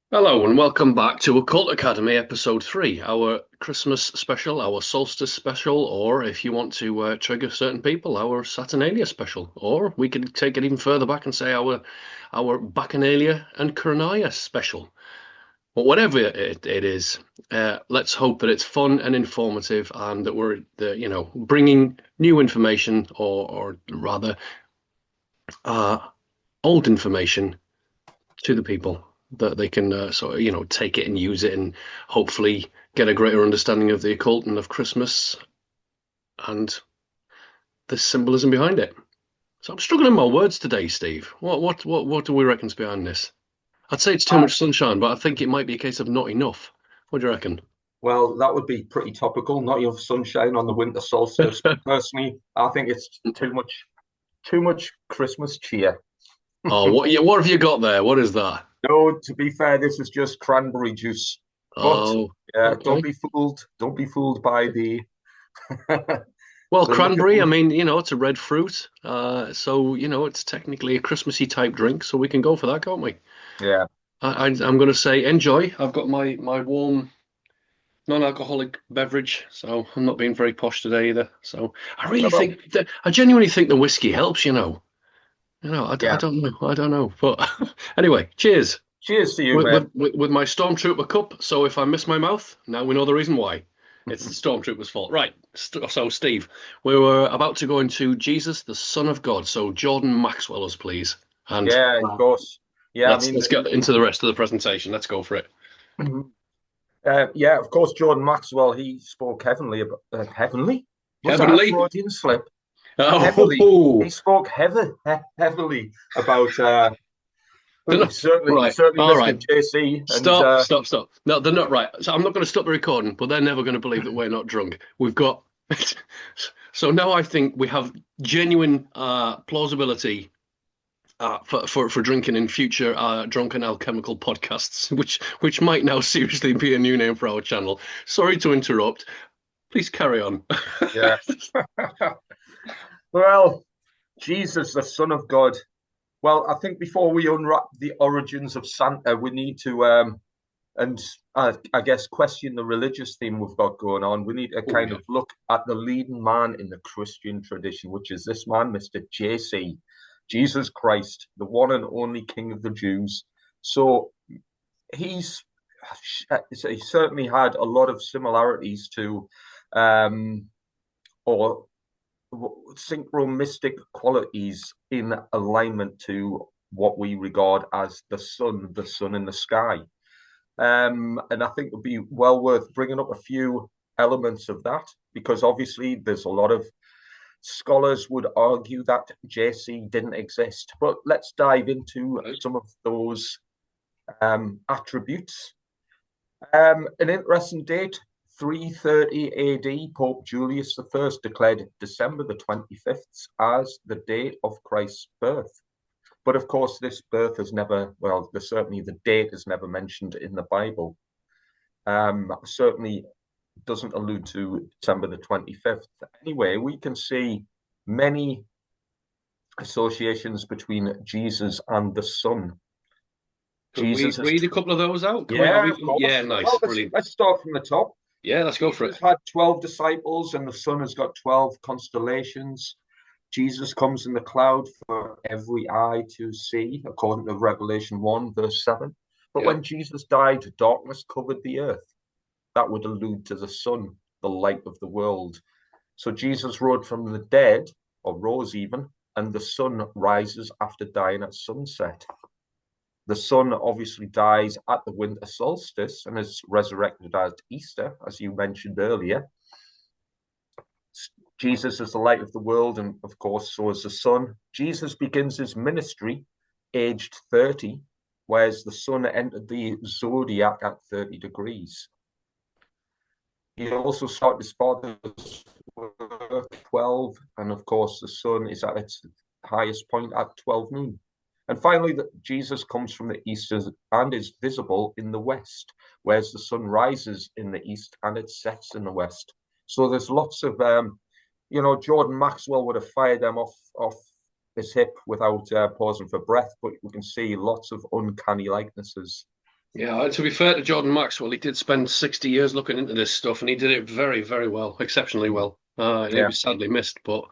Hello and welcome back to Occult Academy Episode 3, our Christmas special, our Solstice special, or if you want to trigger certain people, our Saturnalia special. Or we could take it even further back and say our Bacchanalia and Coronaya special. But whatever it is, let's hope that it's fun and informative and that we're bringing new information or rather uh, old information to the people that they can take it and use it and hopefully get a greater understanding of the occult and of Christmas and the symbolism behind it. So I'm struggling in my words today, Steve. What do we reckon's behind this? I'd say it's too Uh, much sunshine, but I think it might be a case of not enough. What do you reckon? well, that would be pretty topical. Not enough sunshine on the winter solstice. Personally, I think it's too much Christmas cheer. Oh, what have you got there? What is that? No, to be fair, this is just cranberry juice. But Oh, don't okay. be fooled. Don't be fooled by the Well, the liquor. cranberry, I mean, it's a red fruit. So, it's technically a Christmassy type drink, so we can go for that, can't we? Yeah. I'm going to say enjoy. I've got my warm non-alcoholic beverage, so I'm not being very posh today either. So Well, I genuinely think the whiskey helps. I yeah. don't know, I don't know, but anyway, cheers Cheers to you, with, mate. with my Stormtrooper cup. So if I miss my mouth, now we know the reason why. It's the Stormtrooper's fault, right? So Steve, we were about to go into Jesus, the Son of God. So Jordan Maxwell, us please, and Yeah, of course. Yeah, I let's mean, get into the rest of the presentation. Let's go for it. yeah, of course, Jordan Maxwell, he spoke heavenly about heavenly. Was that a Heavenly. Freudian slip? Heavily. He Oh, spoke heavily about right. certainly All Mr. right. JC and Stop. No, they're not right. So I'm not going to stop the recording, but they're never going to believe that we're not drunk. We've got. So now I think we have genuine plausibility for drinking in future drunken alchemical podcasts, which might now seriously be a new name for our channel. Sorry to interrupt. Please carry on. yeah. Well, Jesus, the Son of God. Well, I think before we unwrap the origins of Santa, we need to and I guess question the religious theme we've got going on. We need to Oh kind yeah. of look at the leading man in the Christian tradition, which is this man, Mr. JC, Jesus Christ, the one and only King of the Jews. So he's he certainly had a lot of similarities to um, or synchromistic qualities in alignment to what we regard as the sun in the sky. And I think it would be well worth bringing up a few elements of that because obviously there's a lot of scholars would argue that JC didn't exist. But let's dive into Right. some of those attributes. An interesting date, 330 AD, Pope Julius I declared December the 25th as the date of Christ's birth. But of course, this birth has never, well, certainly the date is never mentioned in the Bible. Certainly doesn't allude to December the 25th. Anyway, we can see many associations between Jesus and the Sun. Could we Jesus is, read a couple of those out? Can we have yeah, you? of Yeah, course. nice, Well, let's brilliant. let's start from the top. Yeah, let's go for it. Jesus had 12 disciples, and the sun has got 12 constellations. Jesus comes in the cloud for every eye to see, according to Revelation 1, verse 7. But Yeah. when Jesus died, darkness covered the earth. That would allude to the sun, the light of the world. So Jesus rose from the dead, or rose even, and the sun rises after dying at sunset. The sun obviously dies at the winter solstice and is resurrected at Easter, as you mentioned earlier. Jesus is the light of the world, and of course, so is the sun. Jesus begins his ministry aged 30, whereas the sun entered the zodiac at 30 degrees. He also started his father's work 12, and of course, the sun is at its highest point at 12 noon. And finally, that Jesus comes from the east and is visible in the west, whereas the sun rises in the east and it sets in the west. So there's lots of Jordan Maxwell would have fired them off his hip without pausing for breath, but we can see lots of uncanny likenesses. Yeah, to be fair to Jordan Maxwell, he did spend 60 years looking into this stuff, and he did it very, very well, exceptionally Mm. well. He Yeah, was sadly missed, but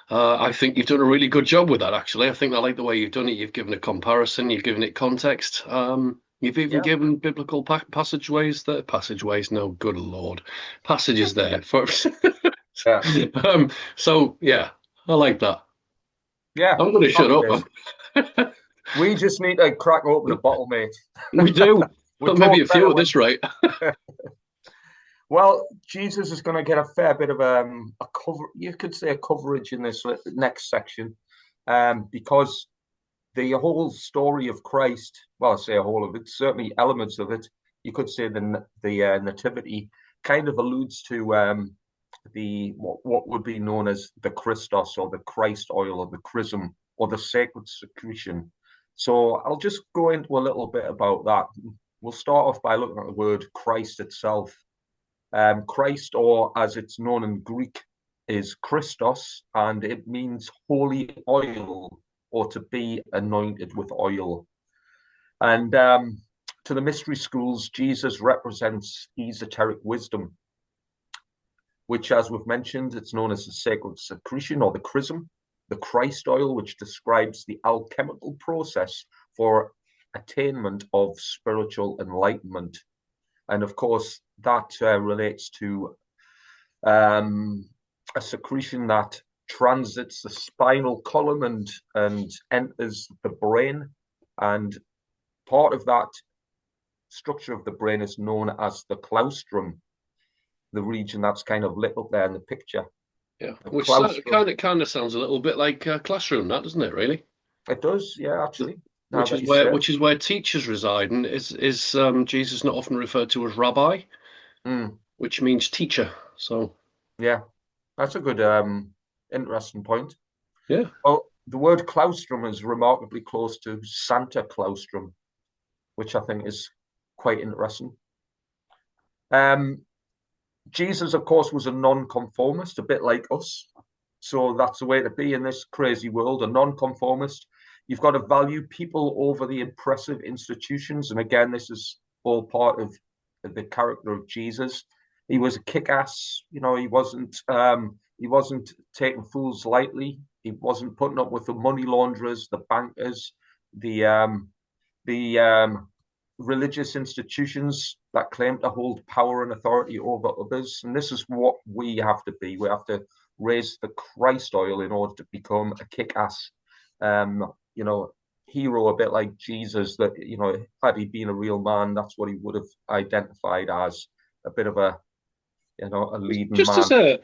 I think you've done a really good job with that, actually. I think I like the way you've done it. You've given a comparison, you've given it context. You've even yeah, given biblical passageways, no, good Lord, passages there for. yeah, So yeah, I like that. yeah. I'm going to shut Happy up. days. We just need to crack open a bottle, mate. We do. We Maybe talk a few better at when. this rate. Well, Jesus is going to get a fair bit of a cover. You could say a coverage in this next section, because the whole story of Christ. Well, I say a whole of it. Certainly elements of it. You could say the nativity kind of alludes to the what would be known as the Christos or the Christ oil or the chrism or the sacred secretion. So I'll just go into a little bit about that. We'll start off by looking at the word Christ itself. Christ, or as it's known in Greek, is Christos, and it means holy oil or to be anointed with oil. And to the mystery schools, Jesus represents esoteric wisdom, which, as we've mentioned, it's known as the sacred secretion or the chrism, the Christ oil, which describes the alchemical process for attainment of spiritual enlightenment. And of course, that relates to a secretion that transits the spinal column and enters the brain. And part of that structure of the brain is known as the claustrum, the region that's kind of lit up there in the picture. Yeah, The which claustrum, kind of sounds a little bit like a classroom, that doesn't it? Really, it does, yeah, actually. Now that you say it. which is where teachers reside, and is Jesus not often referred to as rabbi, Mm, which means teacher. So yeah, that's a good, interesting point. yeah, Well, the word claustrum is remarkably close to Santa claustrum, which I think is quite interesting. Um, Jesus, of course, was a non-conformist, a bit like us. So that's the way to be in this crazy world, a non-conformist. You've got to value people over the impressive institutions. And again, this is all part of the character of Jesus. He was a kick-ass, he wasn't taking fools lightly. He wasn't putting up with the money launderers, the bankers, the the religious institutions that claim to hold power and authority over others. And this is what we have to be. We have to raise the Christ oil in order to become a kick-ass, you know, hero, a bit like Jesus. That had he been a real man, that's what he would have identified as, a bit of a a leading just man. as a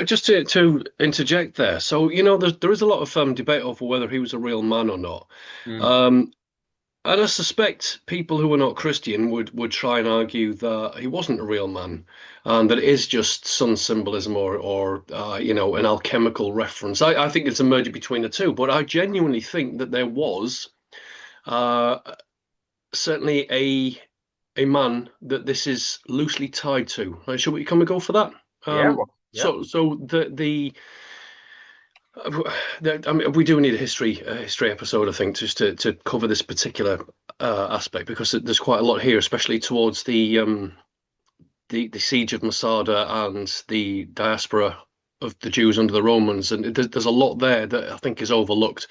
just to interject there. So there is a lot of debate over whether he was a real man or not. Mm. Um, And I suspect people who are not Christian would try and argue that he wasn't a real man, and that it is just sun symbolism or an alchemical reference. I think it's a merger between the two, but I genuinely think that there was uh, certainly a man that this is loosely tied to. Shall we come and go for that? Yeah, Um, well, yeah. so I mean, we do need a history episode, I think, just to cover this particular aspect because there's quite a lot here, especially towards the siege of Masada and the diaspora of the Jews under the Romans, and there's a lot there that I think is overlooked,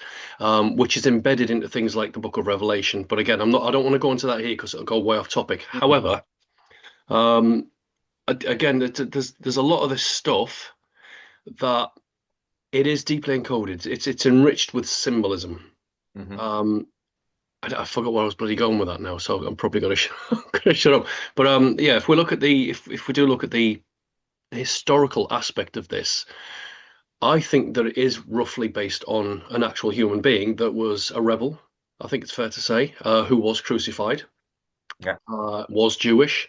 which is embedded into things like the Book of Revelation. But again, I don't want to go into that here because it'll go way off topic. Mm. However, um, again, there's a lot of this stuff that it is deeply encoded. It's enriched with symbolism. Hmm. Um, I forgot where I was bloody going with that now, so I'm probably going to gonna shut up. But yeah, if we look at if we do look at the historical aspect of this, I think that it is roughly based on an actual human being that was a rebel. I think it's fair to say, who was crucified, Yeah. was Jewish,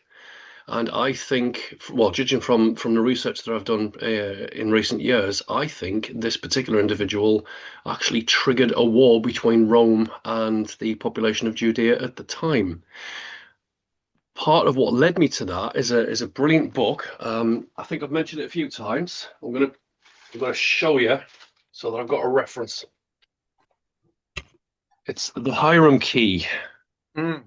and I think, well, judging from the research that I've done in recent years, I think this particular individual actually triggered a war between Rome and the population of Judea at the time. Part of what led me to that is a brilliant book. I think I've mentioned it a few times. I'm gonna show you so that I've got a reference. It's the Hiram Key. Mm.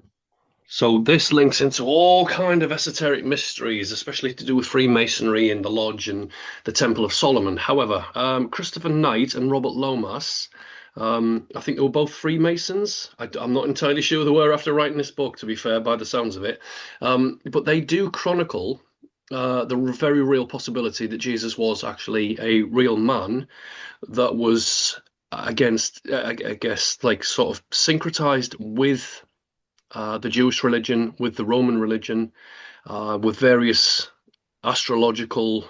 So this links into all kind of esoteric mysteries, especially to do with Freemasonry and the Lodge and the Temple of Solomon. However, Christopher Knight and Robert Lomas, I think they were both Freemasons. I'm not entirely sure they were after writing this book, to be fair, by the sounds of it. But they do chronicle the very real possibility that Jesus was actually a real man that was against, I guess, like sort of syncretized with the Jewish religion, with the Roman religion, with various astrological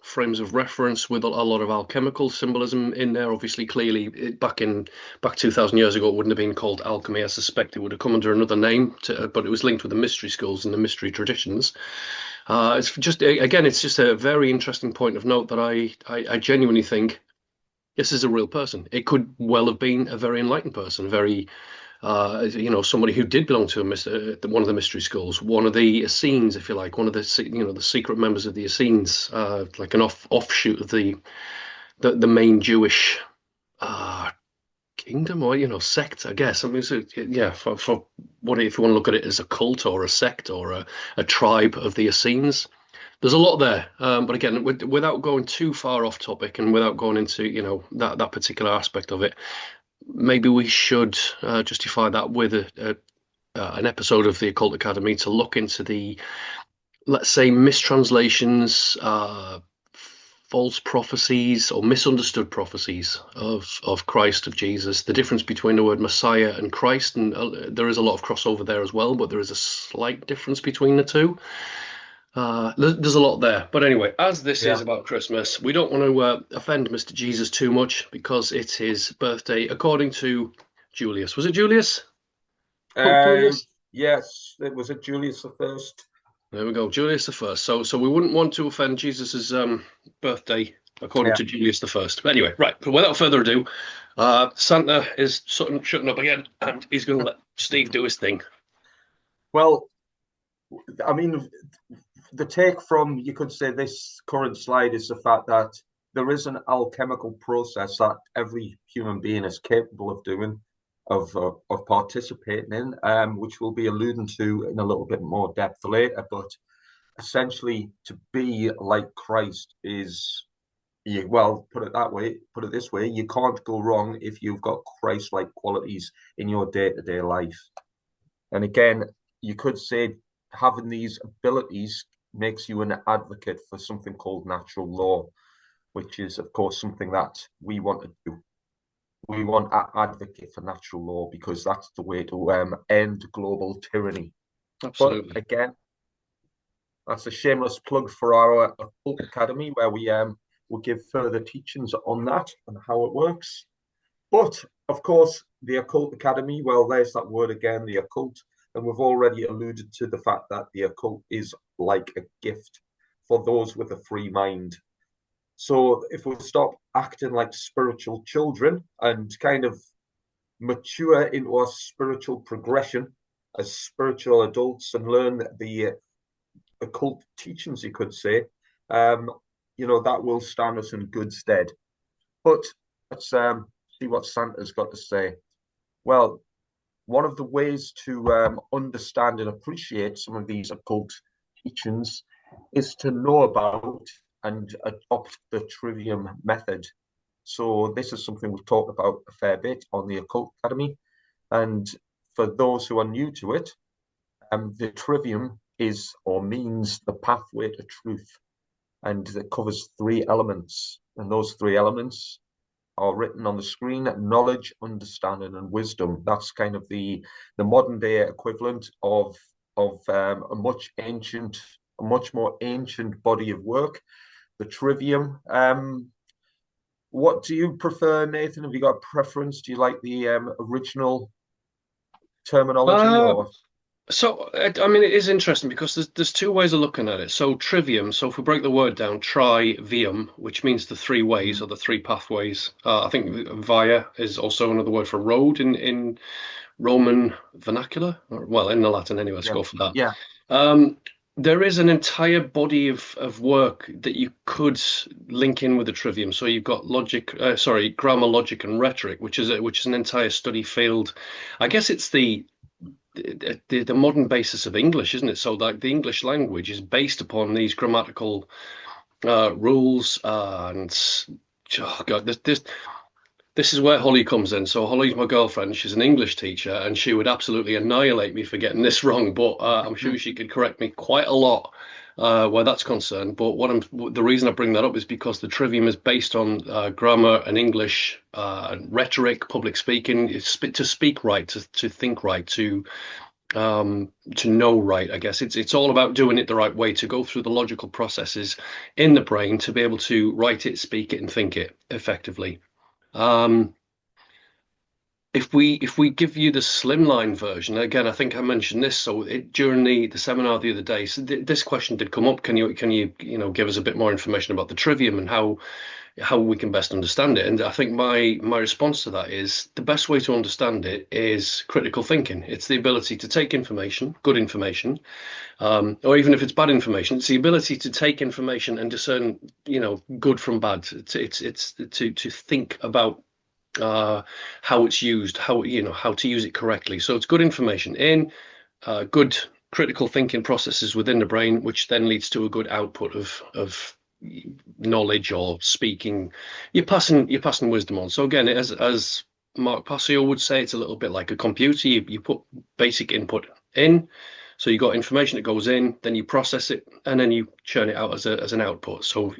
frames of reference, with a lot of alchemical symbolism in there. Obviously, clearly, back 2,000 years ago, it wouldn't have been called alchemy. I suspect it would have come under another name, but it was linked with the mystery schools and the mystery traditions. It's just again, it's just a very interesting point of note that I genuinely think this is a real person. It could well have been a very enlightened person, very somebody who did belong to one of the mystery schools, one of the Essenes, if you like, one of the the secret members of the Essenes, like an offshoot of the main Jewish uh, kingdom or sect, I guess. I mean, so, yeah, for what if you want to look at it as a cult or a sect or a tribe of the Essenes. There's a lot there, but again, without going too far off topic and without going into that particular aspect of it, maybe we should justify that with an episode of the Occult Academy to look into the, let's say, mistranslations, false prophecies, or misunderstood prophecies of Christ, of Jesus, the difference between the word Messiah and Christ. And there is a lot of crossover there as well, but there is a slight difference between the two. There's a lot there. But anyway, as this is Yeah. about Christmas, we don't want to offend Mr. Jesus too much because it's his birthday, according to Julius. Was it Julius? Pope Um, Julius? yes, it was a Julius the First. There we go, Julius the First. So we wouldn't want to offend Jesus's birthday, according Yeah. to Julius the First. But anyway, right. But without further ado, Santa is shutting up again, and he's going to let Steve do his thing. Well, I mean, the take from, you could say, this current slide is the fact that there is an alchemical process that every human being is capable of doing, of participating in, which we'll be alluding to in a little bit more depth later. But essentially, to be like Christ is, well, put it that way, put it this way, you can't go wrong if you've got Christ-like qualities in your day-to-day life. And again, you could say having these abilities makes you an advocate for something called natural law, which is, of course, something that we want to do. We want to advocate for natural law because that's the way to end global tyranny. But Absolutely. again, that's a shameless plug for our Occult Academy, where we will give further teachings on that and how it works. But of course, the Occult Academy, well, there's that word again, the occult. And we've already alluded to the fact that the occult is like a gift for those with a free mind. So if we stop acting like spiritual children and kind of mature into our spiritual progression as spiritual adults and learn the occult teachings, you could say, um, that will stand us in good stead. But let's see what Santa's got to say. Well, one of the ways to understand and appreciate some of these occult teachings is to know about and adopt the trivium method. So this is something we've talked about a fair bit on the Occult Academy. And for those who are new to it, the trivium is or means the pathway to truth. And it covers three elements. And those three elements are written on the screen: knowledge, understanding, and wisdom. That's kind of the modern day equivalent of a much more ancient body of work, the trivium. What do you prefer, Nathan? Have you got a preference? Do you like the original terminology Uh, or? So, I mean, it is interesting because there's two ways of looking at it. So, trivium. So, if we break the word down, trivium, which means the three ways or the three pathways. I think via is also another word for road in Roman vernacular. Well, in the Latin anyway. Let's Yeah, go for that. yeah, There is an entire body of work that you could link in with the trivium. So you've got grammar, logic, and rhetoric, which is an entire study field. I guess it's the modern basis of English, isn't it? So like the English language is based upon these grammatical rules and oh God, this is where Holly comes in. So Holly's my girlfriend. She's an English teacher, and she would absolutely annihilate me for getting this wrong. But I'm sure she could correct me quite a lot where that's concerned. But the reason I bring that up is because the trivium is based on grammar and English, rhetoric, public speaking, to speak right, to think right, to know right. I guess it's all about doing it the right way, to go through the logical processes in the brain to be able to write it, speak it, and think it effectively. Um, if we give you the slimline version, again, I think I mentioned this. So during the seminar the other day, so this question did come up. Can you give us a bit more information about the trivium and how we can best understand it? And I think my response to that is the best way to understand it is critical thinking. It's the ability to take information, good information, or even if it's bad information, it's the ability to take information and discern, good from bad. It's to think about how it's used, how to use it correctly. So it's good information in, good critical thinking processes within the brain, which then leads to a good output of knowledge or speaking. You're passing wisdom on. So again, as Mark Passio would say, it's a little bit like a computer. You put basic input in. So you got information that goes in, then you process it, and then you churn it out as an output. So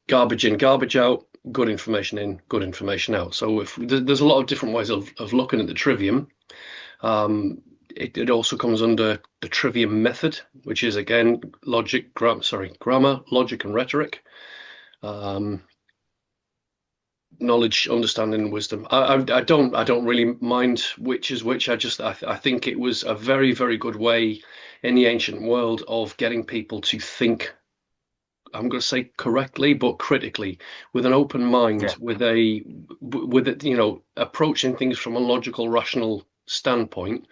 garbage in, garbage out, good information in, good information out. So if there's a lot of different ways of looking at the trivium. It also comes under the trivium method, which is again grammar, logic, and rhetoric. Knowledge, understanding, and wisdom. I don't really mind which is which. I think it was a very, very good way in the ancient world of getting people to think. I'm going to say correctly, but critically, with an open mind, Yeah. with it, approaching things from a logical, rational standpoint,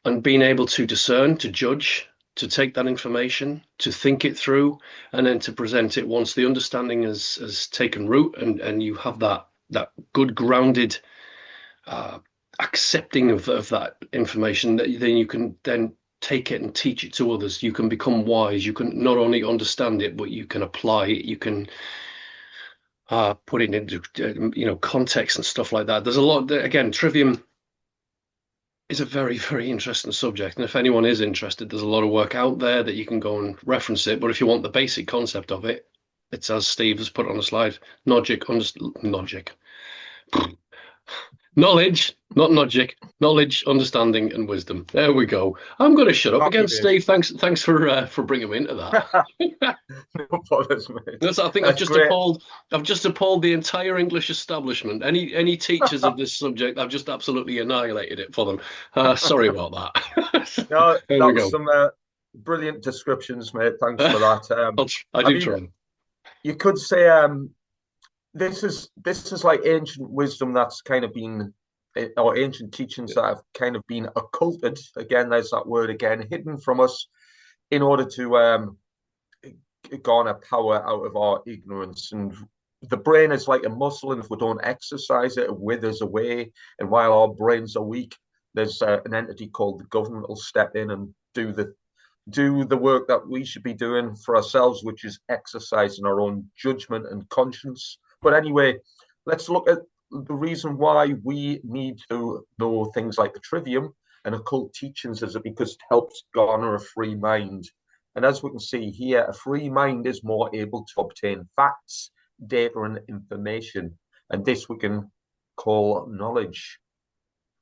and being able to discern, to judge, to take that information, to think it through, and then to present it once the understanding has taken root, and you have that good grounded accepting of that information, that then you can then take it and teach it to others. You can become wise. You can not only understand it, but you can apply it. You can put it into context and stuff like that. There's a lot. Again, trivium is a very, very interesting subject, and if anyone is interested, there's a lot of work out there that you can go and reference it. But if you want the basic concept of it, it's as Steve has put on the slide: logic, knowledge, not logic, knowledge, understanding, and wisdom. There we go. I'm going to shut up again, Happy days. Steve. Thanks for bringing me into that. No bothers, mate. I think That's great. I've just appalled the entire English establishment. Any teachers of this subject, I've just absolutely annihilated it for them. Sorry about that. No, There that we was go. some brilliant descriptions, mate. Thanks for that. I I do mean, try. you could say this is like ancient wisdom that's kind of been, or ancient teachings that have kind of been occulted. Again, there's that word again, hidden from us in order to garner power out of our ignorance. And the brain is like a muscle, and if we don't exercise it, it withers away. And while our brains are weak, there's an entity called the government will step in and do the work that we should be doing for ourselves, which is exercising our own judgment and conscience. But anyway, let's look at the reason why we need to know things like the trivium and occult teachings. Is it because it helps garner a free mind? And as we can see here, a free mind is more able to obtain facts, data, and information. And this we can call knowledge.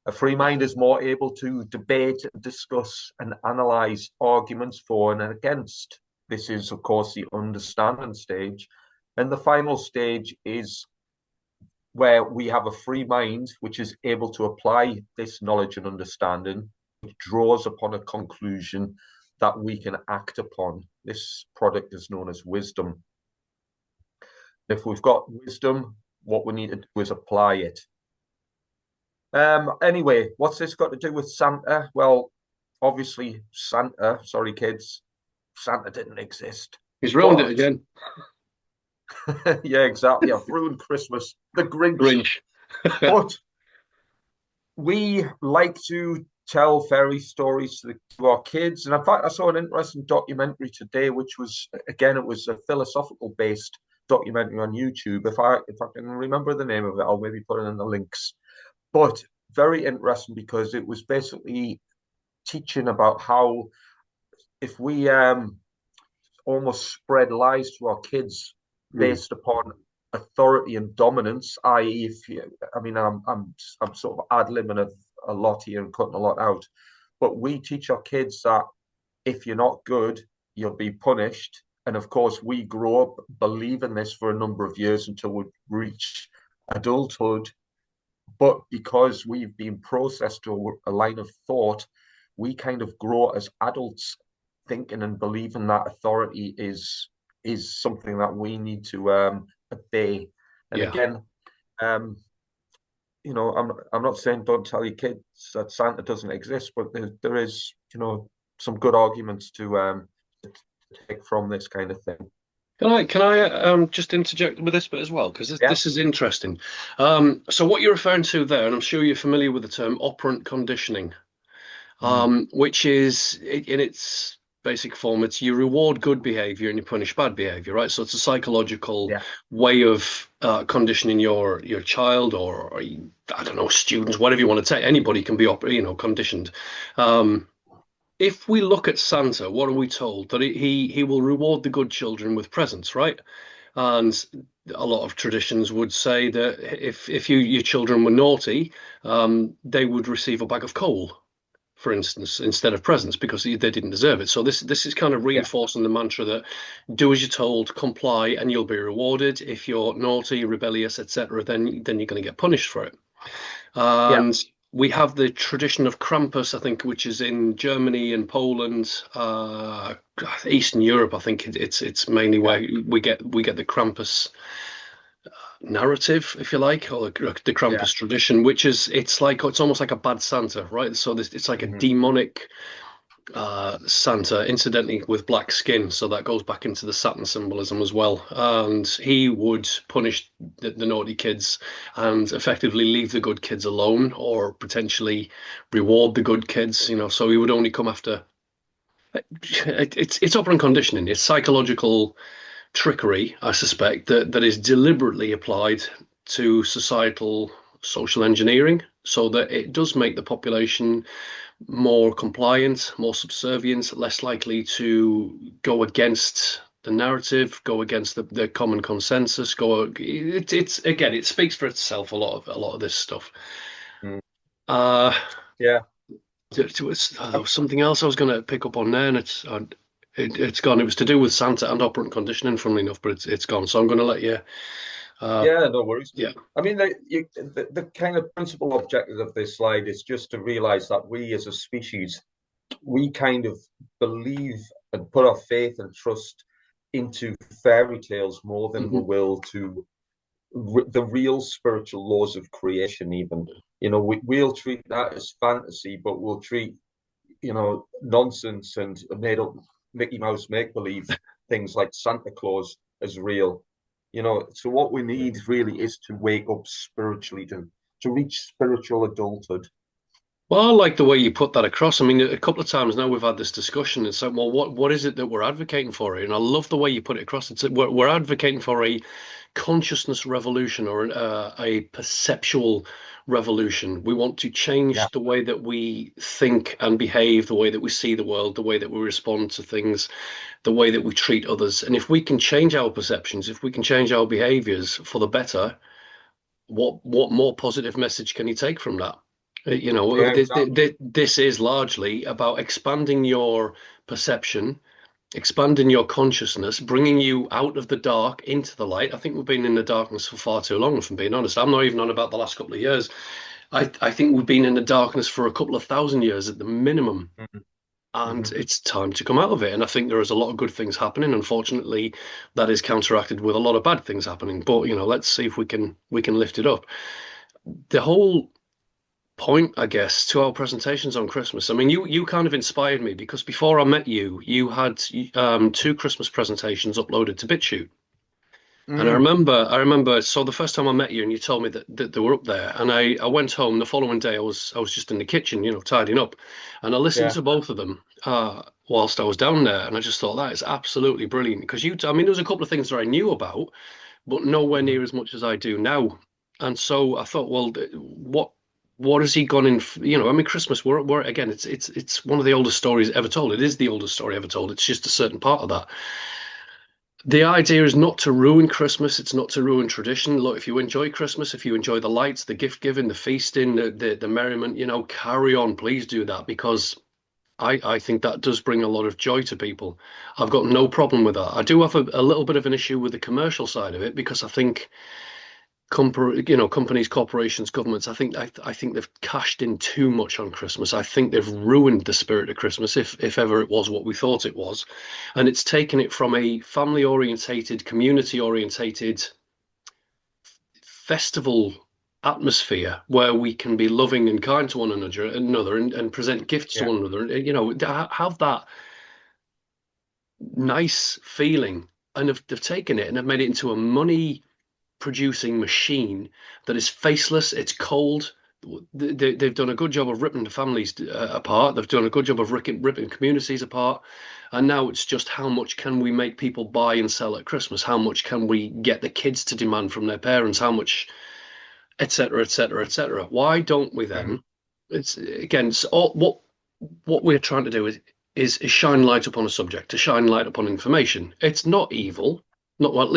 A free mind is more able to debate, discuss, and analyze arguments for and against. This is, of course, the understanding stage. And the final stage is where we have a free mind, which is able to apply this knowledge and understanding, which draws upon a conclusion that we can act upon. This product is known as wisdom. If we've got wisdom, what we need to do is apply it. Anyway, what's this got to do with Santa? Well, obviously, sorry, kids, Santa didn't exist. He's ruined it again. Yeah, exactly. I've ruined Christmas. The Grinch. Grinch. But we like to tell fairy stories to our kids. And in fact, I saw an interesting documentary today, which was, again, it was a philosophical based documentary on YouTube. If I can remember the name of it, I'll maybe put it in the links. But very interesting because it was basically teaching about how if we almost spread lies to our kids Mm. based upon authority and dominance, i.e., if you, I mean, I'm sort of ad-libbing a lot here and cutting a lot out, but we teach our kids that if you're not good, you'll be punished. And of course, we grow up believing this for a number of years until we reach adulthood. But because we've been processed to a line of thought, we kind of grow as adults thinking and believing that authority is something that we need to obey. And Yeah. again, um, I'm not saying don't tell your kids that Santa doesn't exist, but there is, some good arguments to take from this kind of thing. Can I just interject with this bit as well? Because Yeah. this is interesting. So what you're referring to there, and I'm sure you're familiar with the term operant conditioning, Mm. which is in its basic form, it's you reward good behavior and you punish bad behavior, right? So it's a psychological Yeah. way of conditioning your child or I don't know, students, whatever you want to take. Anybody can be conditioned. Um, if we look at Santa, what are we told? That he will reward the good children with presents, right? And a lot of traditions would say that if your children were naughty, they would receive a bag of coal, for instance, instead of presents because they didn't deserve it. So this is kind of Yeah. reinforcing the mantra that do as you're told, comply, and you'll be rewarded. If you're naughty, rebellious, etc., then you're going to get punished for it. Yeah. And we have the tradition of Krampus, I think, which is in Germany and Poland, Eastern Europe. I think it's mainly Yeah. where we get the Krampus narrative, if you like, or the Yeah. Krampus tradition, which is it's almost like a bad Santa, right? So it's like a Hmm. demonic Santa, incidentally with black skin, so that goes back into the Saturn symbolism as well. And he would punish the naughty kids and effectively leave the good kids alone, or potentially reward the good kids. So he would only come after. It's operant conditioning. It's psychological trickery, I suspect, that is deliberately applied to societal social engineering, so that it does make the population more compliant, more subservient, less likely to go against the narrative, go against the common consensus. It's again, it speaks for itself. A lot of this stuff. Mm. Uh, Yeah. there was something else I was going to pick up on there, and it's gone. It was to do with Santa and operant conditioning, funnily enough, but it's gone. So I'm going to let you. Uh, Yeah, no worries. yeah, I mean, the kind of principal objective of this slide is just to realize that we as a species, we kind of believe and put our faith and trust into fairy tales more than we hmm will to the real spiritual laws of creation, even. We'll treat that as fantasy, but we'll treat, nonsense and made up Mickey Mouse make believe things like Santa Claus as real. So what we need really is to wake up spiritually to reach spiritual adulthood. Well, I like the way you put that across. I mean, a couple of times now we've had this discussion. It's like, well, what is it that we're advocating for? And I love the way you put it across. We're advocating for a consciousness revolution or a perceptual revolution. We want to Yeah, change the way that we think and behave, the way that we see the world, the way that we respond to things, the way that we treat others. And if we can change our perceptions, if we can change our behaviors for the better, what more positive message can you take from that? yeah, exactly. This is largely about expanding your perception, expanding your consciousness, bringing you out of the dark into the light. I think we've been in the darkness for far too long, if I'm being honest. I'm not even on about the last couple of years. I think we've been in the darkness for a couple of thousand years at the minimum. Mhm, And mhm. it's time to come out of it. And I think there is a lot of good things happening. Unfortunately, that is counteracted with a lot of bad things happening. But let's see if we can lift it up. The whole point, I guess, to our presentations on Christmas. I mean, you kind of inspired me because before I met you, you had two Christmas presentations uploaded to BitChute. And Mm, I remember. So the first time I met you, and you told me that they were up there, and I went home the following day. I was just in the kitchen, tidying up, and I listened yeah. to both of them whilst I was down there, and I just thought that is absolutely brilliant because I mean, there was a couple of things that I knew about, but nowhere Mhm. near as much as I do now. And so I thought, well, what has he gone in? I mean, Christmas. We're again. It's one of the oldest stories ever told. It is the oldest story ever told. It's just a certain part of that. The idea is not to ruin Christmas. It's not to ruin tradition. Look, if you enjoy Christmas, if you enjoy the lights, the gift giving, the feasting, the merriment, carry on. Please do that because I think that does bring a lot of joy to people. I've got no problem with that. I do have a little bit of an issue with the commercial side of it because I think companies, corporations, governments. I think they've cashed in too much on Christmas. I think they've ruined the spirit of Christmas, if ever it was what we thought it was, and it's taken it from a family orientated, community orientated festival atmosphere where we can be loving and kind to one another and present gifts to Yeah. one another. Have that nice feeling, and they've taken it and have made it into a money producing machine that is faceless. It's cold. They've done a good job of ripping the families apart. They've done a good job of ripping communities apart. And now it's just how much can we make people buy and sell at Christmas? How much can we get the kids to demand from their parents? How much, etc., etc., etc. Why don't we Mhm. then? It's again, it's all, what we're trying to do is shine light upon a subject, to shine light upon information. It's not evil, not well, at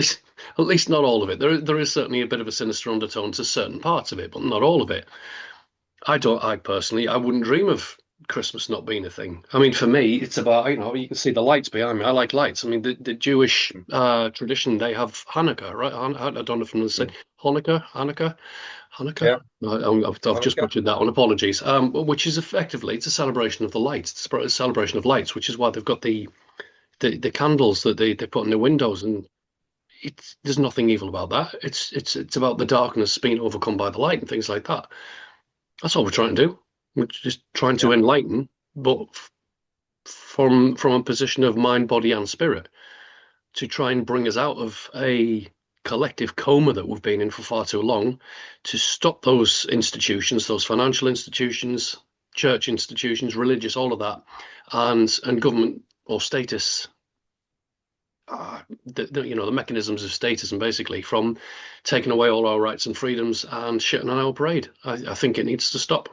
least not all of it. There is certainly a bit of a sinister undertone to certain parts of it, but not all of it. I personally, I wouldn't dream of Christmas not being a thing. I mean, for me, it's about, you can see the lights behind me. I like lights. I mean, the Jewish Mhm. tradition, they have Hanukkah, right? I don't know if I'm going to say Mhm. Hanukkah. Yeah. No, I've just Hanukkah. butchered that one. Apologies. Which is effectively it's a celebration of the lights. It's a celebration of lights, which is why they've got the candles that they put in the windows, and there's nothing evil about that. It's about the darkness being overcome by the light and things like that. That's all we're trying to do. We're just trying to Yeah. enlighten, but from a position of mind, body, and spirit to try and bring us out of a collective coma that we've been in for far too long, to stop those institutions, those financial institutions, church institutions, religious, all of that, and government or status. The mechanisms of statism basically from taking away all our rights and freedoms and shitting on our parade. I think it needs to stop.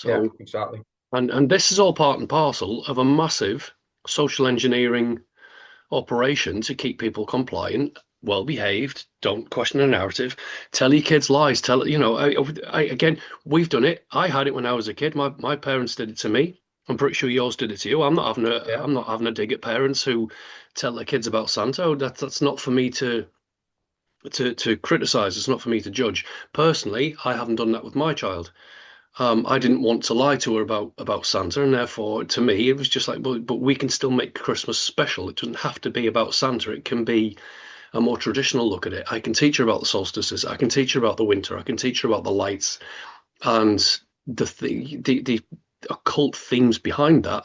Yeah. So, Exactly. and this is all part and parcel of a massive social engineering operation to keep people compliant, well behaved, don't question the narrative, tell your kids lies, tell again, we've done it. I had it when I was a kid. My parents did it to me. I'm pretty sure yours did it to you. Yeah. I'm not having a dig at parents who tell their kids about Santa. That's not for me to criticize. It's not for me to judge. Personally, I haven't done that with my child. I didn't want to lie to her about Santa, and therefore, to me, it was just like, well, but we can still make Christmas special. It doesn't have to be about Santa. It can be a more traditional look at it. I can teach her about the solstices. I can teach her about the winter. I can teach her about the lights and the occult themes behind that,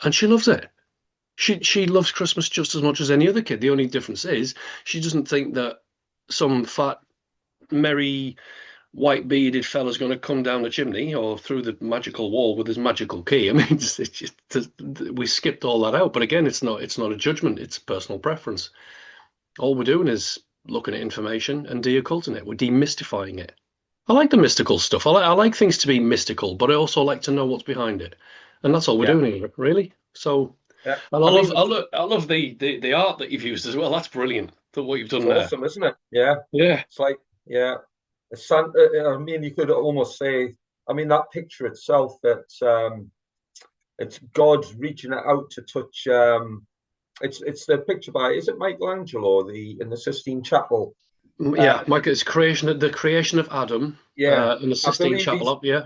and she loves it. She loves Christmas just as much as any other kid. The only difference is she doesn't think that some fat, merry white bearded fella's going to come down the chimney or through the magical wall with his magical key. I mean, we skipped all that out. But again, it's not a judgment. It's personal preference. All we're doing is looking at information and de-occulting it. We're demystifying it. I like the mystical stuff. I like things to be mystical, but I also like to know what's behind it, and that's all we're Yeah. doing here, really. So, Yeah. and I I love, mean, I love, I love the art that you've used as well. That's brilliant. What you've it's done there. awesome, isn't it? Yeah. Yeah. It's like, yeah. Santa, I mean, you could almost say, I mean, that picture itself, it's God reaching out to touch. It's the picture by, is it Michelangelo, the in the Sistine Chapel? Uh, Yeah, Mike, it's the creation of Adam yeah, in the I Sistine believe Chapel he's up. Yeah,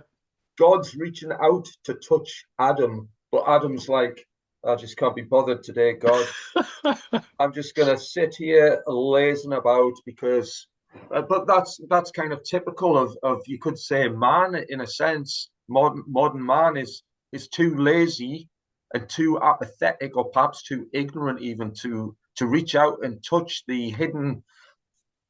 God's reaching out to touch Adam, but Adam's like, I just can't be bothered today, God. I'm just gonna sit here lazing about because, but that's kind of typical of you could say man in a sense. Modern man is too lazy and too apathetic, or perhaps too ignorant even to reach out and touch the hidden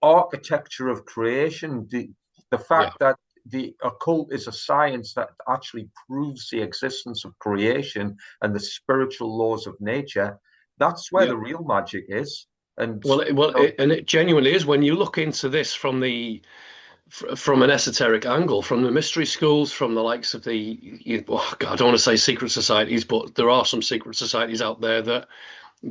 architecture of creation. The Yeah. fact that the occult is a science that actually proves the existence of creation and the spiritual laws of nature. That's where Yeah. the real magic is. And And it genuinely is when you look into this from from an esoteric angle, from the mystery schools, from the likes of oh God, I don't want to say secret societies, but there are some secret societies out there that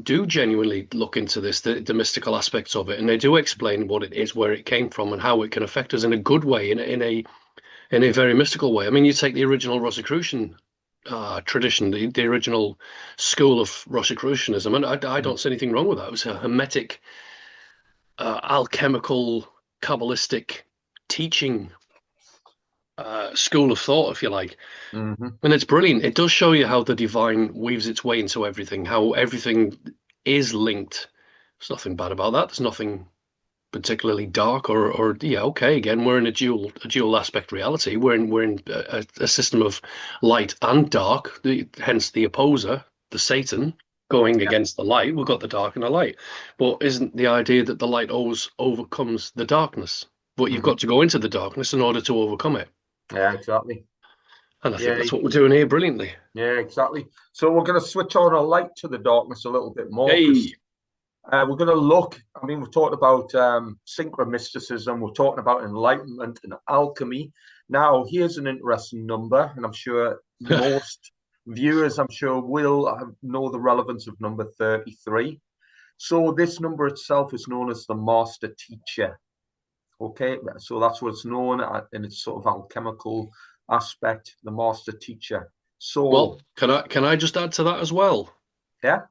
do genuinely look into this, the mystical aspects of it, and they do explain what it is, where it came from, and how it can affect us in a good way, in a very mystical way. I mean, you take the original Rosicrucian tradition, the original school of Rosicrucianism, and I don't see anything wrong with that. It was a hermetic, alchemical, Kabbalistic teaching school of thought, if you like. Mhm. And it's brilliant. It does show you how the divine weaves its way into everything, how everything is linked. There's nothing bad about that. There's nothing particularly dark or yeah, okay, again, we're in a dual aspect reality. We're in a system of light and dark, hence the opposer, the Satan, going Yeah. against the light. We've got the dark and the light. But isn't the idea that the light always overcomes the darkness? But you've Mhm. got to go into the darkness in order to overcome it. Yeah, exactly. And I think Yeah, that's what we're doing here brilliantly. yeah, exactly. So we're going to switch on a light to the darkness a little bit more because Hey, we're going to look. I mean, we've talked about mysticism, we're talking about enlightenment and alchemy. Now, here's an interesting number, and I'm sure most viewers, I'm sure, will know the relevance of number 33. So this number itself is known as the master teacher. Okay, so that's what it's known in its sort of alchemical aspect, the master teacher. So well, can I just add to that as well? yeah.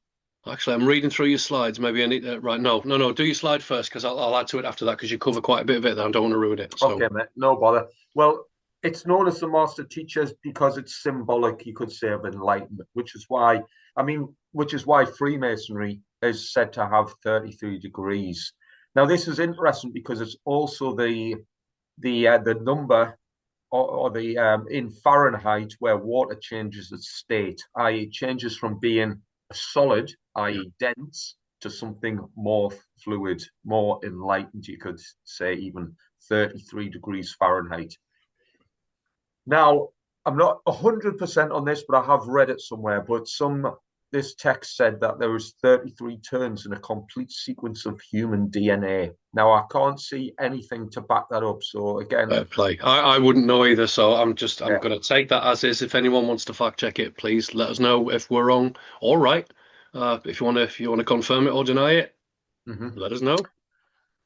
Actually, I'm reading through your slides. Maybe I need to, right. No. Do your slide first because I'll add to it after that because you cover quite a bit of it there. I don't want to ruin it. So, Okay, mate, no bother. Well, it's known as the master teachers because it's symbolic, you could say, of enlightenment, which is why, I mean, which is why Freemasonry is said to have 33 degrees. Now, this is interesting because it's also the number or the in Fahrenheit where water changes its state, i.e., it changes from being a solid, yeah. i.e., dense, to something more fluid, more enlightened. You could say even 33 degrees Fahrenheit. Now, I'm not 100% on this, but I have read it somewhere. But this text said that there was 33 turns in a complete sequence of human DNA. Now, I can't see anything to back that up. So again, Fair play. I wouldn't know either, so I'm yeah. going to take that as is. If anyone wants to fact check it, please let us know if we're wrong or right. If you want to confirm it or deny it, Mhm. let us know.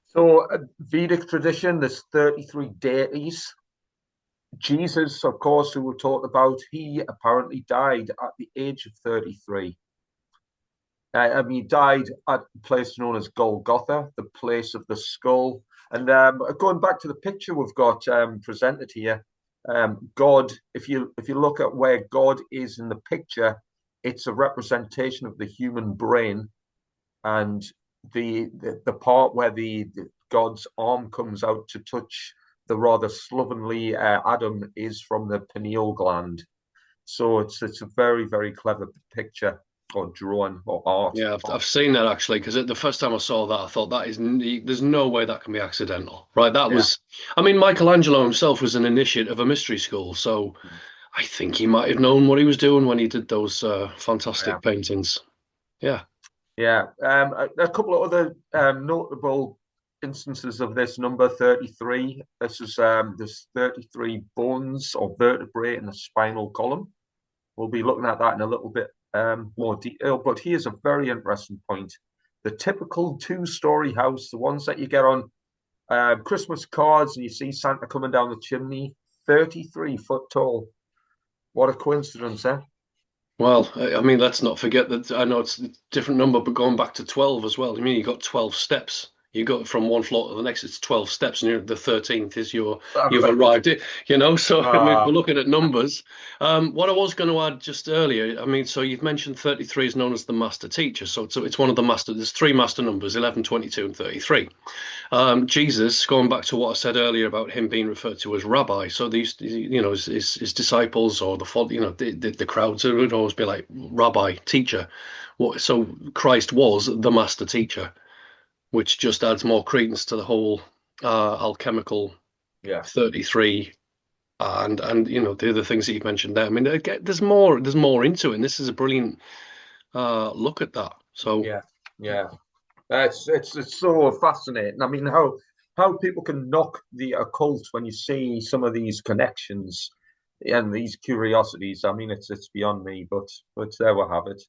So, Vedic tradition, there's 33 deities. Jesus, of course, who we talked about, he apparently died at the age of 33. I mean, he died at a place known as Golgotha, the place of the skull. And going back to the picture we've got presented here, God, if you look at where God is in the picture, it's a representation of the human brain, and the part where the God's arm comes out to touch the rather slovenly Adam is from the pineal gland. So it's a very, very clever picture or drawing or art. Yeah, I've seen that actually because the first time I saw that, I thought there's no way that can be accidental, right? Yeah. I mean, Michelangelo himself was an initiate of a mystery school, so I think he might have known what he was doing when he did those Yeah. fantastic paintings. Yeah. Yeah. A couple of other notable instances of this number 33. This is there's 33 bones or vertebrae in the spinal column. We'll be looking at that in a little bit more detail. But here's a very interesting point. The typical two-story house, the ones that you get on Christmas cards and you see Santa coming down the chimney, 33 foot tall. What a coincidence, eh? Well, I mean, let's not forget that I know it's a different number, but going back to 12 as well. I mean, you got 12 steps You go from one floor to the next, it's 12 steps, and the 13th is you've Right. arrived. So I mean, if Uh, we're looking at numbers. What I was going to add just earlier, I mean, so you've mentioned 33 is known as the master teacher. So it's one of the master, there's three master numbers, 11, 22, and 33. Jesus, going back to what I said earlier about him being referred to as rabbi, so these, his disciples or the crowds would always be like rabbi, teacher. So Christ was the master teacher, which just adds more credence to the whole alchemical yeah, 33 and the other things that you've mentioned there. I mean, there's more into it, and this is a brilliant look at that. So yeah, yeah. It's so fascinating. I mean, how people can knock the occult when you see some of these connections and these curiosities. I mean, it's beyond me, but there we have it.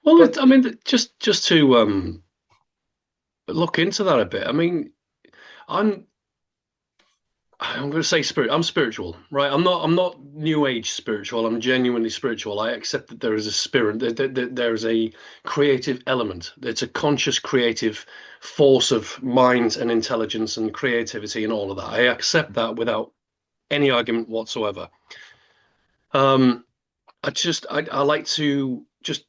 well, But I mean, just to look into that a bit. I mean, I'm I'm going to say spirit. I'm spiritual, right? I'm not new age spiritual. I'm genuinely spiritual. I accept that there is a spirit. There's a creative element. It's a conscious, creative force of mind and intelligence and creativity and all of that. I accept that without any argument whatsoever. Um, I like to just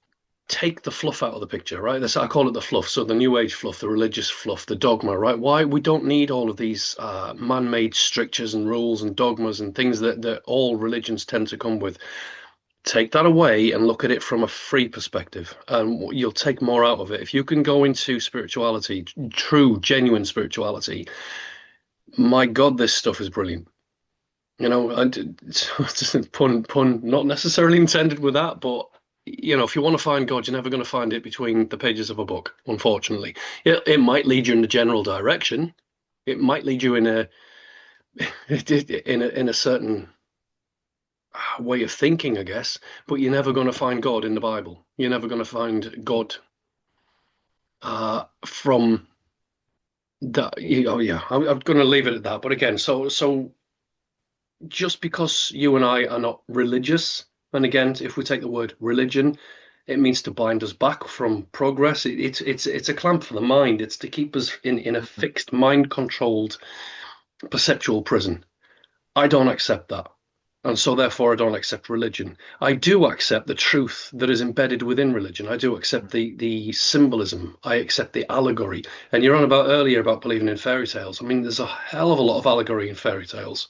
take the fluff out of the picture, right? I call it the fluff. So the new age fluff, the religious fluff, the dogma, right? Why we don't need all of these man-made strictures and rules and dogmas and things that all religions tend to come with. Take that away and look at it from a free perspective, and you'll take more out of it. If you can go into spirituality, true, genuine spirituality, my God, this stuff is brilliant. Pun not necessarily intended with that, but if you want to find God, you're never going to find it between the pages of a book, unfortunately. It might lead you in a general direction. It might lead you in a in a certain way of thinking, I guess, but you're never going to find God in the Bible. You're never going to find God from that. Oh yeah, I'm going to leave it at that. But again, so just because you and I are not religious, and again, if we take the word religion, it means to bind us back from progress. It's a clamp for the mind. It's to keep us in a fixed mind controlled perceptual prison. I don't accept that. And so therefore I don't accept religion. I do accept the truth that is embedded within religion. I do accept the symbolism. I accept the allegory. And you're on about earlier about believing in fairy tales. I mean, there's a hell of a lot of allegory in fairy tales.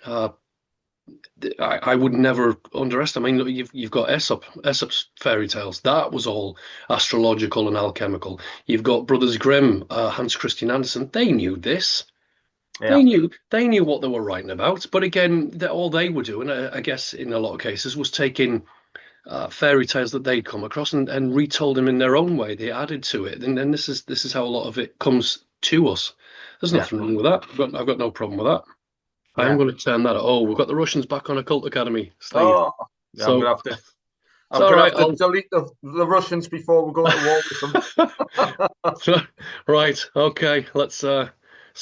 Uh, I would never underestimate. I mean, you've got Aesop's fairy tales. That was all astrological and alchemical. You've got Brothers Grimm, Hans Christian Andersen. They knew this. yeah, They knew what they were writing about. But again, all they were doing, I guess, in a lot of cases, was taking fairy tales that they'd come across and retold them in their own way. They added to it, and then this is how a lot of it comes to us. There's yeah, nothing wrong with that. I've got no problem with that. I am yeah. going to turn that. Oh, we've got the Russians back on Occult Academy, Steve. Oh, yeah. I'm So gonna have to. it's I'm all gonna right. have to I'll delete the Russians before we go to war with them. right. Okay. Let's. I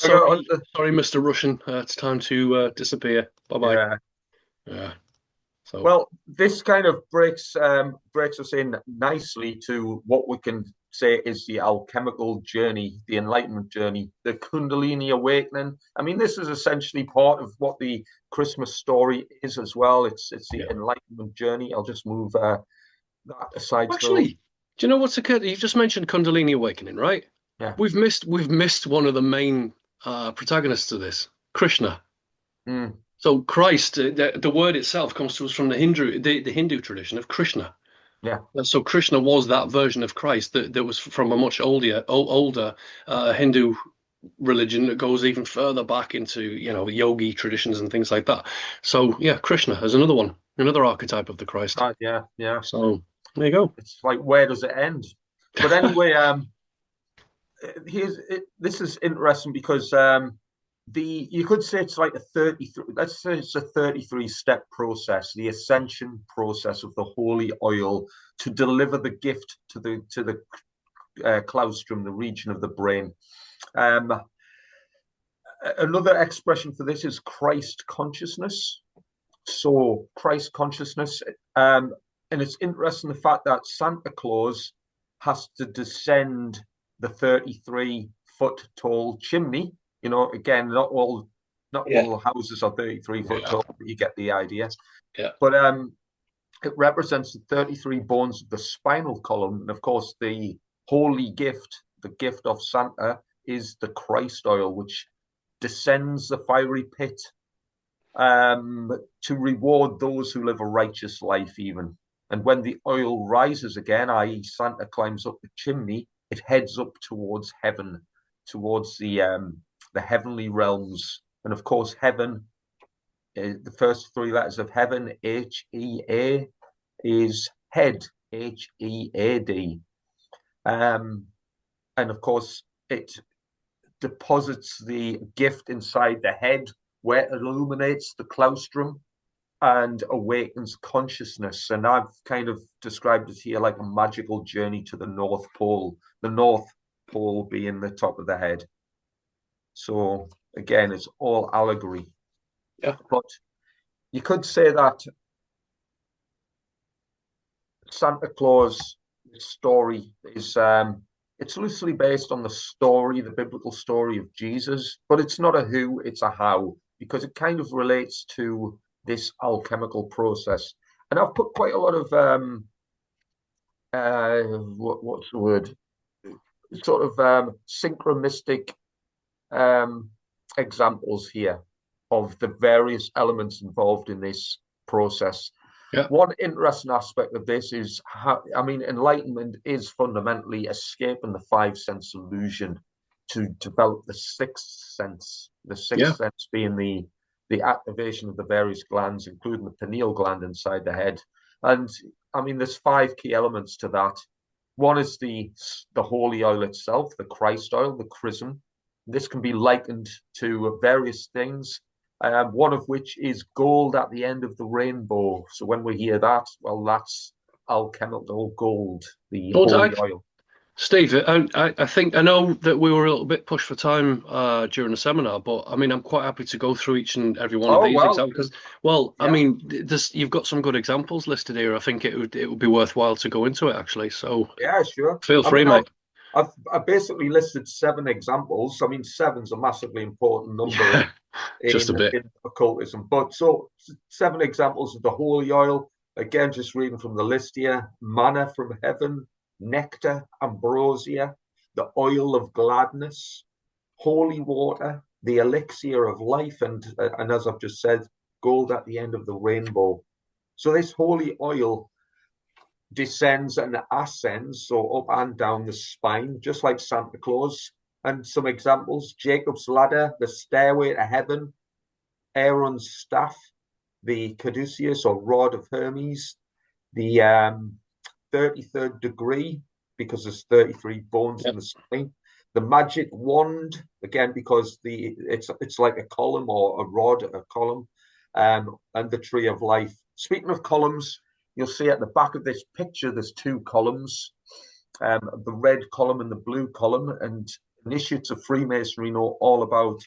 got, Sorry, Mr. Russian. It's time to disappear. Bye bye. yeah. Yeah. So Well, this kind of breaks us in nicely to what we can say is the alchemical journey, the enlightenment journey, the Kundalini awakening. I mean, this is essentially part of what the Christmas story is as well. It's the yeah. enlightenment journey. I'll just move that aside for Actually, do you know what's occurred? You've just mentioned Kundalini awakening, right? yeah. We've missed one of the main protagonists of this, Krishna. Mm, So Christ, the word itself comes to us from the Hindu tradition of Krishna. yeah, So Krishna was that version of Christ that was from a much older Hindu religion that goes even further back into yogi traditions and things like that. So yeah, Krishna is another one, another archetype of the Christ. yeah, yeah. So there you go. It's like where does it end? But anyway, this is interesting because the you could say it's like a 33, let's say it's a 33-step process, the ascension process of the holy oil to deliver the gift to the claustrum, the region of the brain. Um, Another expression for this is Christ consciousness. So Christ consciousness, and it's interesting the fact that Santa Claus has to descend the 33 foot tall chimney. You know, again, not Yeah. all houses are 33 foot Yeah. tall, but you get the idea. Yeah. But it represents the 33 bones of the spinal column. And of course, the holy gift, the gift of Santa, is the Christ oil, which descends the fiery pit to reward those who live a righteous life, even. And when the oil rises again, i.e., Santa climbs up the chimney, it heads up towards heaven, towards the heavenly realms. And of course, heaven, the first three letters of heaven, H-E-A, is head, H-E-A-D. And of course, it deposits the gift inside the head, where it illuminates the claustrum and awakens consciousness. And I've kind of described it here like a magical journey to the North Pole, the North Pole being the top of the head. So again, it's all allegory. Yeah. But you could say that Santa Claus story is it's loosely based on the story, the biblical story of Jesus, but it's not a who, it's a how, because it kind of relates to this alchemical process. And I've put quite a lot of what's the word? Sort of synchronistic examples here of the various elements involved in this process. Yeah. One interesting aspect of this is how, I mean, enlightenment is fundamentally escaping the five sense illusion to develop the sixth sense. The sixth sense being the activation of the various glands, including the pineal gland inside the head. And I mean, there's five key elements to that. One is the holy oil itself, the Christ oil, the chrism. This can be likened to various things, one of which is gold at the end of the rainbow. So when we hear that, well, that's alchemical gold, the holy oil. Steve, I think I know that we were a little bit pushed for time during the seminar, but I mean, I'm quite happy to go through each and every one of Oh, these well, examples. Well, I yeah, mean, you've got some good examples listed here. I think it would be worthwhile to go into it actually. So yeah, sure. feel I free, mean, mate. I've basically listed 7 examples. I mean, seven's a massively important number Yeah, just a bit. in occultism. But so 7 examples of the holy oil. Again, just reading from the list here: manna from heaven, nectar, ambrosia, the oil of gladness, holy water, the elixir of life, and as I've just said, gold at the end of the rainbow. So this holy oil descends and ascends, so up and down the spine, just like Santa Claus. And some examples: Jacob's ladder, the stairway to heaven, Aaron's staff, the caduceus or rod of Hermes, the 33rd degree, because there's 33 bones Yeah. in the spine, the magic wand, again, because it's like a column or a rod, a column, and the tree of life. Speaking of columns, you'll see at the back of this picture, there's 2 columns, the red column and the blue column. And initiates of Freemasonry know all about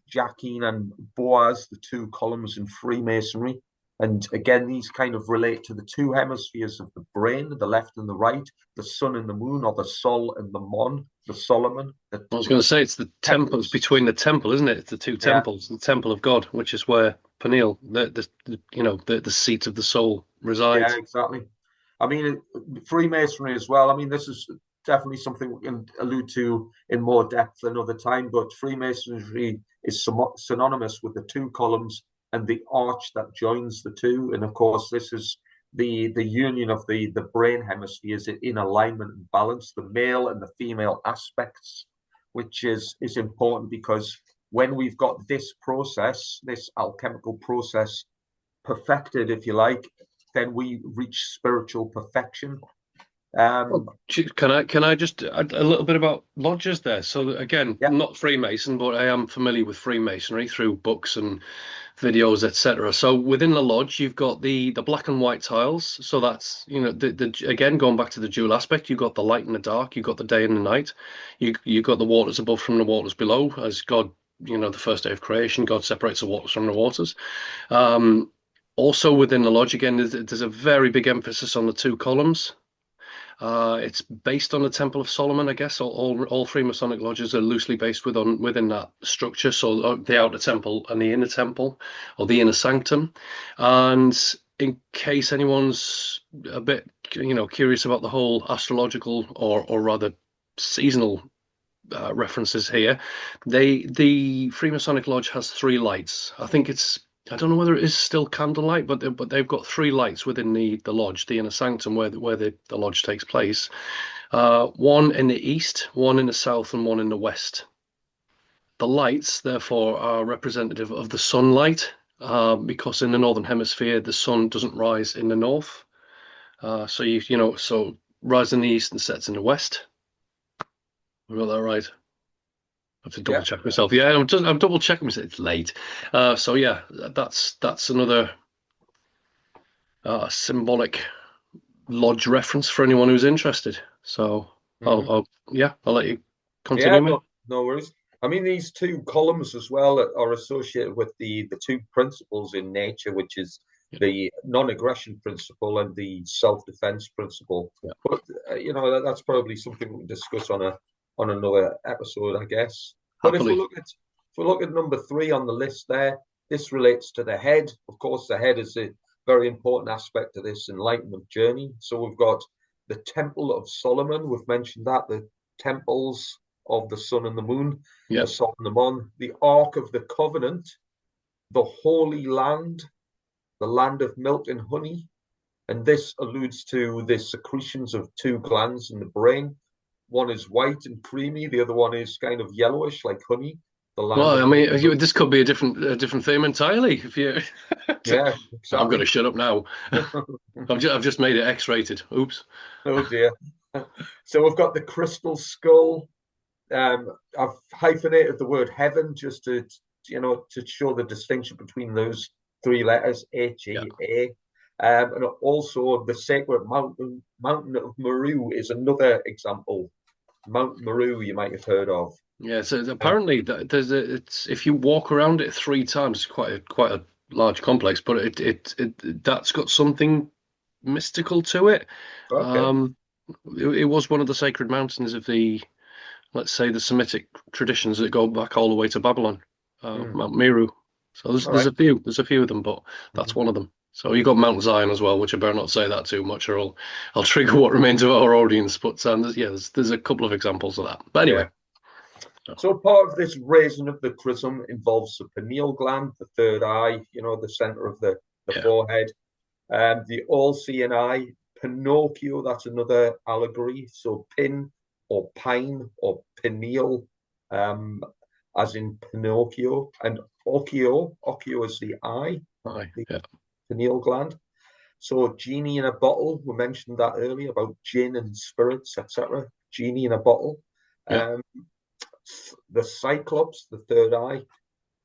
Jacqueline and Boaz, the 2 columns in Freemasonry. And again, these kind of relate to the 2 hemispheres of the brain, the left and the right, the sun and the moon, or the sol and the mon, the Solomon. I was going to say it's the temples between the temple, isn't it? It's the 2 temples, the temple of God, which is where pineal, the seat of the soul resides. Yeah, exactly. I mean, Freemasonry as well. I mean, this is definitely something we can allude to in more depth another time, but Freemasonry is synonymous with the 2 columns and the arch that joins the two. And of course, this is the union of the brain hemispheres in alignment and balance, the male and the female aspects, which is important because when we've got this process, this alchemical process perfected, if you like, then we reach spiritual perfection. Can I just add a little bit about lodges there? So again, Yeah, not Freemason, but I am familiar with Freemasonry through books and videos, etc. So within the lodge, you've got the black and white tiles. So that's the again going back to the dual aspect. You've got the light and the dark. You've got the day and the night. You've got the waters above from the waters below, as God, the first day of creation, God separates the waters from the waters. Also within the lodge, again, there's a very big emphasis on the 2 columns. It's based on the Temple of Solomon, I guess. All Freemasonic lodges are loosely based within that structure. So the outer temple and the inner temple, or the inner sanctum. And in case anyone's a bit, curious about the whole astrological or rather seasonal references here, the Freemasonic Lodge has three lights. I don't know whether it is still candlelight, but they've got three lights within the lodge, the inner sanctum where the lodge takes place. One in the east, one in the south, and one in the west. The lights, therefore, are representative of the sunlight, because in the northern hemisphere the sun doesn't rise in the north. So rise in the east and sets in the west. We got that right. I have to double Yeah, check myself. Yeah, I'm double checking myself. It's late. So yeah, that's another symbolic lodge reference for anyone who's interested. So hmm I'll let you yeah, continue, mate. no worries. I mean, these two columns as well are associated with the two principles in nature, which is Yeah, the non-aggression principle and the self-defense principle. yeah. But that's probably something we can discuss on another episode, I guess. But Happily. if we look at number three on the list there, this relates to the head. Of course, the head is a very important aspect of this enlightenment journey. So we've got the Temple of Solomon. We've mentioned that the temples of the sun and the moon, Yeah. the sun and the moon, the Ark of the Covenant, the Holy Land, the land of milk and honey. And this alludes to the secretions of two glands in the brain. One is white and creamy, the other one is kind of yellowish, like honey. The land Well, of I milk mean, and honey. this could be a different theme entirely. If you, Yeah, I'm going exactly. to shut up now. I've just made it X-rated. Oops. Oh dear. So we've got the crystal skull. I've hyphenated the word heaven just to show the distinction between those three letters Yeah. HEA. And also the sacred mountain of Meru is another example. Mount Meru you might have heard of. Yeah. So Um, apparently it's if you walk around it three times, it's quite a large complex, but that's got something mystical to it. okay. Um, it was one of the sacred mountains of let's say, the Semitic traditions that go back all the way to Babylon, Mm, Mount Meru. So there's all there's right. a few there's a few of them, but that's Mhm. one of them. So you got Mount Zion as well, which I better not say that too much, or I'll trigger what remains of our audience. But there's a couple of examples of that. But anyway, Yeah. So part of this raising of the chrism involves the pineal gland, the third eye, the center of the yeah, forehead. The all-seeing eye, Pinocchio, that's another allegory. So pin or pine or pineal, um, as in Pinocchio, and occhio is the eye, aye, the yeah, pineal gland. So genie in a bottle, we mentioned that earlier about gin and spirits, etc. Genie in a bottle. yeah, Um, the Cyclops, the third eye,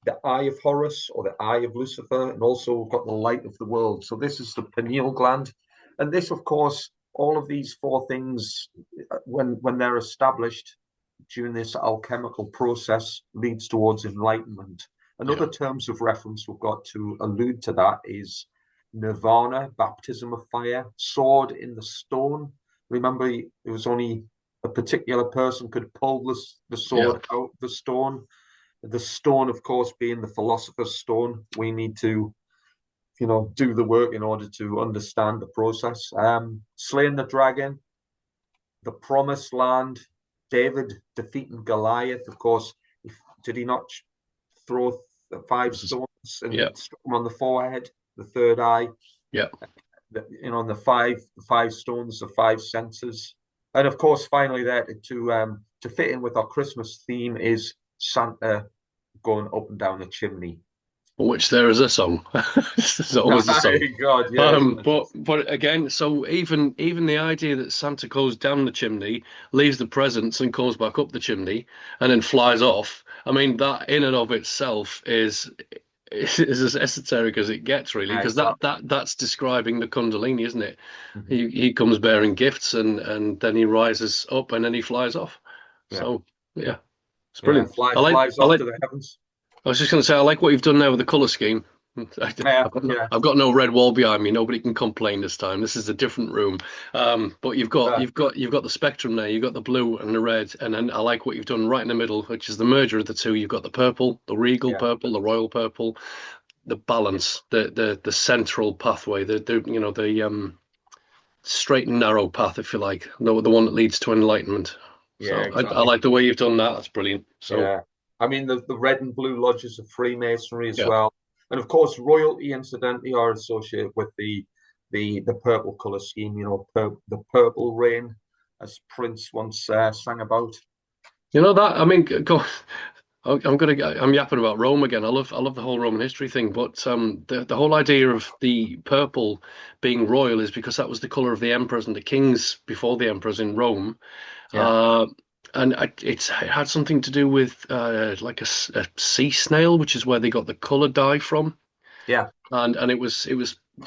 the eye of Horus or the eye of Lucifer, and also we've got the light of the world. So this is the pineal gland. And this, of course, all of these four things, when they're established during this alchemical process, leads towards enlightenment. And yeah, other terms of reference we've got to allude to that is nirvana, baptism of fire, sword in the stone. Remember, it was only a particular person could pull the yeah, sword out of the stone. The stone, of course, being the philosopher's stone, we need to, do the work in order to understand the process. Slaying the dragon, the promised land, David defeating Goliath. Of course, did he not throw the five this is, stones yeah, and struck him on the forehead, the third eye? yeah. The five stones, the five senses, and of course, finally, there to fit in with our Christmas theme is Santa going up and down the chimney. For which there is a song. There's always a song. God, yeah, isn't it? But again, so even the idea that Santa goes down the chimney, leaves the presents, and goes back up the chimney, and then flies off. I mean, that in and of itself is as esoteric as it gets, really, because Exactly. that's describing the Kundalini, isn't it? Mhm. He comes bearing gifts, and then he rises up, and then he flies off. Yeah, So yeah, it's yeah. brilliant. Flies I off like. to the heavens. I was just going to say, I like what you've done there with the color scheme. Yeah, yeah, I've got no red wall behind me. Nobody can complain this time. This is a different room. But right, you've got the spectrum there. You've got the blue and the red, and then I like what you've done right in the middle, which is the merger of the two. You've got the purple, the regal yeah, purple, the royal purple, the yeah, balance, the central pathway, the straight and narrow path, if you like, the one that leads to enlightenment. yeah, So I exactly. like the way you've done that. That's brilliant. So Yeah. I mean, the red and blue lodges of Freemasonry as yeah. well. And of course, royalty, incidentally, are associated with the purple color scheme, the purple rain, as Prince once sang about. You know that I mean, go. I'm yapping about Rome again. I love the whole Roman history thing, but the whole idea of the purple being royal is because that was the color of the emperors and the kings before the emperors in Rome, Yeah, uh, and it had something to do with like a sea snail, which is where they got the color dye from, yeah, and it was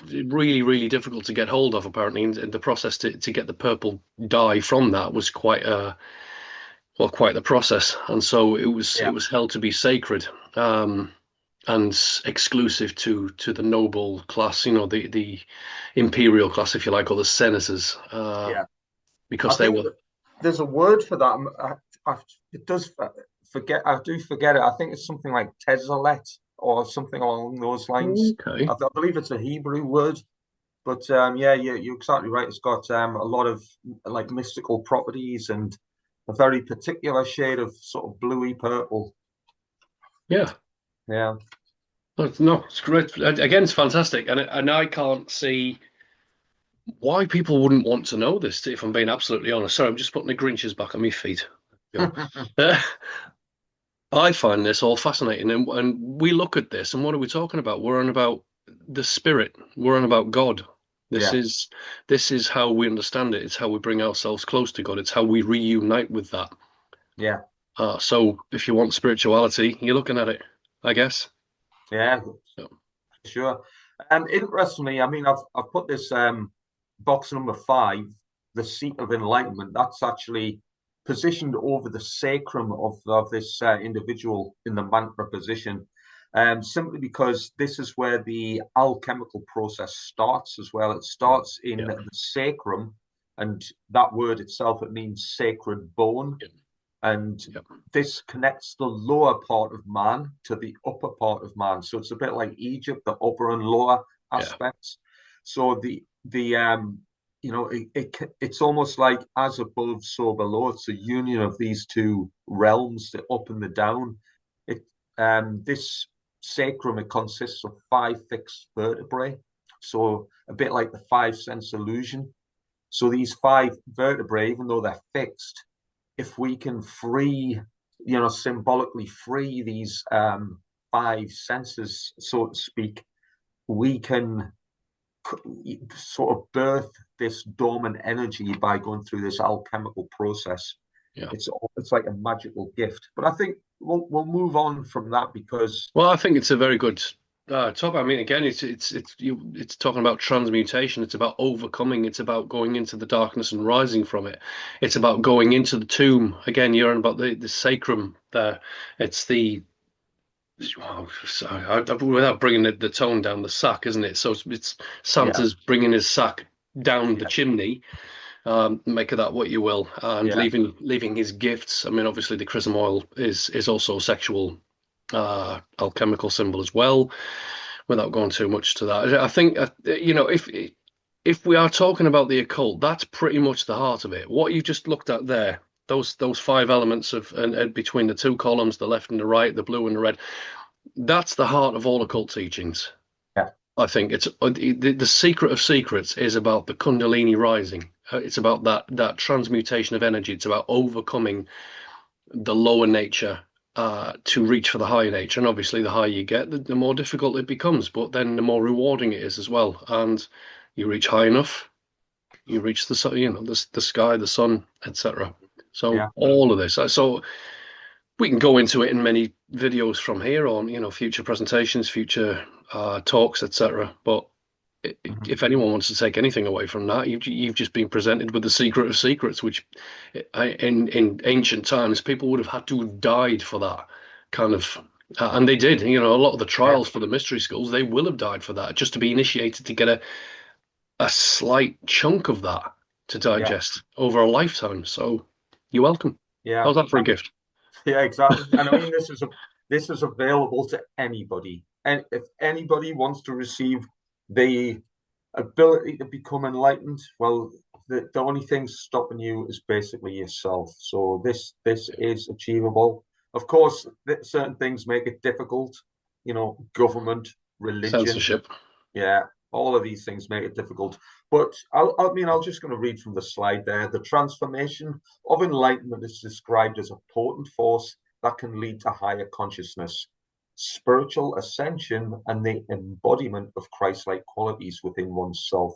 really really difficult to get hold of apparently, and the process to get the purple dye from that was quite the process, and so it yeah, was held to be sacred, and exclusive to the noble class, the imperial class, if you like, or the senators, yeah. I because they think were that there's a word for that. It does forget. I do forget it. I think it's something like tezelet or something along those lines. okay. I believe it's a Hebrew word. But yeah, you're exactly right. It's got a lot of like mystical properties and a very particular shade of sort of bluey purple. Yeah. Yeah. But no, it's great. Again, it's fantastic, and I can't see why people wouldn't want to know this. If I'm being absolutely honest, sorry, I'm just putting the Grinches back on my feet. Go. I find this all fascinating, and we look at this, and what are we talking about? We're on about the spirit. We're on about God. This Yeah. is this is how we understand it. It's how we bring ourselves close to God. It's how we reunite with that. Yeah. So if you want spirituality, you're looking at it, I guess. Yeah. So, Sure. Interestingly, I mean, I've put this box number 5, the seat of enlightenment. That's actually positioned over the sacrum of this individual in the mantra position, simply because this is where the alchemical process starts as well. It starts in yeah, the sacrum, and that word itself, it means sacred bone. yeah, And yeah, this connects the lower part of man to the upper part of man. So it's a bit like Egypt, the upper and lower yeah, aspects. So it's almost like as above, so below. It's a union of these two realms, the up and the down. It This sacrum, it consists of 5 fixed vertebrae. So a bit like the five sense illusion. So these 5 vertebrae, even though they're fixed, if we can free, symbolically free these 5 senses, so to speak, we can sort of birth this dormant energy by going through this alchemical process. yeah. It's like a magical gift. But I think we'll move on from that because Well, I think it's a very good topic. I mean, again, it's talking about transmutation. It's about overcoming. It's about going into the darkness and rising from it. It's about going into the tomb. Again, you're on about the sacrum there. It's the wow, without bringing the tone down, the sack, isn't it? So it's yeah, Santa's bringing his sack down the yeah, chimney. Make of that what you will, and yeah, leaving his gifts. I mean, obviously, the chrism oil is also a sexual alchemical symbol as well. Without going too much to that, I think if we are talking about the occult, that's pretty much the heart of it. What you just looked at there, those 5 elements of and between the two columns, the left and the right, the blue and the red, that's the heart of all occult teachings. yeah, I think it's the secret of secrets is about the Kundalini rising. It's about that transmutation of energy. It's about overcoming the lower nature to reach for the higher nature. And obviously, the higher you get, the more difficult it becomes. But then the more rewarding it is as well. And you reach high enough, you reach the sky, the sun, etc. So yeah. all of this. So we can go into it in many videos from here on, future presentations, future talks, etc. But Mhm. if anyone wants to take anything away from that, you've just been presented with the secret of secrets, which in ancient times people would have had to have died for that kind of And they did. You know, a lot of the Yeah, trials for the mystery schools, they will have died for that, just to be initiated to get a slight chunk of that to yeah, digest over a lifetime. So you're welcome. yeah. How's that for a I mean, gift? yeah, exactly. And I mean, this is available to anybody, and if anybody wants to receive the ability to become enlightened, well, the only thing stopping you is basically yourself. So this is achievable. Of course, certain things make it difficult. You know, government, religion, Censorship. yeah, all of these things make it difficult. But I mean, I'll just going to read from the slide there. The transformation of enlightenment is described as a potent force that can lead to higher consciousness, spiritual ascension, and the embodiment of Christ-like qualities within oneself.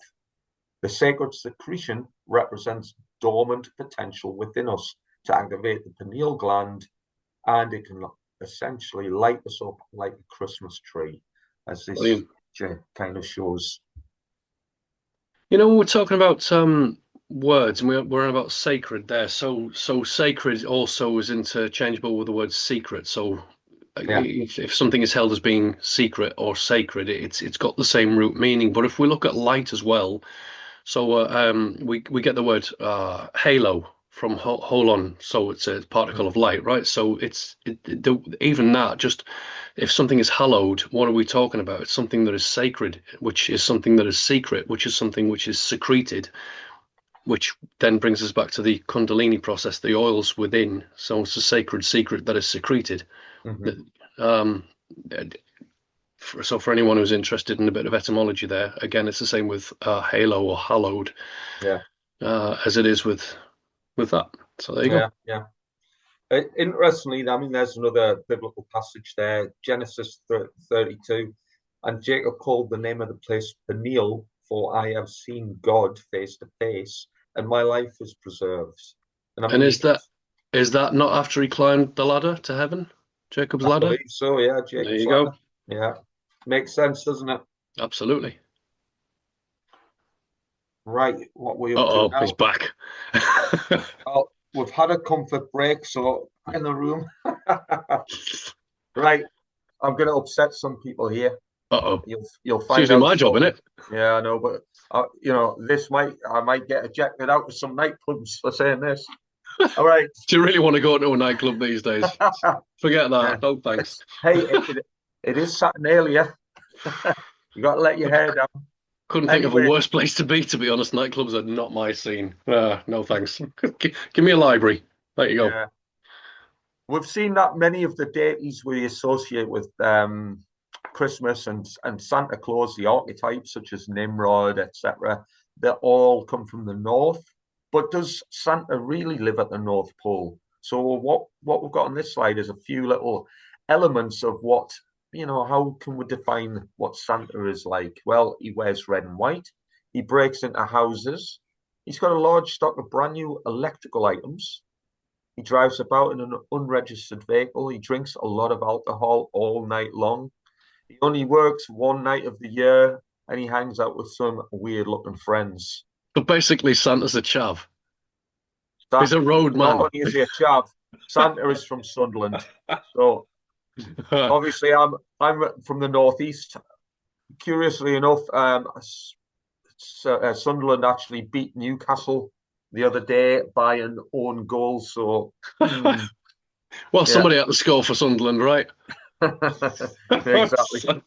The sacred secretion represents dormant potential within us to activate the pineal gland, and it can essentially light us up like a Christmas tree, as this Brilliant. picture kind of shows. You know, we're talking about words, and we're on about sacred there. So sacred also is interchangeable with the word secret. So Yeah. if something is held as being secret or sacred, it's got the same root meaning. But if we look at light as well, so we get the word halo from holon, so it's a particle of light, right? So even that, just if something is hallowed, what are we talking about? It's something that is sacred, which is something that is secret, which is something which is secreted, which then brings us back to the Kundalini process, the oils within. So it's a sacred secret that is secreted. Mm-hmm. Um, so for anyone who's interested in a bit of etymology there, again, it's the same with halo or hallowed Yeah. as it is with that. So there you go. Yeah. Yeah. Interestingly, I mean, there's another biblical passage there, Genesis 32. And Jacob called the name of the place Peniel, for I have seen God face to face, and my life is preserved. And I And mean, you can, is that not after he climbed the ladder to heaven, Jacob's I ladder? believe so, yeah, There Jacob's you go. ladder. Yeah. Makes sense, doesn't it? Absolutely. Right, what we up to Uh-oh, he's now? back. Oh, we've had a comfort break, so back in the room. Right, I'm going to upset some people here. Uh-oh. You'll It's find usually out my job, isn't shortly. it? Yeah, I know, but you know, I might get ejected out of some nightclubs for saying this. All right. Do you really want to go to a nightclub these days? Forget Yeah. that. No thanks. Hey, it is Saturnalia. You got to let your hair down. Couldn't think of a Anyway, worse place to be honest. Nightclubs are not my scene. No thanks. Give me a library. There you go. yeah, we've seen that many of the deities we associate with Christmas and Santa Claus, the archetypes such as Nimrod, etc., they all come from the north. But does Santa really live at the North Pole? So what we've got on this slide is a few little elements of what, you know, how can we define what Santa is like? Well, he wears red and white. He breaks into houses. He's got a large stock of brand new electrical items. He drives about in an unregistered vehicle. He drinks a lot of alcohol all night long. He only works one night of the year, and he hangs out with some weird looking friends. But basically, Santa's a chav. That He's a road not man. only is he a chav, Santa is from Sunderland. So obviously I'm from the northeast. Curiously enough, Sunderland actually beat Newcastle the other day by an own goal. So Well, yeah, somebody had to score for Sunderland, right? exactly,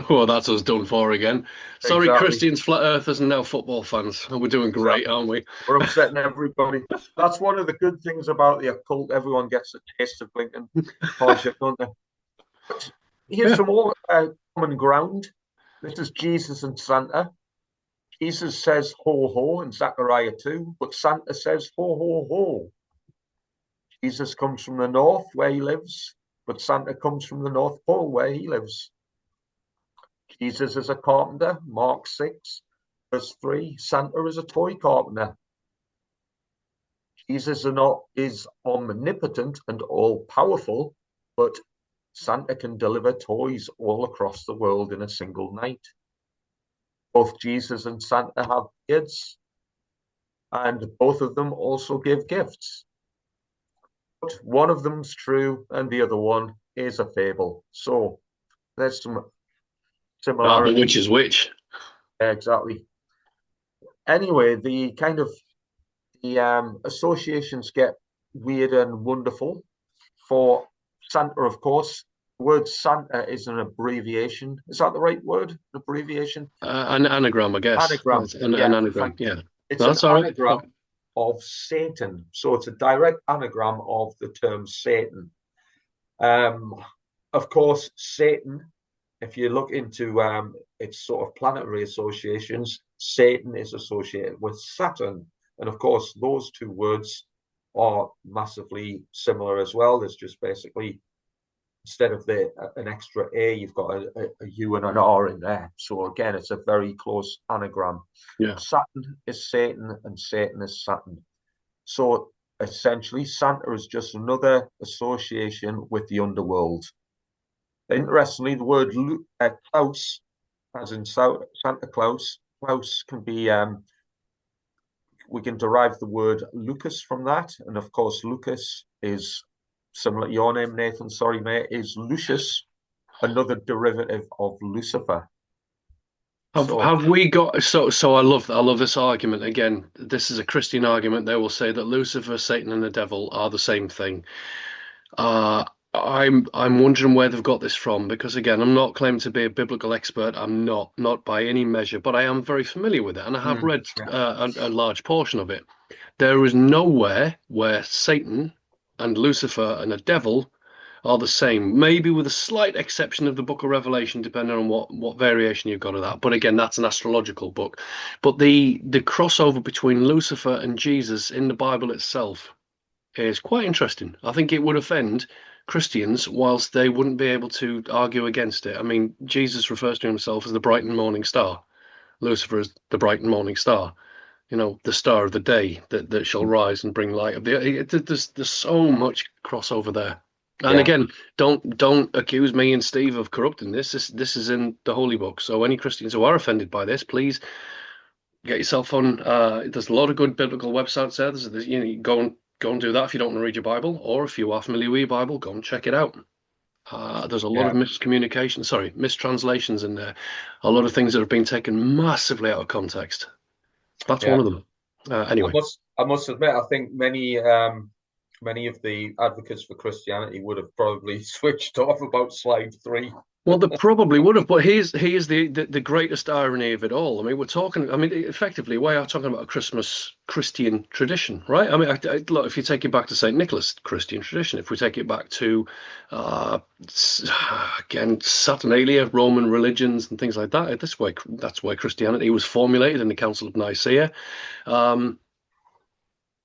Well, that's us done for again. Sorry, exactly. Christians, flat earthers, and now football fans. We're doing great, Exactly. aren't we? We're upsetting everybody. That's one of the good things about the occult. Everyone gets a taste of Lincoln hardship, don't they? But here's Yeah. some more common ground. This is Jesus and Santa. Jesus says ho ho in Zechariah 2, but Santa says ho ho ho. Jesus comes from the north where he lives, but Santa comes from the North Pole where he lives. Jesus is a carpenter, Mark 6, verse 3. Santa is a toy carpenter. Jesus is omnipotent and all powerful, but Santa can deliver toys all across the world in a single night. Both Jesus and Santa have kids, and both of them also give gifts. But one of them's true and the other one is a fable. So there's some But similarities. which is which? Exactly. Anyway, the kind of the associations get weird and wonderful. For Santa, of course, the word Santa is an abbreviation. Is that the right word? Abbreviation? An anagram, I guess. Anagram. It's Yeah, an anagram. thank you. Yeah. It's No, an that's all right. anagram of Satan. So it's a direct anagram of the term Satan. Um, of course, Satan, if you look into its sort of planetary associations, Satan is associated with Saturn. And of course, those two words are massively similar as well. There's just basically, instead of an extra A, you've got a U and an R in there. So again, it's a very close anagram. Yeah. Saturn is Satan and Satan is Saturn. So essentially, Santa is just another association with the underworld. Interestingly, the word Klaus, as in Santa Claus, Klaus can be, we can derive the word Lucas from that. And of course, Lucas is similar to your name, Nathan, sorry, mate, is Lucius, another derivative of Lucifer. So, Have we got so I love this argument again. This is a Christian argument. They will say that Lucifer, Satan, and the devil are the same thing. Uh, I'm wondering where they've got this from because again, I'm not claiming to be a biblical expert. I'm not by any measure, but I am very familiar with it, and I have read yeah, a large portion of it. There is nowhere where Satan and Lucifer and the devil are the same, maybe with a slight exception of the Book of Revelation, depending on what variation you've got of that. But again, that's an astrological book. But the crossover between Lucifer and Jesus in the Bible itself is quite interesting. I think it would offend Christians, whilst they wouldn't be able to argue against it. I mean, Jesus refers to himself as the bright and morning star. Lucifer is the bright and morning star. You know, the star of the day that shall rise and bring light. There's so much crossover there. And yeah, again, don't accuse me and Steve of corrupting this. This is in the Holy Book. So any Christians who are offended by this, please get yourself on. There's a lot of good biblical websites there. You know, go and do that if you don't want to read your Bible, or if you are familiar with your Bible, go and check it out. There's a lot yeah, of miscommunication, sorry, mistranslations in there. A lot of things that have been taken massively out of context. That's yeah. one of them. Anyway. I must admit, I think many of the advocates for Christianity would have probably switched off about slide 3. Well, they probably would have, but here's the greatest irony of it all. I mean, we're talking. I mean, effectively, we are talking about a Christmas Christian tradition, right? I mean, look, if you take it back to Saint Nicholas, Christian tradition. If we take it back to, uh, again, Saturnalia, Roman religions, and things like that. That's why Christianity was formulated in the Council of Nicaea. Um,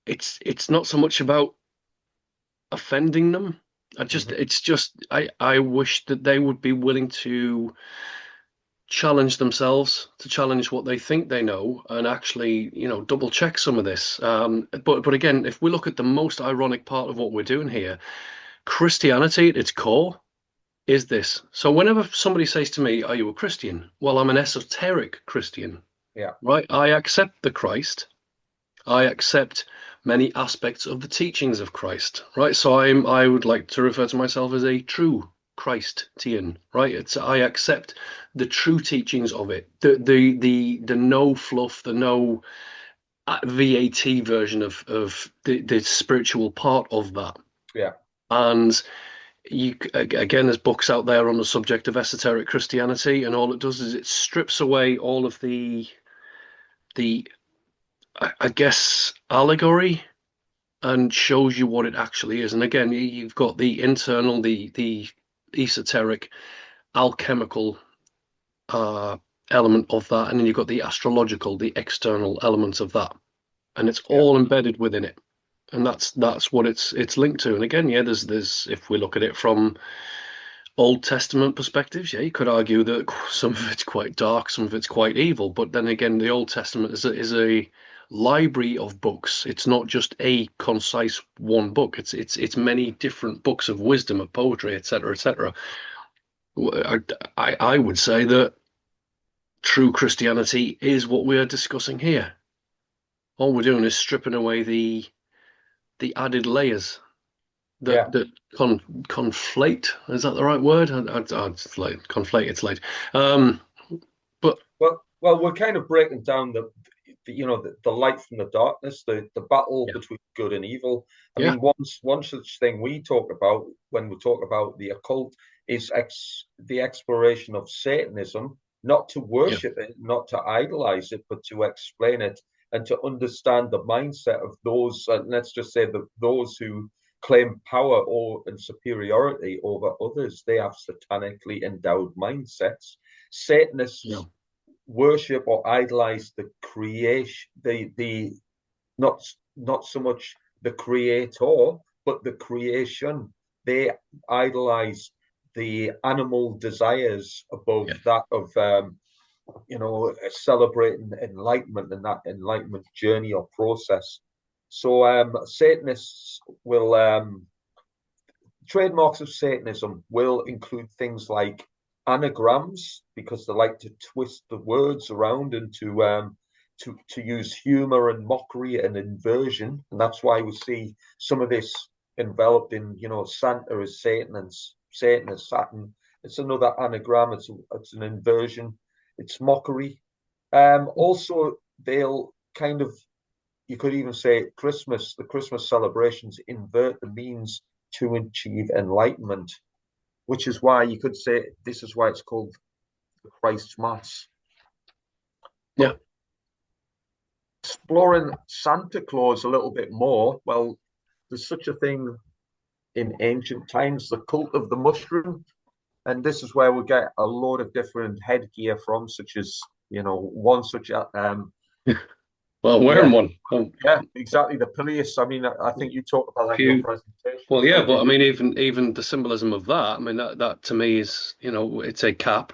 it's not so much about offending them. I wish that they would be willing to challenge themselves, to challenge what they think they know, and actually, you know, double check some of this. But again, if we look at the most ironic part of what we're doing here, Christianity at its core is this. So whenever somebody says to me, "Are you a Christian?" Well, I'm an esoteric Christian, Yeah, right? I accept the Christ. I accept many aspects of the teachings of Christ, right? So I would like to refer to myself as a true Christian, right? It's I accept the true teachings of it, the no fluff, the no VAT version of the spiritual part of that. yeah, And you again, there's books out there on the subject of esoteric Christianity, and all it does is it strips away all of the I guess allegory and shows you what it actually is. And again, you've got the internal, the esoteric, alchemical uh, element of that, and then you've got the astrological, the external elements of that, and it's yeah, all embedded within it. And that's what it's linked to. And again, yeah, there's if we look at it from Old Testament perspectives, yeah, you could argue that some of it's quite dark, some of it's quite evil. But then again, the Old Testament is a library of books. It's not just a concise one book. It's many different books of wisdom, of poetry, etc., etc. I would say that true Christianity is what we are discussing here. All we're doing is stripping away the added layers. Yeah. that conflate. Is that the right word? It's like conflate. It's late. Um, but Well, we're kind of breaking down the light from the darkness, the battle yeah, between good and evil. I yeah, mean, one such thing we talk about when we talk about the occult is the exploration of Satanism, not to yeah, worship it, not to idolize it, but to explain it and to understand the mindset of those, let's just say that those who claim power or and superiority over others. They have satanically endowed mindsets. yeah, Satanists worship or idolize the creation, the not not so much the creator, but the creation. They idolize the animal desires above yeah. that of celebrating enlightenment and that enlightenment journey or process. So Satanists will trademarks of Satanism will include things like anagrams because they like to twist the words around and to use humor and mockery and inversion, and that's why we see some of this enveloped in Santa as Satan and Satan as Saturn. It's another anagram. It's an inversion. It's mockery. Also, they'll kind of you could even say Christmas, the Christmas celebrations invert the means to achieve enlightenment, which is why you could say this is why it's called the Christ's Mass. Yeah. But exploring Santa Claus a little bit more, well, there's such a thing in ancient times, the cult of the mushroom. And this is where we get a lot of different headgear from, such as, one such Well, I'm wearing yeah, one. yeah, exactly. The Peleus. I mean, I think you talked about that in your Few. presentation Well, as yeah, well, but did I you? mean, even the symbolism of that. I mean, that to me is, it's a cap.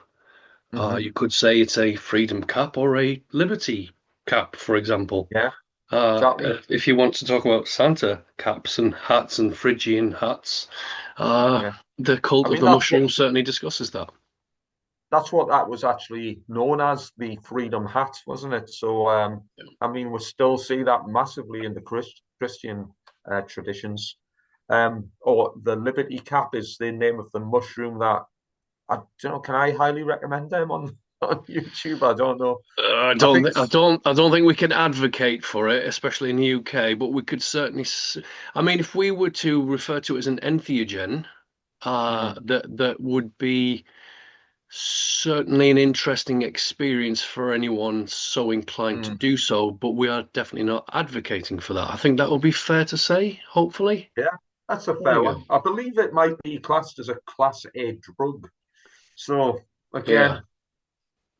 Mm-hmm. You could say it's a freedom cap or a liberty cap, for example. Yeah, exactly. If you want to talk about Santa caps and hats and Phrygian hats, Yeah. the cult I of mean, the mushroom certainly discusses that. that's what that was actually known as, the Freedom Hat, wasn't it? So, I mean, we still see that massively in the Christian traditions. Or the Liberty Cap is the name of the mushroom that I don't know. Can I highly recommend them on on YouTube? I don't know. I think it's I don't think we can advocate for it, especially in the UK. But we could certainly. I mean, if we were to refer to it as an entheogen, mm, that would be certainly an interesting experience for anyone so inclined to mm, do so. But we are definitely not advocating for that. I think that would be fair to say. Hopefully, yeah, that's a there fair you go. one. I believe it might be classed as a Class A drug. So Yeah. again,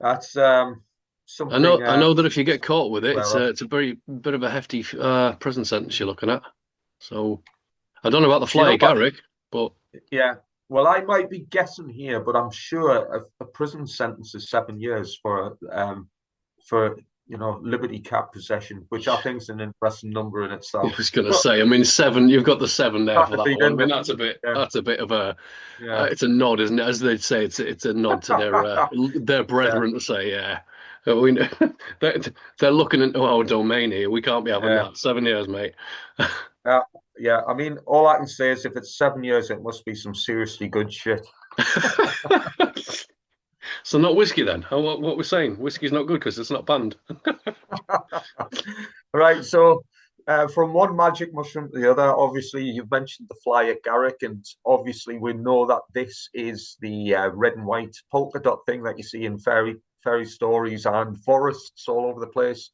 that's I something know that if you get caught with it, aware of. it's a very bit of a hefty prison sentence you're looking at. So I don't know about the Do you fly know what? Garrick, but Yeah. Well, I might be guessing here, but I'm sure a prison sentence is 7 years for liberty cap possession, which I think is an interesting number in I itself. was going to But say, I mean, seven. You've got the seven there had for to that be, one. I didn't mean, it? Yeah. that's a bit of a Yeah. it's a nod, isn't it? As they'd say, it's a nod to their Yeah. brethren to say, yeah, we know they're, they're looking into our domain here. We can't be having Yeah. that. 7 years, mate. Yeah. Yeah. I mean, all I can say is if it's 7 years, it must be some seriously good shit. So not whiskey then. What we're saying? Whiskey's not good because it's not banned. Right. So, from one magic mushroom to the other, obviously, you've mentioned the fly agaric, and obviously, we know that this is the red and white polka dot thing that you see in fairy stories and forests all over the place.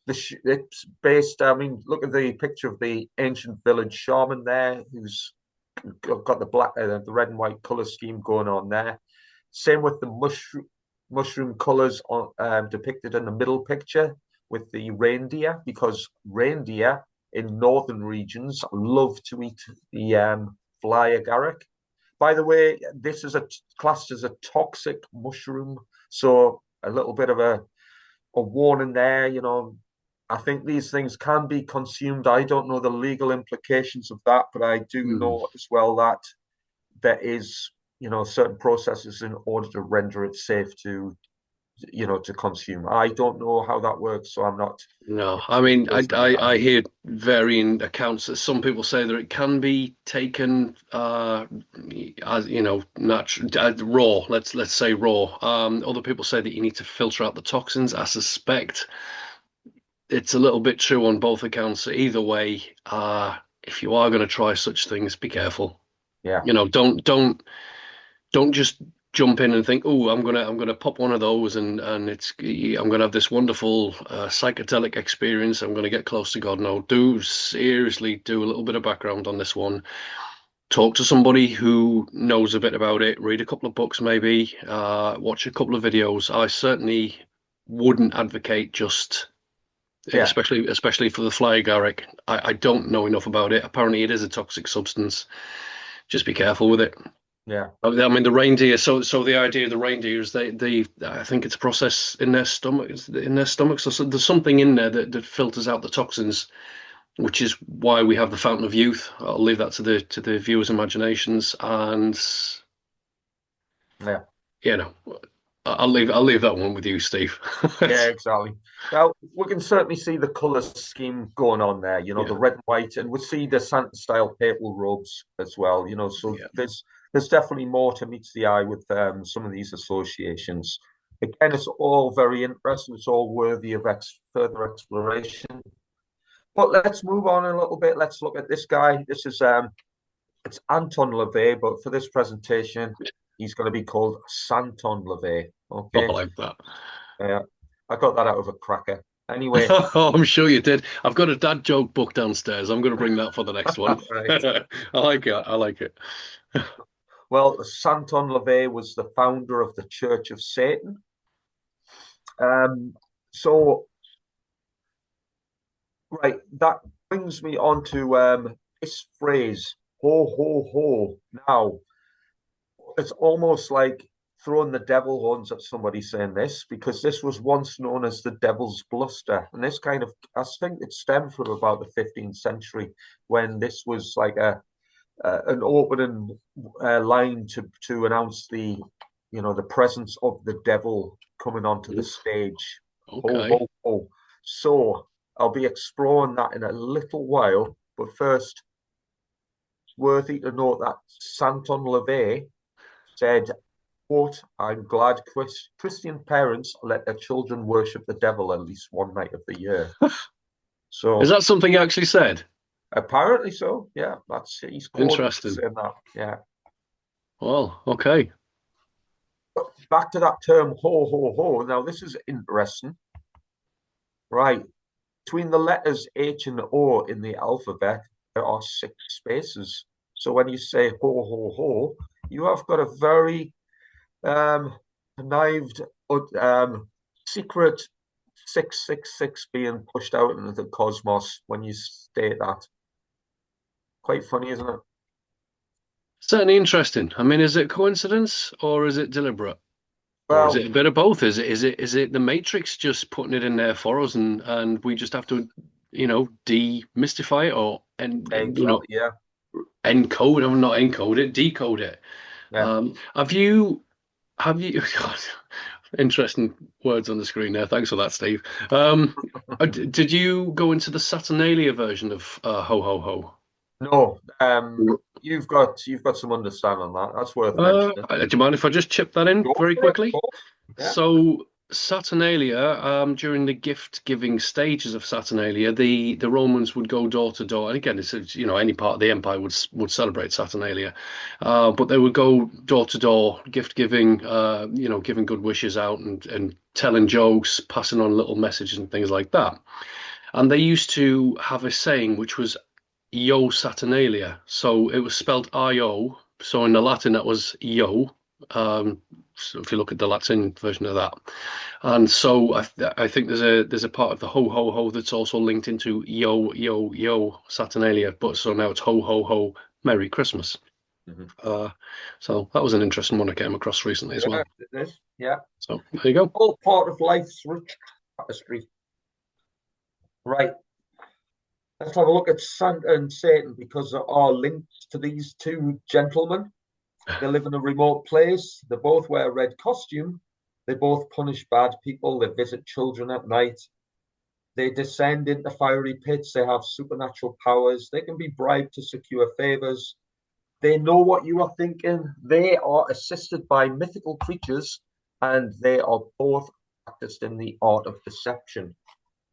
It's based. I mean, look at the picture of the ancient village shaman there, who's got the red and white color scheme going on there. Same with the mushroom colors depicted in the middle picture with the reindeer, because reindeer in northern regions love to eat the fly agaric. By the way, this is classed as a toxic mushroom, so a little bit of a warning there. I think these things can be consumed. I don't know the legal implications of that, but I do Hmm. know as well that there is certain processes in order to render it safe to to consume. I don't know how that works, so I'm not No, I mean, person to I guide. hear varying accounts that some people say that it can be taken, as natural, raw. Let's say raw. Other people say that you need to filter out the toxins. I suspect it's a little bit true on both accounts. Either way, if you are going to try such things, be careful. Yeah, Don't just jump in and think, oh, I'm gonna pop one of those and I'm gonna have this wonderful psychedelic experience. I'm gonna get close to God. No, do seriously do a little bit of background on this one. Talk to somebody who knows a bit about it. Read a couple of books, maybe. Watch a couple of videos. I certainly wouldn't advocate just. yeah, Especially for the fly agaric. I don't know enough about it. Apparently, it is a toxic substance. Just be careful with it. yeah. I mean, the reindeer. So the idea of the reindeer is they I think it's a process in their stomachs. So there's something in there that filters out the toxins, which is why we have the fountain of youth. I'll leave that to the viewers' imaginations, and Yeah. you know, I'll leave that one with you, Steve. Yeah, exactly. Now we can certainly see the colour scheme going on there. Yeah, The red and white, and we see the Santa style papal robes as well. So yeah. there's definitely more to meet the eye with some of these associations. Again, it's all very interesting. It's all worthy of further exploration. But let's move on a little bit. Let's look at this guy. This is it's Anton LaVey, but for this presentation, he's going to be called Santon LaVey. Oh, I Okay. like that. I got that out of a cracker. Anyway, Oh, I'm sure you did. I've got a dad joke book downstairs. I'm going to bring that for the next one. right. I like it. I like it. Well, Santon LaVey was the founder of the Church of Satan. So, right, that brings me on to this phrase, ho, ho, ho. Now, it's almost like throwing the devil horns at somebody saying this, because this was once known as the devil's bluster. And this kind of, I think it stemmed from about the 15th century when this was like an opening line to announce the presence of the devil coming onto the Oof. stage. Ho Okay. ho ho! So I'll be exploring that in a little while, but first, it's worthy to note that Santon LaVey said, "Quote: I'm glad Christian parents let their children worship the devil at least one night of the year." Is So that something you actually said? apparently, so yeah, he's quoted Interesting. saying that. Yeah. Well, okay. Back to that term ho ho ho. Now this is interesting, right? Between the letters H and O in the alphabet, there are 6 spaces. So when you say ho ho ho, you have got a very connived, secret 666 being pushed out into the cosmos when you state that. Quite funny, isn't it? Certainly interesting. I mean, is it coincidence or is it deliberate? Or is Well, it a bit of both? Is it the Matrix just putting it in there for us and we just have to, demystify it or exactly. Yeah, encode or not encode it, decode it? yeah. Have you God, interesting words on the screen there. Thanks for that, Steve. Did you go into the Saturnalia version of Ho Ho Ho? No, you've got some understanding on that. That's worth mentioning. Do you mind if I just chip that in Go very for it, of quickly? course. Yeah. So Saturnalia, during the gift-giving stages of Saturnalia, the Romans would go door to door, and again, any part of the empire would celebrate Saturnalia, but they would go door to door, gift giving, giving good wishes out and telling jokes, passing on little messages and things like that. And they used to have a saying which was "Yo Saturnalia," so it was spelled I-O. So in the Latin, that was "Yo." So if you look at the Latin version of that, and so I think there's a part of the ho ho ho that's also linked into yo yo yo Saturnalia, but so now it's ho ho ho Merry Christmas. Mhm. Uh, so that was an interesting one I came across recently as Yeah, well. it is. Yeah. So there you go. All part of life's rich tapestry. Right. Let's have a look at Santa and Satan because there are links to these two gentlemen. They live in a remote place. They both wear a red costume. They both punish bad people. They visit children at night. They descend into fiery pits. They have supernatural powers. They can be bribed to secure favors. They know what you are thinking. They are assisted by mythical creatures, and they are both practiced in the art of deception.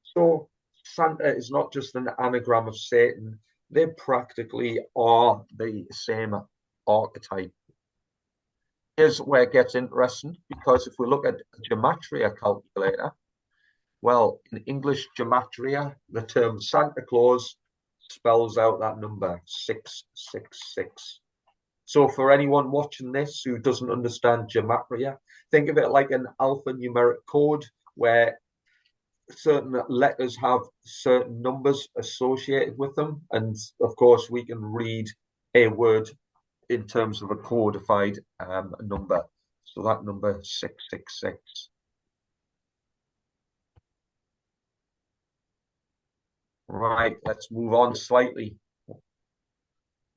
So Santa is not just an anagram of Satan. They practically are the same archetype. Here's where it gets interesting, because if we look at a gematria calculator, well, in English gematria, the term Santa Claus spells out that number 666. So for anyone watching this who doesn't understand gematria, think of it like an alphanumeric code where certain letters have certain numbers associated with them. And of course, we can read a word in terms of a codified number. So that number 666. Right, let's move on slightly.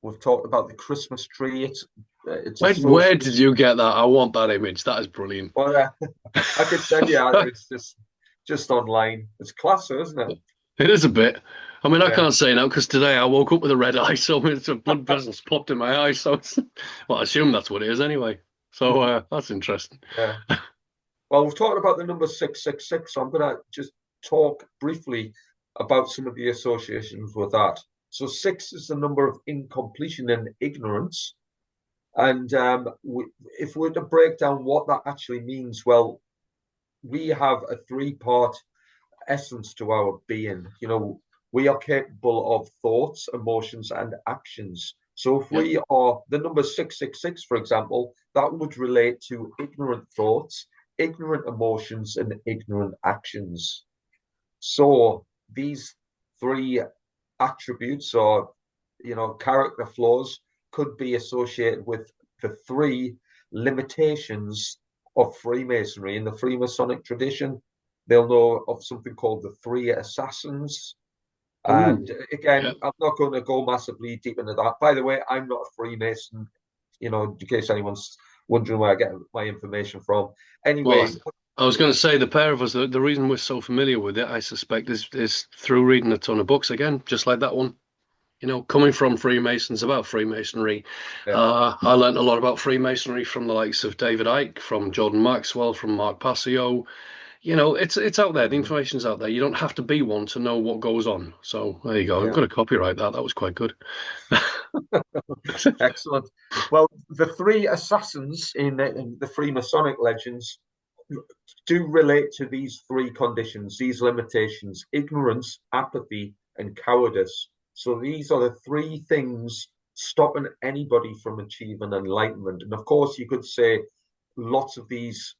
We've talked about the Christmas tree. It's Where did you get that? I want that image. That is brilliant. Well, I could send you out. It's just online. It's class, isn't it? It is a bit. I mean, I Yeah. can't say now because today I woke up with a red eye, so it's a blood vessel's popped in my eye. So, well, I assume that's what it is anyway. So that's interesting. Yeah. Well, we've talked about the number 666, so I'm going to just talk briefly about some of the associations with that. So 6 is the number of incompletion and ignorance. And if we were to break down what that actually means, well, we have a three-part essence to our being. You know, we are capable of thoughts, emotions, and actions. So if we are the number 666, for example, that would relate to ignorant thoughts, ignorant emotions, and ignorant actions. So these three attributes or, character flaws could be associated with the three limitations of Freemasonry. In the Freemasonic tradition, they'll know of something called the three assassins. And again, I'm not going to go massively deep into that. By the way, I'm not a Freemason, in case anyone's wondering where I get my information from. Anyway, Well, I was going to say the pair of us, the reason we're so familiar with it, I suspect, is through reading a ton of books again, just like that one. You know, coming from Freemasons about Freemasonry, I learned a lot about Freemasonry from the likes of David Icke, from Jordan Maxwell, from Mark Passio. You know, it's out there. The information's out there. You don't have to be one to know what goes on. So there you go. I'm going to copyright that. That was quite good. Excellent. Well, the three assassins in the Freemasonic legends do relate to these three conditions, these limitations: ignorance, apathy, and cowardice. So these are the three things stopping anybody from achieving enlightenment. And of course, you could say lots of these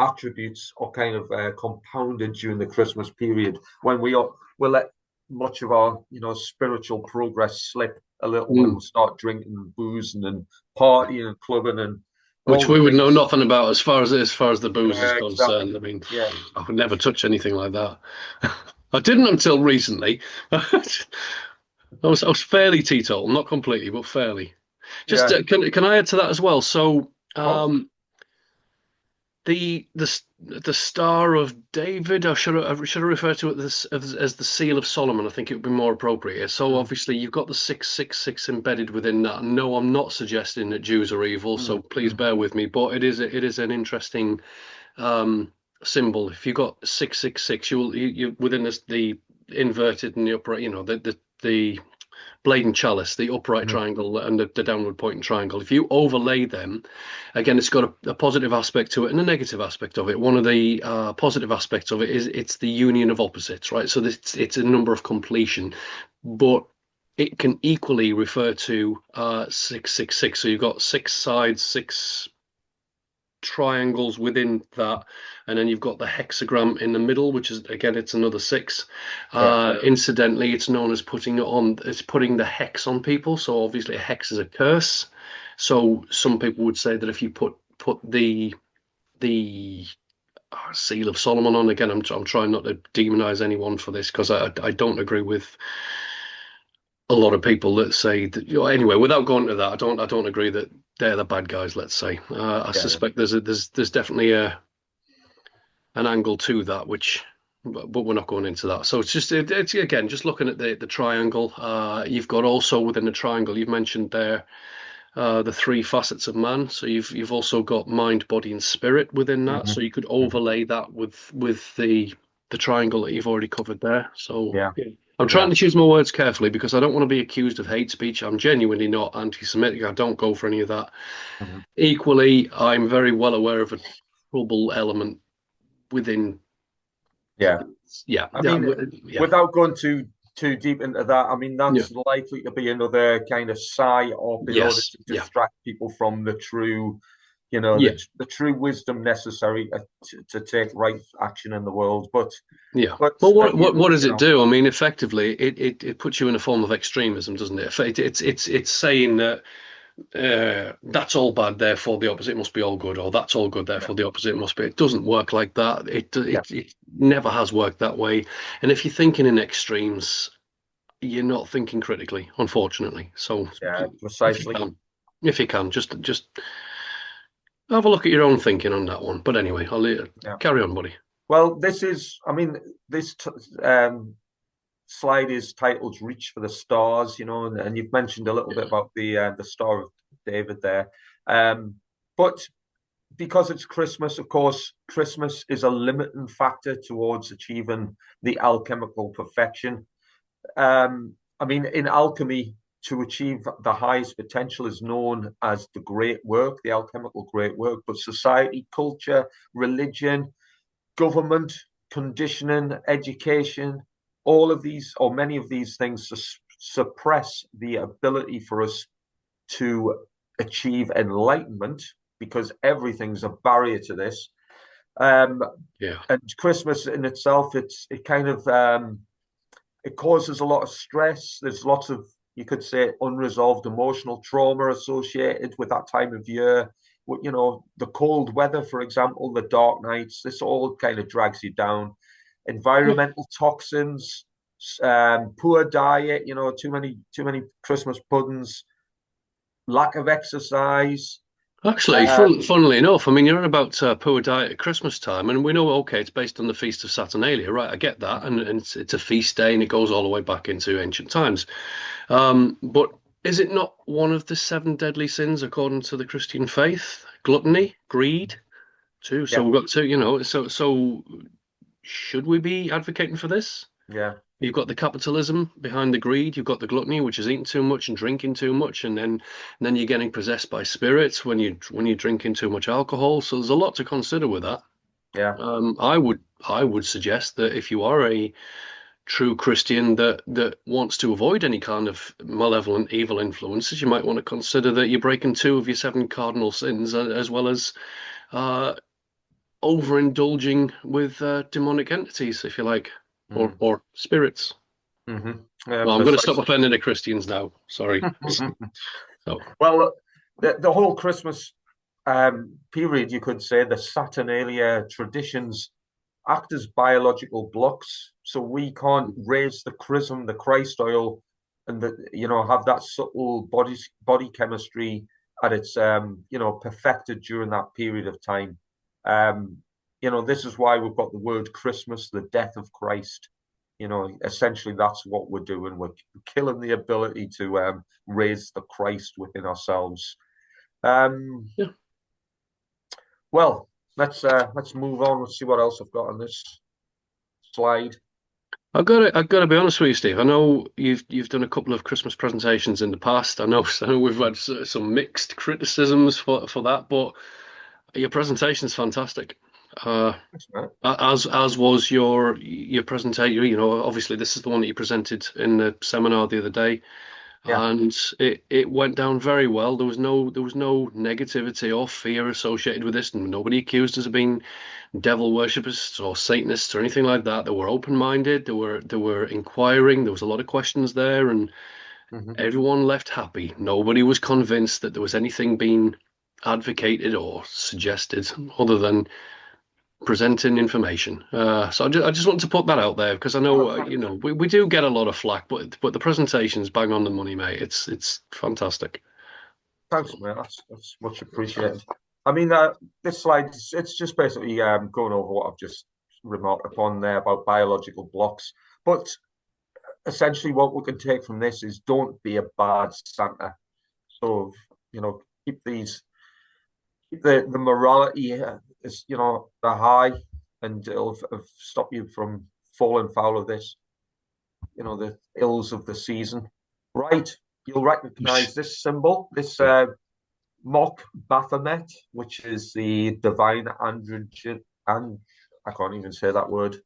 attributes are kind of compounded during the Christmas period when we'll let much of our spiritual progress slip a little when we start drinking and boozing and partying and clubbing and which we would know nothing about as far as the booze is concerned. Exactly. I mean, I would never touch anything like that. I didn't until recently. I was fairly teetotal, not completely, but fairly. Just can I add to that as well? So the Star of David, or should I refer to it as the Seal of Solomon? I think it would be more appropriate. So obviously you've got the 666 embedded within that. No, I'm not suggesting that Jews are evil, so please bear with me. But it is an interesting symbol. If you've got 666, you within the inverted and the upright, the blade and chalice, the upright triangle and the downward pointing triangle. If you overlay them, again, it's got a positive aspect to it and a negative aspect of it. One of the positive aspects of it is it's the union of opposites, right? So it's a number of completion, but it can equally refer to 666. So you've got 6 sides, 6 triangles within that, and then you've got the hexagram in the middle, which is again it's another 6. Incidentally, it's known as putting the hex on people. So obviously a hex is a curse. So some people would say that if you put the Seal of Solomon on, again, I'm trying not to demonize anyone for this because I don't agree with a lot of people that say that, anyway, without going to that, I don't agree that they're the bad guys, let's say. I suspect there's definitely an angle to that, which, but we're not going into that. So it's just it's again just looking at the triangle. You've got also within the triangle you've mentioned there the three facets of man. So you've also got mind, body, and spirit within that. Hmm. So you could Hmm. overlay that with the triangle that you've already covered there. So Yeah, yeah. I'm trying yeah. to choose my words carefully because I don't want to be accused of hate speech. I'm genuinely not anti-Semitic. I don't go for any of that. Hmm. Equally, I'm very well aware of a trouble element within. Yeah. Yeah, I yeah, mean, yeah, without going too deep into that, I mean yeah. that's likely to be another kind of psy-op in order Yes, to yeah, distract people from the true, yeah, the true wisdom necessary to take right action in the world. yeah. But Well, you, what does you it know, do? I mean, effectively, it puts you in a form of extremism, doesn't it? It's saying that that's all bad, therefore the opposite must be all good, or that's all good, yeah, therefore the opposite must be. It doesn't work like that. yeah, It never has worked that way. And if you're thinking in extremes, you're not thinking critically, unfortunately. So yeah, if you precisely. can, if you can, just have a look at your own thinking on that one. But anyway, I'll Yeah. carry on, buddy. Well, I mean, slide is titled "Reach for the Stars," and you've mentioned a little bit about the Star of David there. But because it's Christmas, of course, Christmas is a limiting factor towards achieving the alchemical perfection. I mean, in alchemy, to achieve the highest potential is known as the great work, the alchemical great work. But society, culture, religion, government, conditioning, education, all of these, or many of these things, suppress the ability for us to achieve enlightenment because everything's a barrier to this. Um, Yeah. and Christmas in itself, it kind of it causes a lot of stress. There's lots of, you could say, unresolved emotional trauma associated with that time of year. The cold weather, for example, the dark nights, this all kind of drags you down. Yeah. Environmental toxins, poor diet, too many Christmas puddings, lack of exercise. Actually, Uh, funnily enough, I mean, you're on about poor diet at Christmas time, and we know, okay, it's based on the Feast of Saturnalia, right? I get that, and it's a feast day, and it goes all the way back into ancient times. But is it not one of the seven deadly sins according to the Christian faith? Gluttony, greed, too. So yeah, we've got to, so should we be advocating for this? yeah, You've got the capitalism behind the greed. You've got the gluttony, which is eating too much and drinking too much, and then you're getting possessed by spirits when you're drinking too much alcohol. So there's a lot to consider with that. yeah. I would suggest that if you are a true Christian that wants to avoid any kind of malevolent evil influences, you might want to consider that you're breaking two of your seven cardinal sins, as well as uh, overindulging with demonic entities, if you like, or Mm. or spirits. Yeah, Well, I'm going to stop precisely. offending the Christians now. Sorry. So, Well, the whole Christmas period, you could say, the Saturnalia traditions act as biological blocks. So we can't raise the chrism, the Christ oil, and have that subtle body chemistry at its perfected during that period of time. Um, this is why we've got the word Christmas, the death of Christ. Essentially that's what we're doing. We're killing the ability to raise the Christ within ourselves. Um, yeah, well, let's move on. Let's see what else I've got on this slide. I've got to be honest with you, Steve. I know you've done a couple of Christmas presentations in the past. I know we've had some mixed criticisms for that, but your presentation's fantastic. Uh, Thanks, mate. as was your presentation. Obviously this is the one that you presented in the seminar the other day. Yeah. And it went down very well. There was no negativity or fear associated with this. Nobody accused us of being devil worshippers or Satanists or anything like that. They were open-minded. They were inquiring. There was a lot of questions there, and Hmm. everyone left happy. Nobody was convinced that there was anything being advocated or suggested other than presenting information. So I just want to put that out there because I Oh, know thanks. we do get a lot of flack, but the presentation's bang on the money, mate. It's fantastic. Thanks, mate. That's much appreciated. I mean, this slide, it's just basically going over what I've just remarked upon there about biological blocks. But essentially, what we can take from this is don't be a bad Santa. So, keep the morality is, the high, and it'll stop you from falling foul of this, the ills of the season. Right, you'll recognize this symbol, this Yeah. mock Baphomet, which is the divine androgen, and I can't even say that word,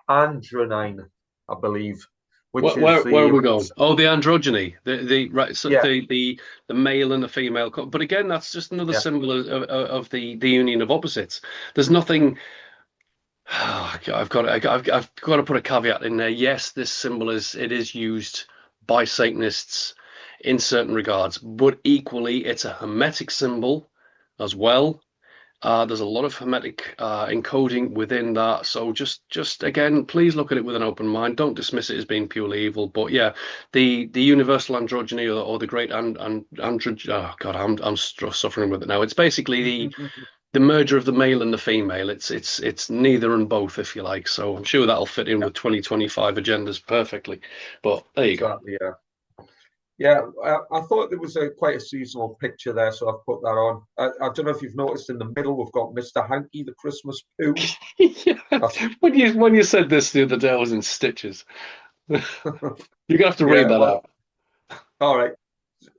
andronine, I believe, which is Where are the we going? Oh, the androgyny, the right, so yeah, the male and the female. But again, that's just another yeah, symbol of the union of opposites. There's nothing. I've got to put a caveat in there. Yes, this symbol is used by Satanists in certain regards, but equally it's a Hermetic symbol as well. There's a lot of Hermetic encoding within that. So just again, please look at it with an open mind. Don't dismiss it as being purely evil. But yeah, the universal androgyny or the great androgyny. Oh God, I'm suffering with it now. It's basically the merger of the male and the female. It's neither and both, if you like. So I'm sure that'll fit in yeah, with 2025 agendas perfectly. But there you go. exactly, yeah. Yeah, I thought there was quite a seasonal picture there, so I've put that on. I don't know if you've noticed in the middle we've got Mr. Hanky, the Christmas poo. Yeah, That's when you said this the other day, I was in stitches. You're gonna have to read yeah. that Well, out. all right.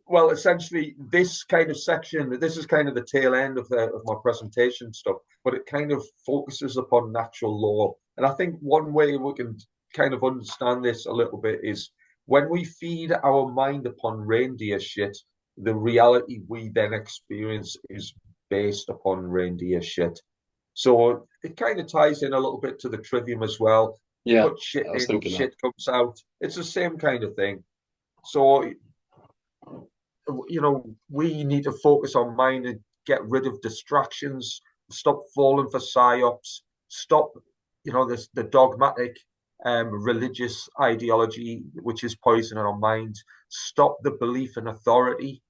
Well, essentially, this kind of section, this is kind of the tail end of my presentation stuff, but it kind of focuses upon natural law. And I think one way we can kind of understand this a little bit is when we feed our mind upon reindeer shit, the reality we then experience is based upon reindeer shit. So it kind of ties in a little bit to the trivium as well. You Yeah, put shit I was in, thinking that. shit comes out. It's the same kind of thing. So we need to focus on mind and get rid of distractions, stop falling for psyops, stop, the dogmatic religious ideology, which is poisoning our minds, stop the belief in authority.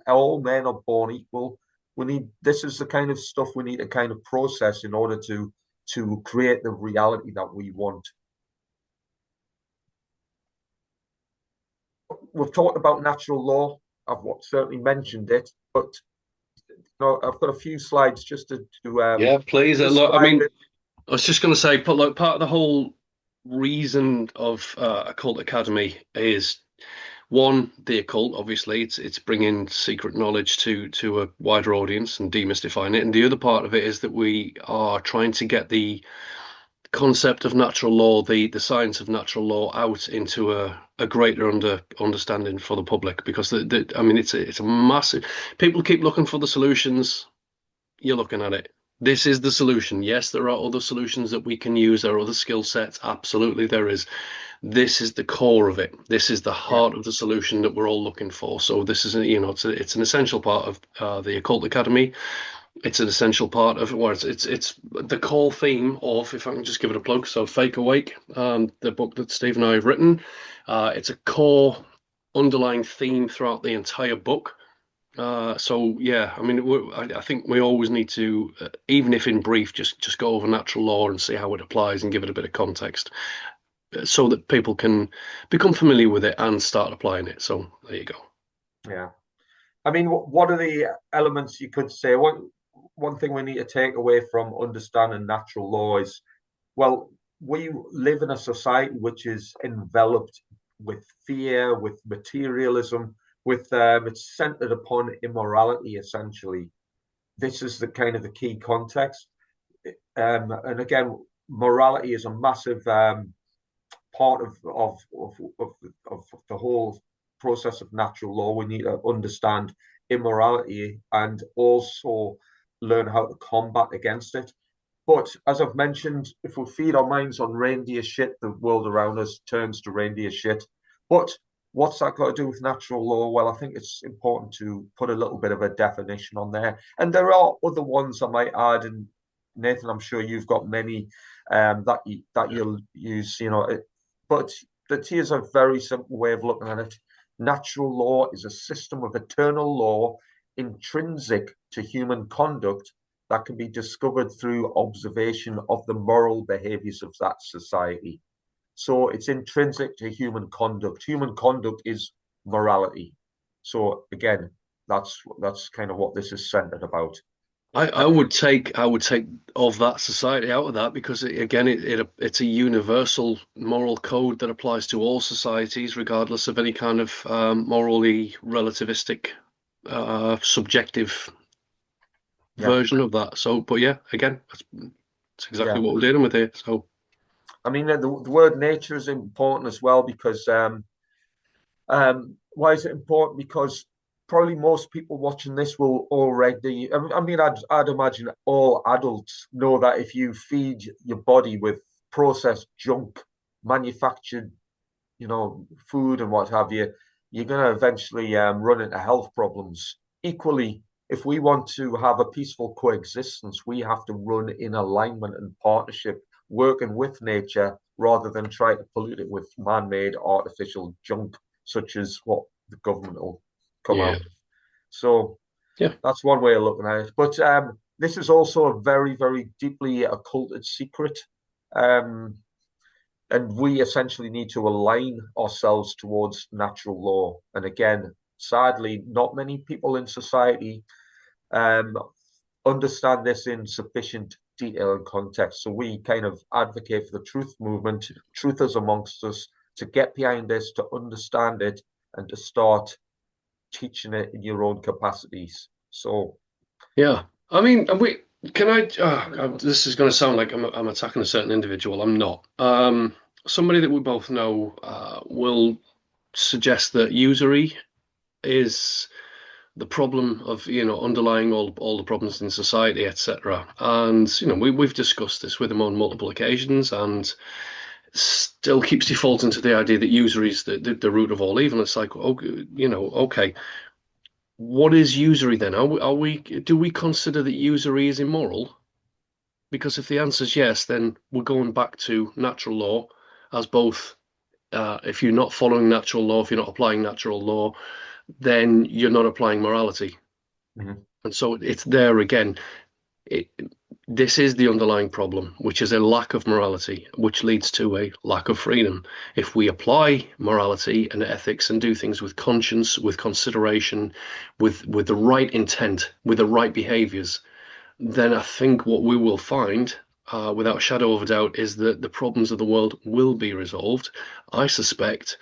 All men are born equal. This is the kind of stuff we need to kind of process in order to create the reality that we want. We've talked about natural law. I've certainly mentioned it, but I've got a few slides just to Yeah, please. Look, I describe mean, it. I was just going to say, but like part of the whole reason of Occult Academy is one, the occult. Obviously, it's bringing secret knowledge to a wider audience and demystifying it. And the other part of it is that we are trying to get the concept of natural law, the science of natural law, out into a greater understanding for the public. Because I mean, it's a massive. People keep looking for the solutions. You're looking at it. This is the solution. Yes, there are other solutions that we can use. There are other skill sets. Absolutely, there is. This is the core of it. This is the Yeah, heart of the solution that we're all looking for. So this is, it's an essential part of the Occult Academy. It's an essential part of, well, it's the core theme of, if I can just give it a plug. So Fake Awake, the book that Steve and I have written. It's a core underlying theme throughout the entire book. So yeah, I mean, I think we always need to, even if in brief, just go over natural law and see how it applies and give it a bit of context, so that people can become familiar with it and start applying it. So there you go. yeah. I mean, what are the elements you could say? One thing we need to take away from understanding natural law is, well, we live in a society which is enveloped with fear, with materialism, with it's centered upon immorality. Essentially, this is the kind of the key context. And again, morality is a massive part of the whole process of natural law. We need to understand immorality and also learn how to combat against it. But as I've mentioned, if we feed our minds on reindeer shit, the world around us turns to reindeer shit. But what's that got to do with natural law? Well, I think it's important to put a little bit of a definition on there. And there are other ones I might add. And Nathan, I'm sure you've got many that Yeah. you'll use. But here's a very simple way of looking at it. Natural law is a system of eternal law intrinsic to human conduct that can be discovered through observation of the moral behaviors of that society. So it's intrinsic to human conduct. Human conduct is morality. So again, that's kind of what this is centered about. I would take of that society out of that because it's a universal moral code that applies to all societies, regardless of any kind of morally relativistic, subjective Yeah, version of that. So, but yeah, again, that's exactly yeah. what we're dealing with here. So, I mean, the word nature is important as well because why is it important? Because probably most people watching this will already. I mean, I'd imagine all adults know that if you feed your body with processed junk, manufactured, food and what have you, you're going to eventually run into health problems. Equally, if we want to have a peaceful coexistence, we have to run in alignment and partnership, working with nature rather than try to pollute it with man-made artificial junk, such as what the government will come yeah, out with. So yeah, that's one way of looking at it. But this is also a very, very deeply occulted secret. Um, and we essentially need to align ourselves towards natural law. And again, sadly, not many people in society um, understand this in sufficient detail and context. So we kind of advocate for the truth movement, truthers amongst us, to get behind this, to understand it, and to start teaching it in your own capacities. So, yeah. I mean, and we can I? This is going to sound like I'm attacking a certain individual. I'm not. Somebody that we both know will suggest that usury is the problem of underlying all the problems in society, etc. And we've discussed this with him on multiple occasions, and still keeps defaulting to the idea that usury is the root of all evil. It's like, okay, what is usury then? Do we consider that usury is immoral? Because if the answer is yes, then we're going back to natural law as both. If you're not following natural law, if you're not applying natural law, then you're not applying morality. mhm, And so it's there again. It, this is the underlying problem, which is a lack of morality, which leads to a lack of freedom. If we apply morality and ethics and do things with conscience, with consideration, with the right intent, with the right behaviors, then I think what we will find, without a shadow of a doubt, is that the problems of the world will be resolved. I suspect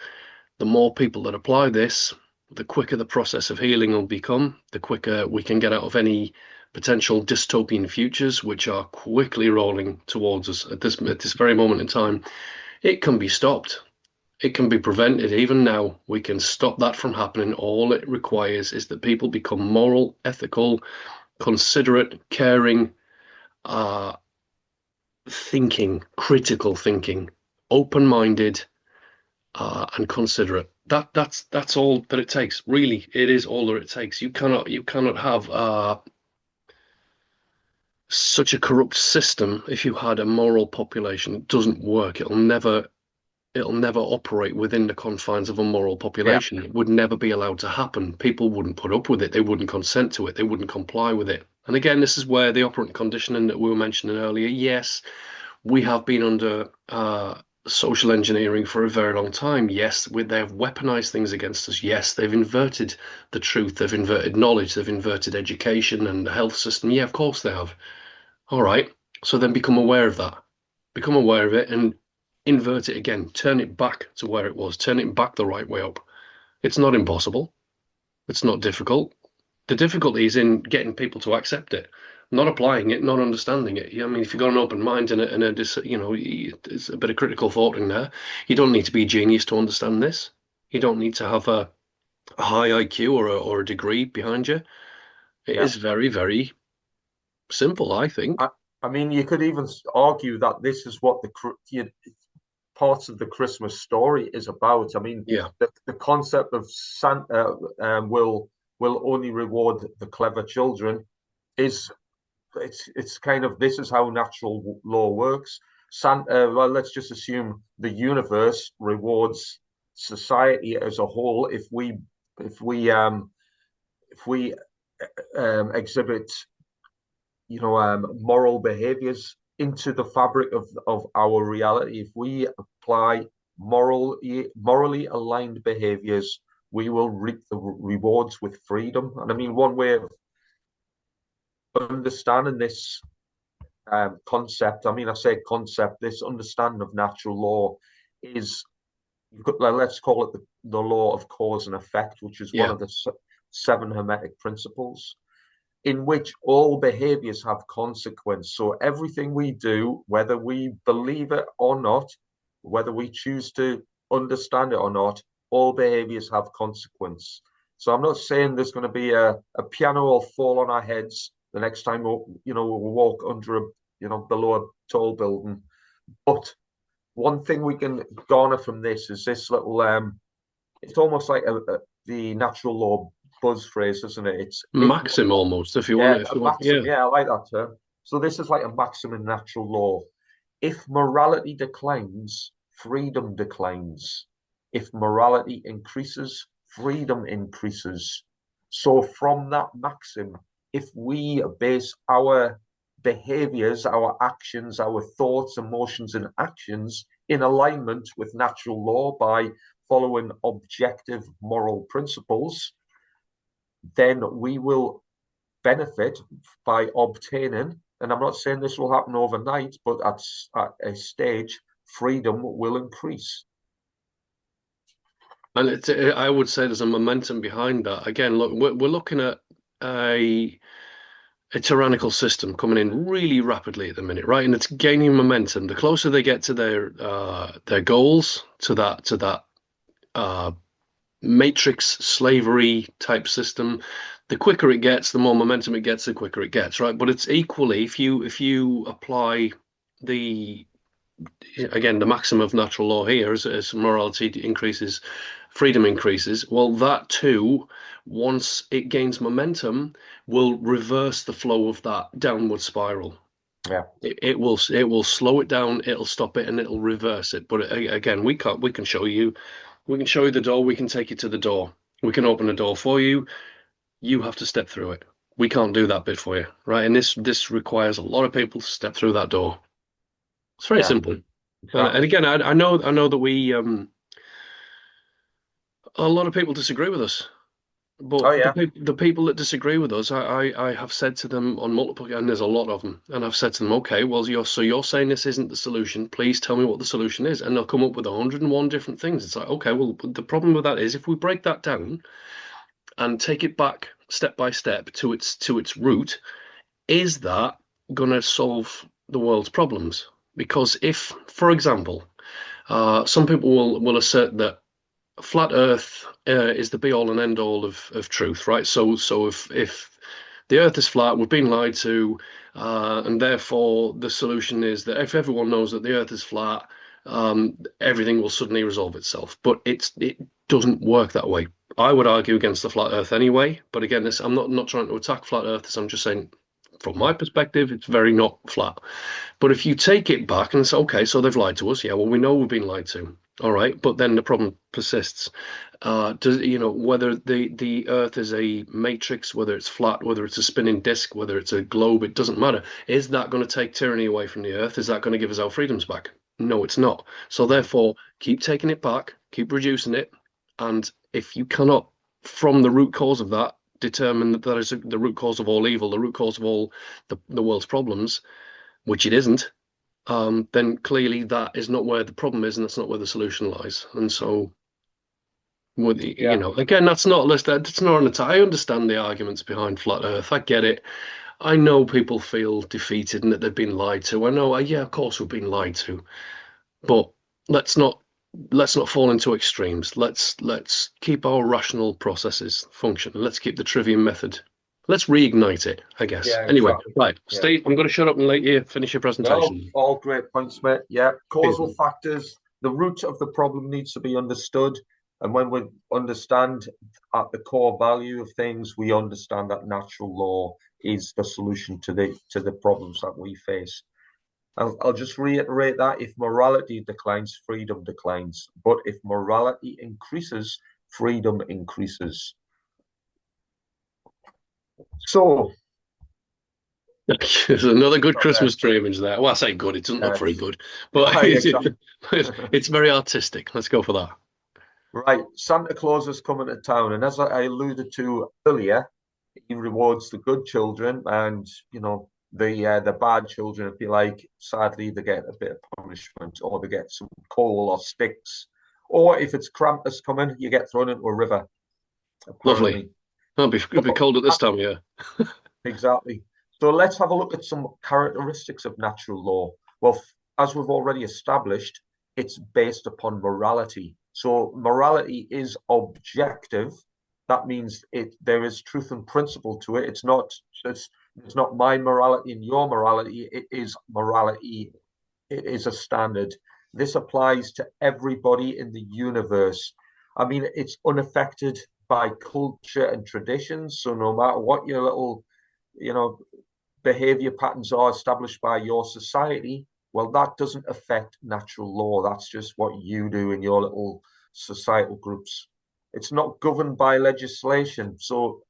the more people that apply this, the quicker the process of healing will become, the quicker we can get out of any potential dystopian futures, which are quickly rolling towards us at this very moment in time. It can be stopped. It can be prevented. Even now, we can stop that from happening. All it requires is that people become moral, ethical, considerate, caring, uh, thinking, critical thinking, open-minded, and considerate. That's all that it takes. Really, it is all that it takes. You cannot have such a corrupt system if you had a moral population. It doesn't work. It'll never operate within the confines of a moral yeah, population. It would never be allowed to happen. People wouldn't put up with it. They wouldn't consent to it. They wouldn't comply with it. And again, this is where the operant conditioning that we were mentioning earlier. Yes, we have been under social engineering for a very long time. Yes, they have weaponized things against us. Yes, they've inverted the truth. They've inverted knowledge. They've inverted education and the health system. Yeah, of course they have. All right. So then become aware of that. Become aware of it and invert it again. Turn it back to where it was. Turn it back the right way up. It's not impossible. It's not difficult. The difficulty is in getting people to accept it, not applying it, not understanding it. I mean, if you've got an open mind it's a bit of critical thought in there. You don't need to be a genius to understand this. You don't need to have a high IQ or a degree behind you. It yeah. is very, very simple, I think. I, I mean, you could even argue that this is what parts of the Christmas story is about. I mean, Yeah, the concept of Santa will only reward the clever children is it's kind of this is how natural law works. Santa, well, let's just assume the universe rewards society as a whole if we if we exhibit, moral behaviors into the fabric of our reality. If we apply morally aligned behaviors, we will reap the rewards with freedom. And I mean, one way of understanding this concept, I mean, I say concept, this understanding of natural law is, let's call it the law of cause and effect, which is one Yeah. of the seven Hermetic principles, in which all behaviors have consequence. So everything we do, whether we believe it or not, whether we choose to understand it or not, all behaviors have consequence. So I'm not saying there's going to be a piano will fall on our heads the next time we'll walk under below a tall building. But one thing we can garner from this is this little it's almost like the natural law buzz phrase, isn't it? It's if Maxim almost, if you want yeah, it. If a you want, maxim. yeah. Yeah, I like that term. So this is like a maxim in natural law. If morality declines, freedom declines. If morality increases, freedom increases. So from that maxim, if we base our behaviors, our actions, our thoughts, emotions, and actions in alignment with natural law by following objective moral principles, then we will benefit by obtaining, and I'm not saying this will happen overnight, but at a stage, freedom will increase. And I would say there's a momentum behind that. Again, look, we're looking at a a tyrannical system coming in really rapidly at the minute, right? And it's gaining momentum. The closer they get to their goals, to that uh, matrix slavery type system, the quicker it gets, the more momentum it gets, the quicker it gets, right? But it's equally, if you apply the again the maxim of natural law here, as morality increases, freedom increases. Well, that too, once it gains momentum, will reverse the flow of that downward spiral. Yeah, It will slow it down, it'll stop it, and it'll reverse it. But again, we can show you the door, we can take you to the door, we can open the door for you. You have to step through it. We can't do that bit for you, right? And this requires a lot of people to step through that door. It's very yeah, simple. And exactly. again, I know that we a lot of people disagree with us, but Oh the yeah, the people that disagree with us, I have said to them on multiple, and there's a lot of them, and I've said to them, okay, well, you're saying this isn't the solution. Please tell me what the solution is, and they'll come up with 101 different things. It's like, okay, well, the problem with that is if we break that down and take it back step by step to its root, is that going to solve the world's problems? Because if, for example, some people will assert that flat Earth is the be all and end all of truth, right? So if the Earth is flat, we've been lied to, and therefore the solution is that if everyone knows that the Earth is flat, everything will suddenly resolve itself. But it doesn't work that way. I would argue against the flat Earth anyway. But again, this I'm not trying to attack flat Earthers. I'm just saying, from my perspective, it's very not flat. But if you take it back and say, okay, so they've lied to us, yeah, well, we know we've been lied to. All right, but then the problem persists. Does whether the Earth is a matrix, whether it's flat, whether it's a spinning disk, whether it's a globe, it doesn't matter. Is that going to take tyranny away from the Earth? Is that going to give us our freedoms back? No, it's not. So therefore, keep taking it back, keep reducing it, and if you cannot, from the root cause of that, determine that that is the root cause of all evil, the root cause of all the world's problems, which it isn't, then clearly that is not where the problem is, and that's not where the solution lies. And so, yeah, again, that's not listed. That's not an attack. I understand the arguments behind flat Earth. I get it. I know people feel defeated and that they've been lied to. I know, yeah, of course we've been lied to, but let's not let's not fall into extremes. Let's keep our rational processes functioning. Let's keep the trivium method. Let's reignite it, I guess. yeah, Anyway, exactly. right, Yeah. Steve, I'm going to shut up and let you finish your No, presentation. all great points, mate. Yeah, causal Cheers. factors. The root of the problem needs to be understood, and when we understand at the core value of things, we understand that natural law is the solution to the problems that we face. I'll just reiterate that if morality declines, freedom declines. But if morality increases, freedom increases. So, There's another good uh, Christmas tree image there. Well, I say good, it doesn't look very yes, good, but right, exactly. it's very artistic. Let's go for that. Right, Santa Claus is coming to town, and as I alluded to earlier, he rewards the good children, and the bad children, if you like. Sadly, they get a bit of punishment, or they get some coal or sticks, or if it's Krampus coming, you get thrown into a river. Lovely. Apparently, It'll be but cold at this time of year. exactly. So let's have a look at some characteristics of natural law. Well, as we've already established, it's based upon morality. So morality is objective. That means there is truth and principle to it. It's not my morality and your morality. It is morality. It is a standard. This applies to everybody in the universe. I mean, it's unaffected by culture and traditions. So no matter what your little, you know, behavior patterns are established by your society, well, that doesn't affect natural law. That's just what you do in your little societal groups. It's not governed by legislation. So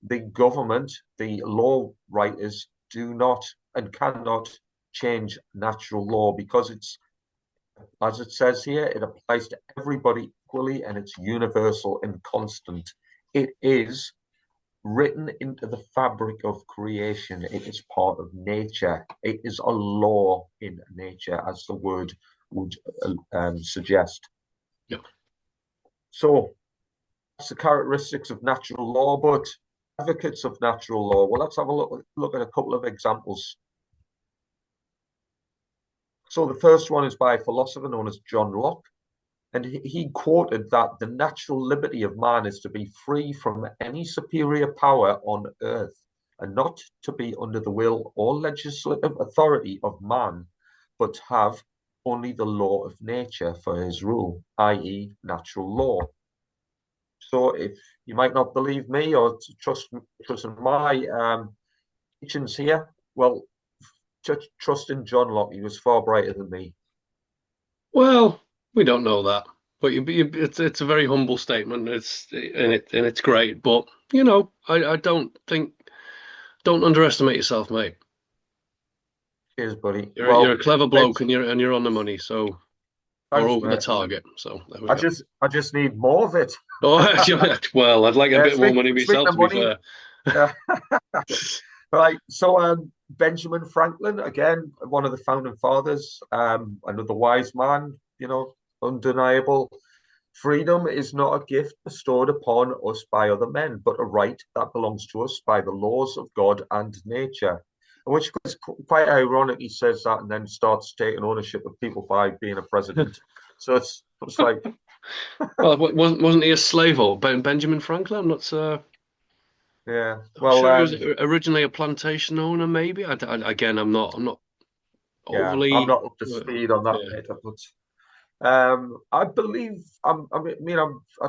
the government, the law writers, do not and cannot change natural law because it's, as it says here, it applies to everybody equally and it's universal and constant. It is written into the fabric of creation. It is part of nature. It is a law in nature, as the word would suggest. Yeah. So that's the characteristics of natural law, but advocates of natural law. Well, let's have a look at a couple of examples. So the first one is by a philosopher known as John Locke. And he quoted that the natural liberty of man is to be free from any superior power on earth and not to be under the will or legislative authority of man, but have only the law of nature for his rule, i.e., natural law. So if you might not believe me or trust in my teachings here, well, trust in John Locke. He was far brighter than me. Well, we don't know that, but it's a very humble statement. It's great, but I don't underestimate yourself, mate. Cheers, buddy. You're a Well, clever bloke, let's. and you're on the money, or Thanks, over the mate. target. So there we I go. just I just need more of it. Oh, well, I'd like a bit more money Speaking myself, of to be money, fair. uh, right. So Benjamin Franklin, again, one of the founding fathers, another wise man, undeniable. Freedom is not a gift bestowed upon us by other men, but a right that belongs to us by the laws of God and nature. Which is quite ironic. He says that and then starts taking ownership of people by being a president. So it's like, Well, wasn't he a slave or Benjamin Franklin? yeah. I'm Well, sure he was originally a plantation owner. Maybe again, I'm not yeah. I'm overly. not up to speed on that, Yeah, mate. But I believe I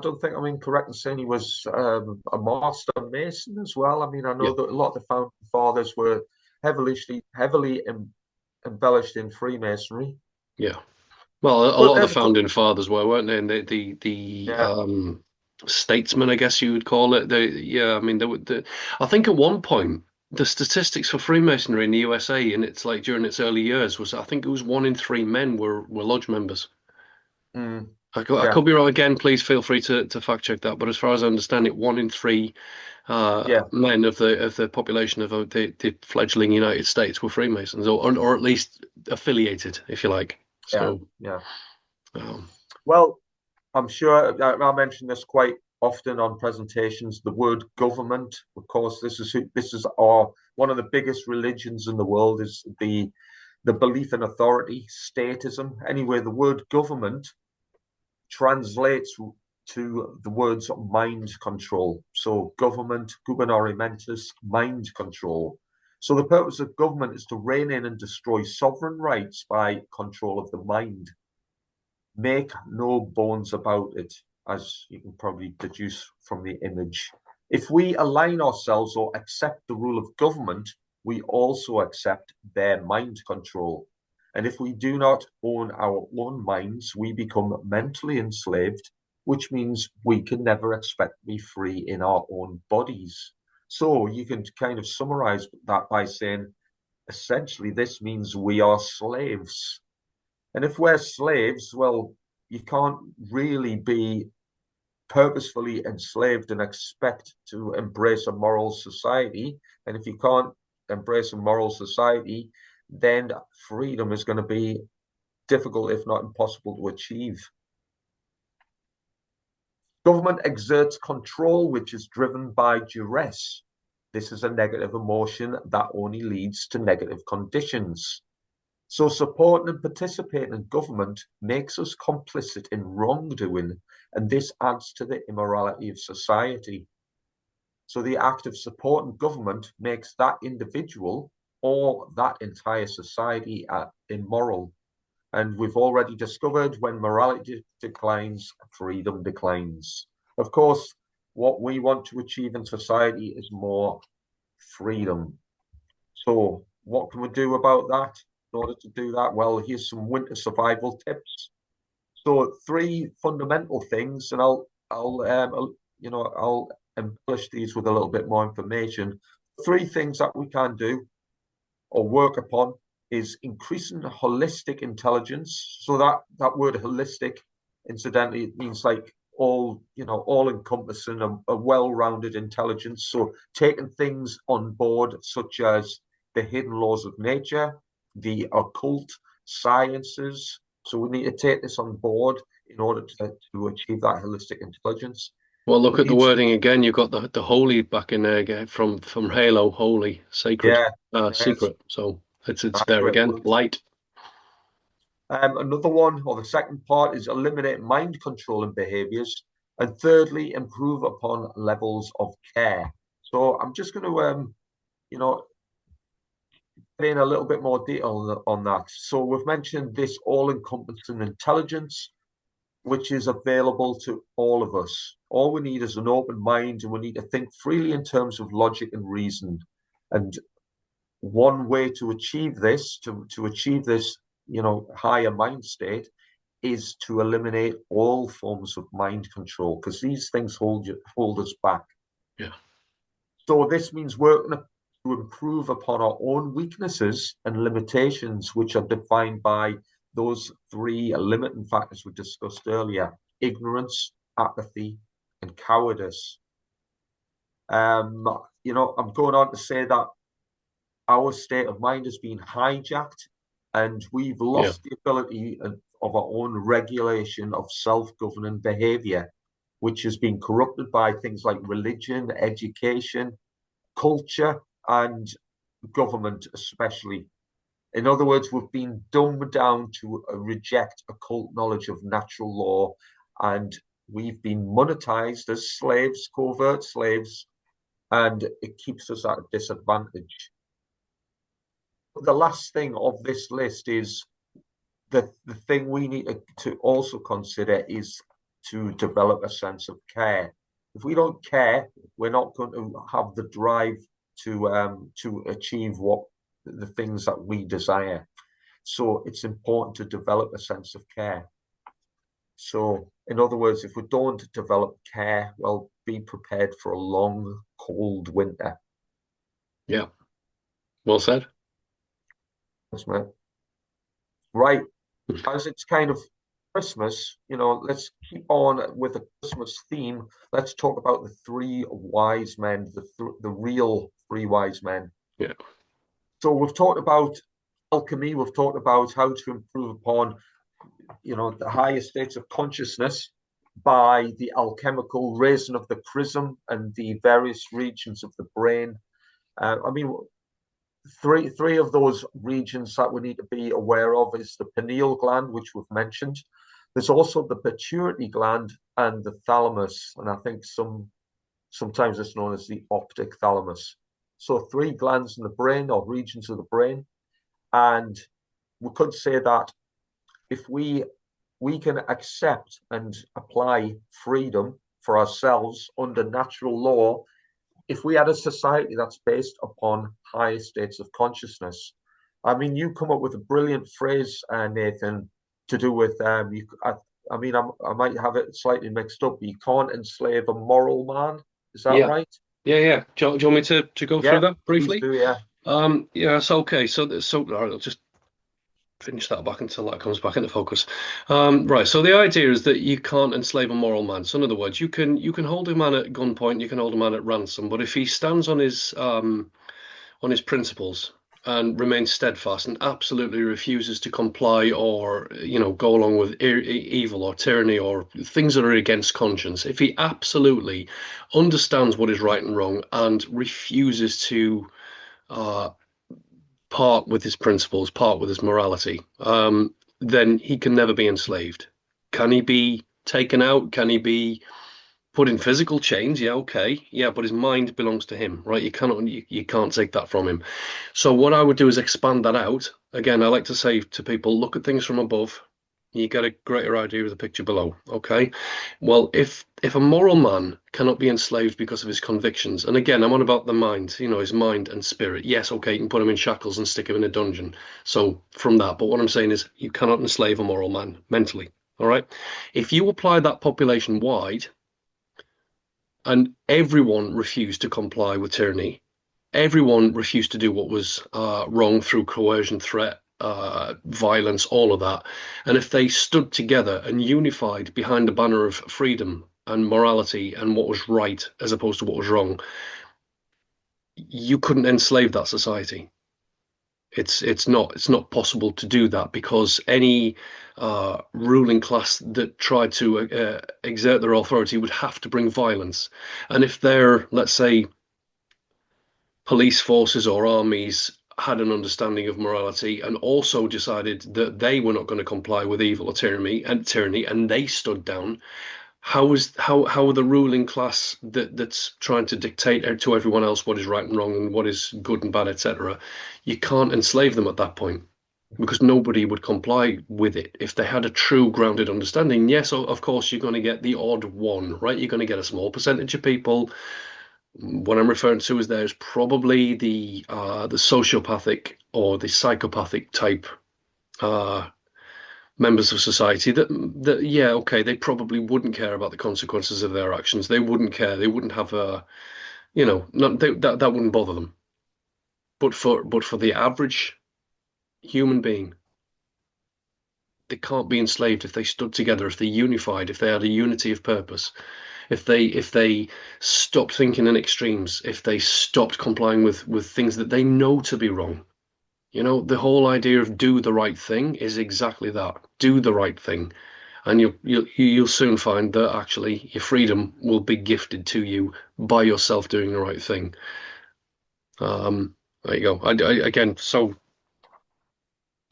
don't think I'm incorrect in saying he was a master mason as well. I mean, I yeah, know that a lot of the founding fathers were heavily embellished in Freemasonry. yeah. Well, a But lot of the there's a couple, founding fathers were, weren't they? And the yeah, statesmen, I guess you would call it. Yeah, I mean, I think at one point the statistics for Freemasonry in the USA, and it's like during its early years, was I think it was 1 in 3 men were lodge members. mm, I yeah, could be wrong again. Please feel free to fact check that. But as far as I understand it, 1 in 3 yeah, men of the population of the fledgling United States were Freemasons, or at least affiliated, if you like. yeah, So, yeah. um, Well, I'm sure I mention this quite often on presentations. The word government, of course, this is our one of the biggest religions in the world is the belief in authority, statism. Anyway, the word government translates to the words mind control. So government, gubernamentus, mind control. So the purpose of government is to rein in and destroy sovereign rights by control of the mind. Make no bones about it, as you can probably deduce from the image. If we align ourselves or accept the rule of government, we also accept their mind control. And if we do not own our own minds, we become mentally enslaved, which means we can never expect to be free in our own bodies. So you can kind of summarize that by saying, essentially, this means we are slaves. And if we're slaves, well, you can't really be purposefully enslaved and expect to embrace a moral society. And if you can't embrace a moral society, then freedom is going to be difficult, if not impossible, to achieve. Government exerts control, which is driven by duress. This is a negative emotion that only leads to negative conditions. So supporting and participating in government makes us complicit in wrongdoing, and this adds to the immorality of society. So the act of supporting government makes that individual or that entire society immoral. And we've already discovered when morality declines, freedom declines. Of course, what we want to achieve in society is more freedom. So, what can we do about that? In order to do that, well, here's some winter survival tips. So, three fundamental things, and I'll embellish these with a little bit more information. Three things that we can do or work upon is increasing holistic intelligence. So that word holistic, incidentally, it means like all encompassing, a well-rounded intelligence. So taking things on board, such as the hidden laws of nature, the occult sciences. So we need to take this on board in order to achieve that holistic intelligence. Well, look We at the need to, wording again. You've got the holy back in there from Halo, holy, sacred, yeah, yes, secret. So it's there great again. words. Light. Another one, or the second part, is eliminate mind controlling behaviors. And thirdly, improve upon levels of care. So I'm just going to, you know, get in a little bit more detail on that. So we've mentioned this all-encompassing intelligence, which is available to all of us. All we need is an open mind, and we need to think freely in terms of logic and reason. And one way to achieve this, to achieve this, higher mind state, is to eliminate all forms of mind control, because these things hold us back. Yeah. So this means working to improve upon our own weaknesses and limitations, which are defined by those three limiting factors we discussed earlier: ignorance, apathy, and cowardice. I'm going on to say that our state of mind has been hijacked, and we've Yeah. lost the ability of our own regulation of self-governing behavior, which has been corrupted by things like religion, education, culture, and government, especially. In other words, we've been dumbed down to reject occult knowledge of natural law, and we've been monetized as slaves, covert slaves, and it keeps us at a disadvantage. The last thing of this list is the thing we need to also consider is to develop a sense of care. If we don't care, we're not going to have the drive to achieve what the things that we desire. So it's important to develop a sense of care. So, in other words, if we don't develop care, well, be prepared for a long, cold winter. Yeah. Well said. That's my right. As it's kind of Christmas, let's keep on with the Christmas theme. Let's talk about the three wise men, the real three wise men. Yeah. So we've talked about alchemy. We've talked about how to improve upon, the higher states of consciousness by the alchemical raising of the chrism and the various regions of the brain. I mean, three of those regions that we need to be aware of is the pineal gland, which we've mentioned. There's also the pituitary gland and the thalamus, and I think sometimes it's known as the optic thalamus. So three glands in the brain or regions of the brain, and we could say that if we can accept and apply freedom for ourselves under natural law, if we had a society that's based upon higher states of consciousness. I mean, you come up with a brilliant phrase, Nathan, to do with I mean, I might have it slightly mixed up. But you can't enslave a moral man. Is that Yeah. right? Yeah. Do you want me to go through Yeah, that please briefly? do. Yeah, Yeah, it's okay. So all right, I'll just finish that back until that comes back into focus. Right. So the idea is that you can't enslave a moral man. So in other words, you can hold a man at gunpoint, you can hold a man at ransom, but if he stands on his principles and remains steadfast and absolutely refuses to comply or go along with evil or tyranny or things that are against conscience, if he absolutely understands what is right and wrong and refuses to uh, part with his principles, part with his morality, then he can never be enslaved. Can he be taken out? Can he be put in physical chains? Yeah, okay. Yeah, but his mind belongs to him, right? You can't take that from him. So what I would do is expand that out. Again, I like to say to people, look at things from above. You get a greater idea of the picture below. Okay. Well, if a moral man cannot be enslaved because of his convictions, and again, I'm on about the mind, his mind and spirit. Yes, okay, you can put him in shackles and stick him in a dungeon. So from that, but what I'm saying is you cannot enslave a moral man mentally. All right. If you apply that population wide and everyone refused to comply with tyranny, everyone refused to do what was wrong through coercion, threat, violence, all of that. And if they stood together and unified behind the banner of freedom and morality and what was right as opposed to what was wrong, you couldn't enslave that society. It's not possible to do that because any ruling class that tried to exert their authority would have to bring violence. And if their, let's say, police forces or armies had an understanding of morality and also decided that they were not going to comply with evil or tyranny, and they stood down, how the ruling class that's trying to dictate to everyone else what is right and wrong and what is good and bad, etc., you can't enslave them at that point because nobody would comply with it if they had a true grounded understanding. Yes, of course you're going to get the odd one, right? You're going to get a small percentage of people. What I'm referring to is there's probably the sociopathic or the psychopathic type uh, members of society that yeah, okay, they probably wouldn't care about the consequences of their actions. They wouldn't care. They wouldn't have a not that wouldn't bother them. But for the average human being, they can't be enslaved if they stood together, if they unified, if they had a unity of purpose, if they stopped thinking in extremes, if they stopped complying with things that they know to be wrong. The whole idea of do the right thing is exactly that. Do the right thing, and you'll soon find that actually your freedom will be gifted to you by yourself doing the right thing. There you go. Again, so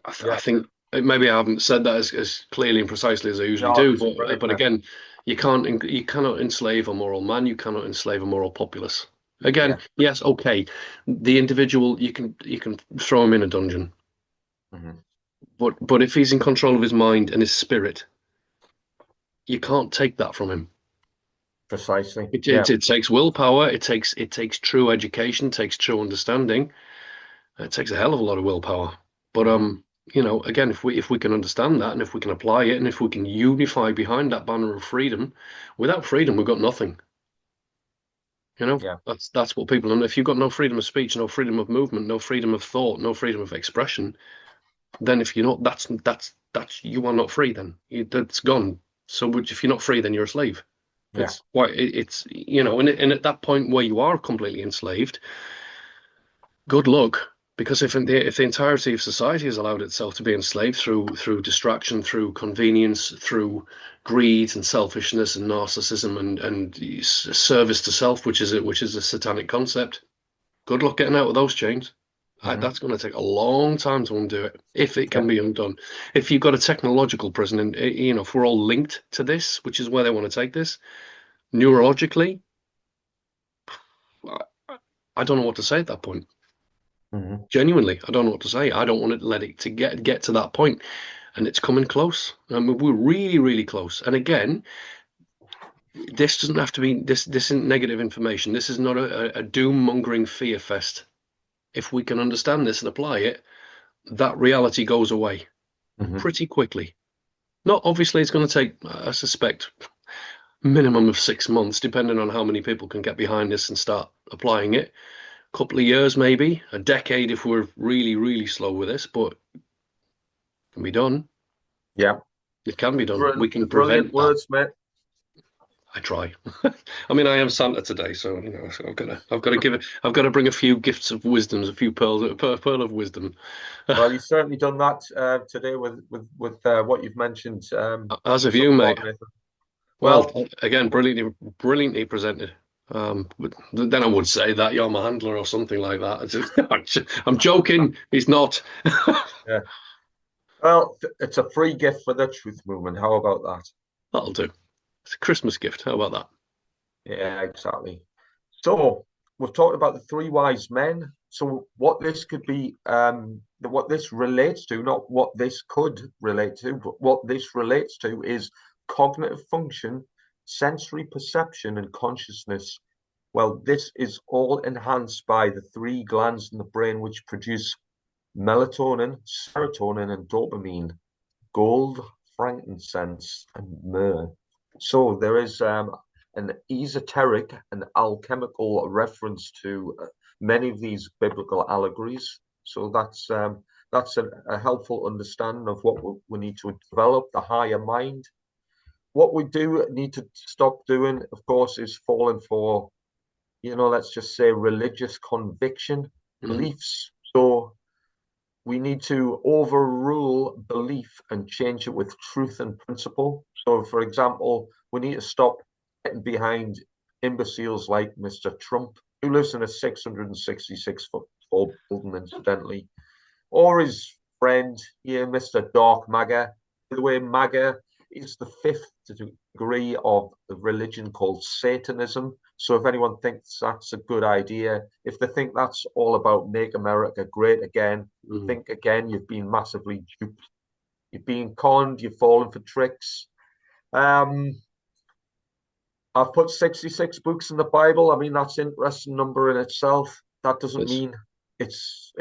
I yeah. think maybe I haven't said that as clearly and precisely as I usually No, it do, was but brilliant, but man. again, you cannot enslave a moral man. You cannot enslave a moral populace. Again, Yeah. yes, okay, the individual you can throw him in a dungeon, Hmm. but if he's in control of his mind and his spirit, you can't take that from him. Precisely. It, Yeah. it, it takes willpower. It takes true education. Takes true understanding. It takes a hell of a lot of willpower. But Hmm. again, if we can understand that and if we can apply it and if we can unify behind that banner of freedom, without freedom we've got nothing. Yeah. That's what people. And if you've got no freedom of speech, no freedom of movement, no freedom of thought, no freedom of expression, then if you're not, that's you are not free. Then that's gone. So if you're not free, then you're a slave. Yeah. It's and at that point where you are completely enslaved, good luck. Because if the entirety of society has allowed itself to be enslaved through distraction, through convenience, through greed and selfishness and narcissism and service to self, which is a satanic concept, good luck getting out of those chains. Hmm. That's going to take a long time to undo it, if it Yeah. can be undone. If you've got a technological prison, and if we're all linked to this, which is where they want to take this, neurologically, I don't know what to say at that point. Hmm. Genuinely, I don't know what to say. I don't want to let it to get to that point, and it's coming close. I mean, we're really, really close. And again, this doesn't have to be this. This isn't negative information. This is not a doom mongering fear fest. If we can understand this and apply it, that reality goes away Hmm. pretty quickly. Not obviously, it's going to take, I suspect, minimum of 6 months, depending on how many people can get behind this and start applying it. A couple of years, maybe a decade, if we're really, really slow with this, but it can be done. Yeah. It can be done. We can Brilliant prevent that. words, mate. I try. I mean, I am Santa today, so so I've got to bring a few gifts of wisdoms, a few pearls, a pearl of wisdom. Well, you've certainly done that today with what you've mentioned As of so you, far, mate. Nathan. Well, Well, again, brilliantly presented. But then I would say that you're my handler or something like that. I'm joking. He's not. yeah. Well, it's a free gift for the truth movement. How about that? That'll do. It's a Christmas gift. How about that? Yeah, exactly. So we've talked about the three wise men. So what this could be, what this relates to, not what this could relate to, but what this relates to is cognitive function, sensory perception, and consciousness. Well, this is all enhanced by the three glands in the brain which produce melatonin, serotonin, and dopamine, gold, frankincense, and myrrh. So there is an esoteric and alchemical reference to many of these biblical allegories. So that's a helpful understanding of what we need to develop the higher mind. What we do need to stop doing, of course, is falling for, let's just say religious conviction Mhm. beliefs. So we need to overrule belief and change it with truth and principle. So, for example, we need to stop getting behind imbeciles like Mr. Trump, who lives in a 666-foot tall building, incidentally, or his friend here, Mr. Dark MAGA. By the way, MAGA is the fifth degree of the religion called Satanism. So if anyone thinks that's a good idea, if they think that's all about make America great again, Mhm. think again, you've been massively duped. You've been conned, you've fallen for tricks. Um, I've put 66 books in the Bible. I mean, that's an interesting number in itself. That doesn't It's mean it's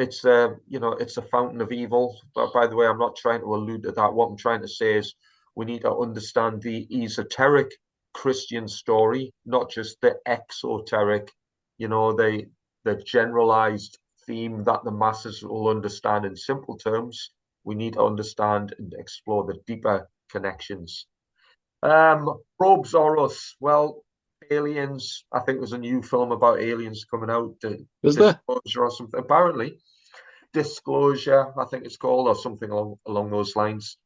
a fountain of evil. But by the way, I'm not trying to allude to that. What I'm trying to say is we need to understand the esoteric Christian story, not just the exoteric, the generalized theme that the masses will understand in simple terms. We need to understand and explore the deeper connections. Probes or us? Well, aliens. I think there's a new film about aliens coming out. is there? Disclosure or something. Apparently, Disclosure. I think it's called or something along those lines.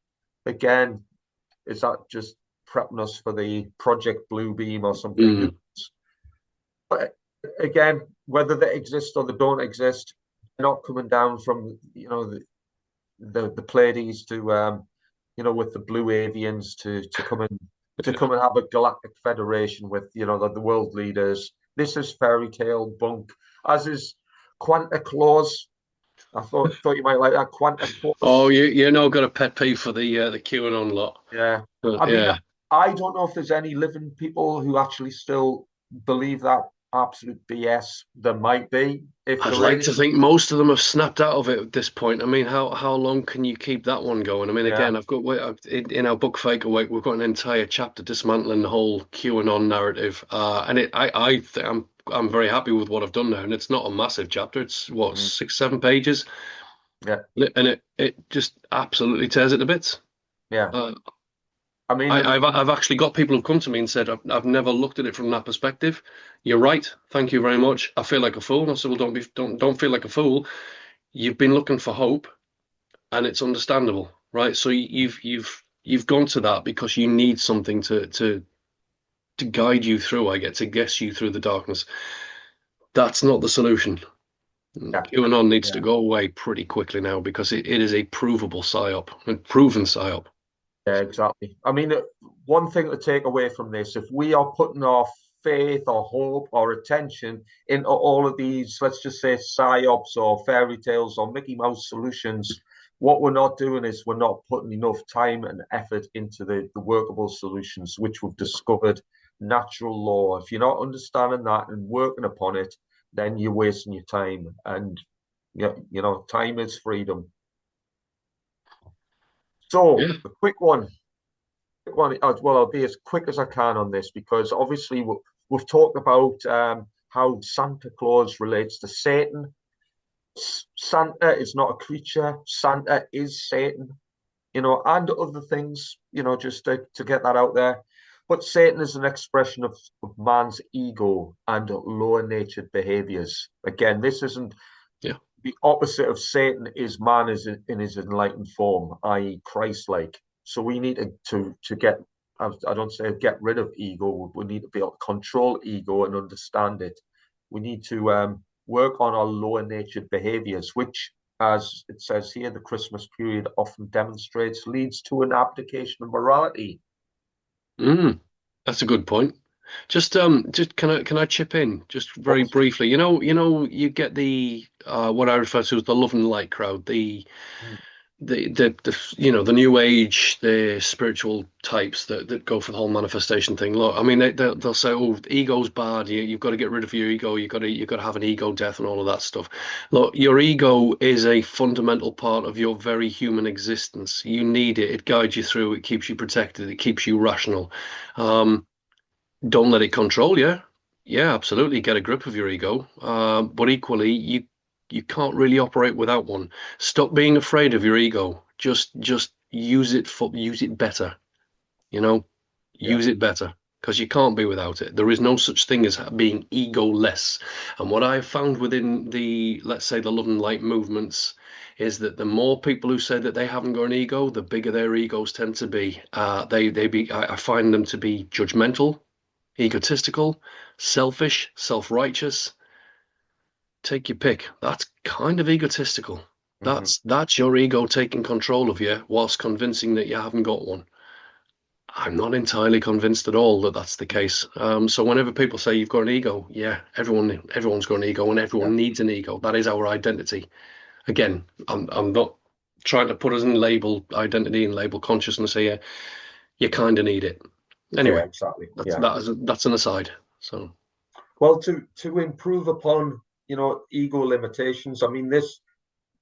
Again, is that just prepping us for the Project Blue Beam or something? Who Mm. knows? But again, whether they exist or they don't exist, they're not coming down from the Pleiades to with the blue avians to come and have a galactic federation with the world leaders. This is fairy tale bunk, as is Quanta Claus. I thought you might like that Quanta Oh, Claus. you're now got a pet peeve for the QAnon lot. Yeah, But I mean, yeah, I don't know if there's any living people who actually still believe that absolute BS. There might be. If I'd there like to is, think most of them have snapped out of it at this point. I mean, how long can you keep that one going? I mean, yeah, again, in our book Fake Awake, we've got an entire chapter dismantling the whole QAnon narrative, and I'm very happy with what I've done now, and it's not a massive chapter. It's what mm, 6, 7 pages, yeah, and it just absolutely tears it to bits. yeah. Uh, I mean, and I've actually got people who've come to me and said I've never looked at it from that perspective. You're right. Thank you very much. I feel like a fool. I said, well, don't feel like a fool. You've been looking for hope, and it's understandable, right? So you've gone to that because you need something to guide you through. I get to guess you through the darkness. That's not the solution. yeah, QAnon needs to yeah. go away pretty quickly now because it is a provable psyop, a proven psyop. Yeah, exactly. I mean, one thing to take away from this, if we are putting our faith or hope or attention into all of these, let's just say psyops or fairy tales or Mickey Mouse solutions, what we're not doing is we're not putting enough time and effort into the workable solutions, which we've discovered natural law. If you're not understanding that and working upon it, then you're wasting your time. And time is freedom. So, Yeah. a quick one. Well, I'll be as quick as I can on this because obviously we've talked about how Santa Claus relates to Satan. Santa is not a creature. Santa is Satan, and other things, just to get that out there. But Satan is an expression of man's ego and lower natured behaviors. Again, this isn't Yeah. the opposite of Satan is man is in his enlightened form, i.e., Christ-like. So we need to get, I don't say get rid of ego. We need to be able to control ego and understand it. We need to work on our lower natured behaviors, which, as it says here, the Christmas period often demonstrates leads to an abdication of morality. Mm, that's a good point. Just can I chip in just Of very course. briefly? You get the what I refer to as the love and light crowd, the new age, the spiritual types that go for the whole manifestation thing. Look, I mean they'll say, oh, ego's bad. You've got to get rid of your ego. You've got to have an ego death and all of that stuff. Look, your ego is a fundamental part of your very human existence. You need it. It guides you through. It keeps you protected. It keeps you rational. Um, don't let it control you. Yeah, absolutely. Get a grip of your ego. But equally, you can't really operate without one. Stop being afraid of your ego. Just use it better. You know, Yeah. use it better because you can't be without it. There is no such thing as being ego-less. And what I've found within the, let's say, the love and light movements is that the more people who say that they haven't got an ego, the bigger their egos tend to be. I find them to be judgmental, egotistical, selfish, self-righteous. Take your pick. That's kind of egotistical. Mm-hmm. That's your ego taking control of you whilst convincing that you haven't got one. I'm not entirely convinced at all that that's the case. So whenever people say you've got an ego, yeah, everyone's got an ego and Yeah. everyone needs an ego. That is our identity. Again, I'm not trying to put us in label identity and label consciousness here. You kind of need it. Yeah, Anyway, exactly. that's Yeah. that's an aside. So. Well, to improve upon, ego limitations, I mean, this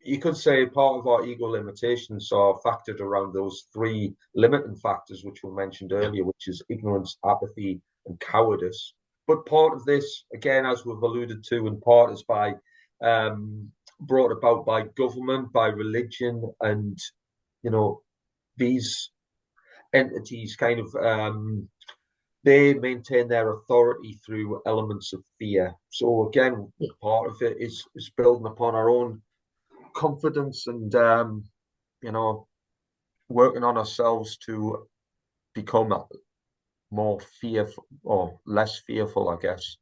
you could say part of our ego limitations are factored around those three limiting factors which were mentioned Yeah. earlier, which is ignorance, apathy, and cowardice. But part of this, again, as we've alluded to, in part is by brought about by government, by religion, and you know these entities kind of they maintain their authority through elements of fear. So again, part of it is building upon our own confidence and you know working on ourselves to become more fearful or less fearful, I guess.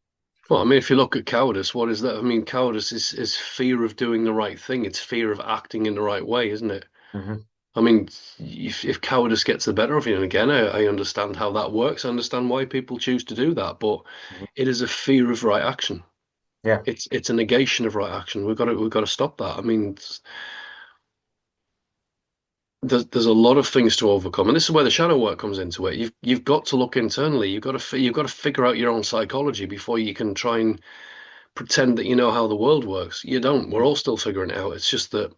Well, I mean, if you look at cowardice, what is that? I mean, cowardice is fear of doing the right thing. It's fear of acting in the right way, isn't it? Mm-hmm. I mean, if cowardice gets the better of you, and again, I understand how that works. I understand why people choose to do that, but Mm-hmm. it is a fear of right action. Yeah. It's a negation of right action. We've got to stop that. I mean, there's a lot of things to overcome, and this is where the shadow work comes into it. You've got to look internally. You've got to figure out your own psychology before you can try and pretend that you know how the world works. You don't. We're all still figuring it out. It's just that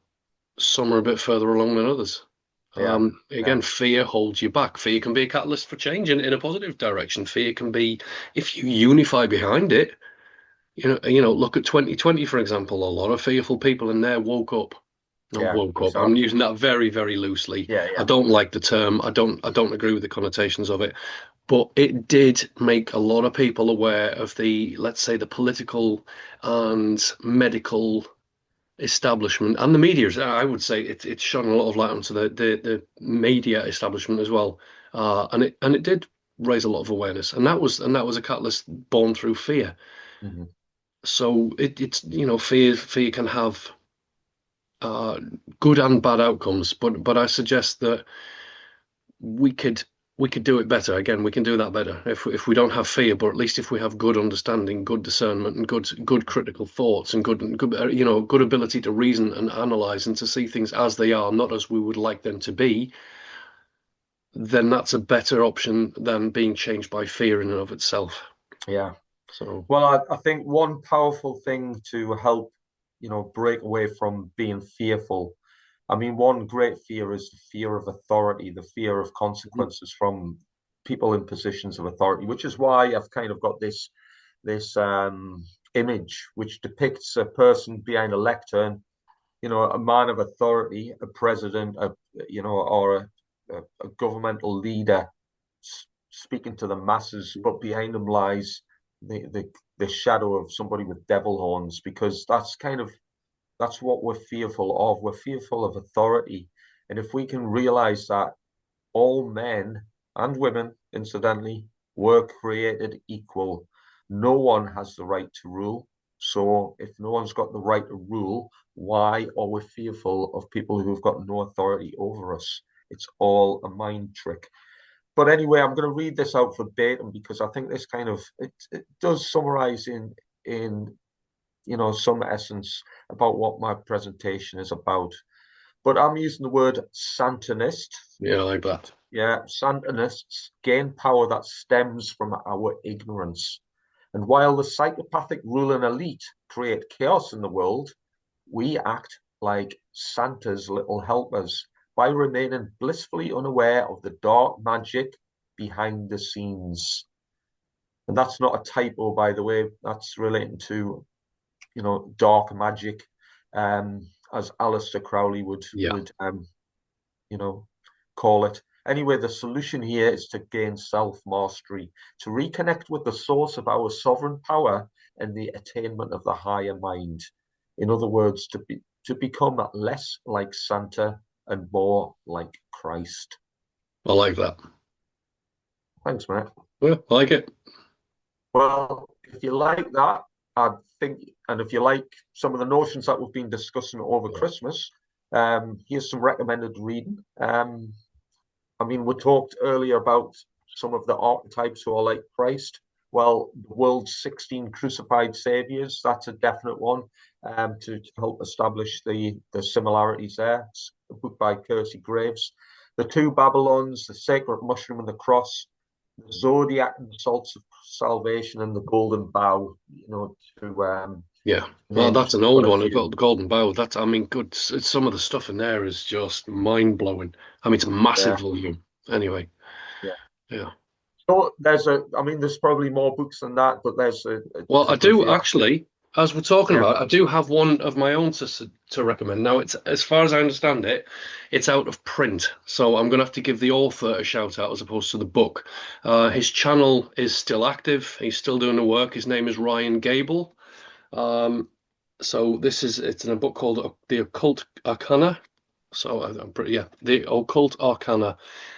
some are a bit further along than others. Yeah. Yeah. Again, fear holds you back. Fear can be a catalyst for change in a positive direction. Fear can be, if you unify behind it, look at 2020, for example. A lot of fearful people in there woke up. No, Yeah. woke up. I'm Exactly. using that very, very loosely. Yeah. I Yeah. don't like the term. I don't agree with the connotations of it. But it did make a lot of people aware of the, let's say, the political and medical establishment and the media. I would say it's shone a lot of light onto the media establishment as well, and it did raise a lot of awareness, and that was a catalyst born through fear. Mm-hmm. So it's fear can have uh, good and bad outcomes, but I suggest that we could we could do it better. Again, we can do that better if we don't have fear, but at least if we have good understanding, good discernment, and good critical thoughts, and good ability to reason and analyze and to see things as they are, not as we would like them to be, then that's a better option than being changed by fear in and of itself. Yeah. So, Well, I think one powerful thing to help, break away from being fearful. I mean, one great fear is the fear of authority, the fear of consequences from people in positions of authority, which is why I've kind of got this image, which depicts a person behind a lectern, a man of authority, a president, or a governmental leader speaking to the masses, but behind him lies the shadow of somebody with devil horns, because that's what we're fearful of. We're fearful of authority. And if we can realize that all men and women, incidentally, were created equal, no one has the right to rule. So if no one's got the right to rule, why are we fearful of people who've got no authority over us? It's all a mind trick. But anyway, I'm going to read this out verbatim because I think this it does summarize in some essence about what my presentation is about. But I'm using the word Santanist. Yeah, I like that. Yeah, Santanists gain power that stems from our ignorance. And while the psychopathic ruling elite create chaos in the world, we act like Santa's little helpers by remaining blissfully unaware of the dark magic behind the scenes. And that's not a typo, by the way. That's relating to, dark magic, as Aleister Crowley would Yeah. call it. Anyway, the solution here is to gain self-mastery, to reconnect with the source of our sovereign power and the attainment of the higher mind. In other words, to become less like Santa and more like Christ. I like that. Thanks, mate. Yeah, I like it. Well, if you like that, I think, and if you like some of the notions that we've been discussing over Christmas, here's some recommended reading. I mean, we talked earlier about some of the archetypes who are like Christ. Well, the world's 16 crucified saviors, that's a definite one, to help establish the similarities there. It's a book by Kersey Graves. The Two Babylons, The Sacred Mushroom and the Cross, The Zodiac and the Salts of Salvation, and The Golden Bough, Yeah. Well, name that's just an old but a one. I've few. got the Golden Bow. That's, I mean, good. Some of the stuff in there is just mind blowing. I mean, it's a massive Yeah, volume. Anyway, yeah. yeah. So I mean, there's probably more books than that, but Well, to I give do you, actually, as we're talking yeah. about, I do have one of my own to recommend. Now, it's as far as I understand it, it's out of print, so I'm going to have to give the author a shout out as opposed to the book. His channel is still active. He's still doing the work. His name is Ryan Gable. Um, so it's in a book called The Occult Arcana. So I'm pretty, yeah, The Occult Arcana.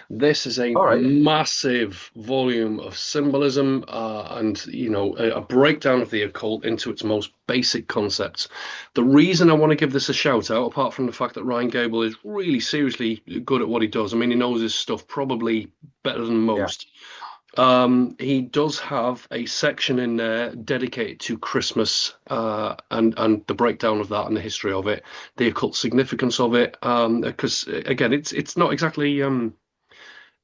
This is a All right. massive volume of symbolism, and a breakdown of the occult into its most basic concepts. The reason I want to give this a shout out, apart from the fact that Ryan Gable is really seriously good at what he does, I mean, he knows his stuff probably better than Yeah. most. He does have a section in there dedicated to Christmas, and the breakdown of that and the history of it, the occult significance of it. Because again, it's not exactly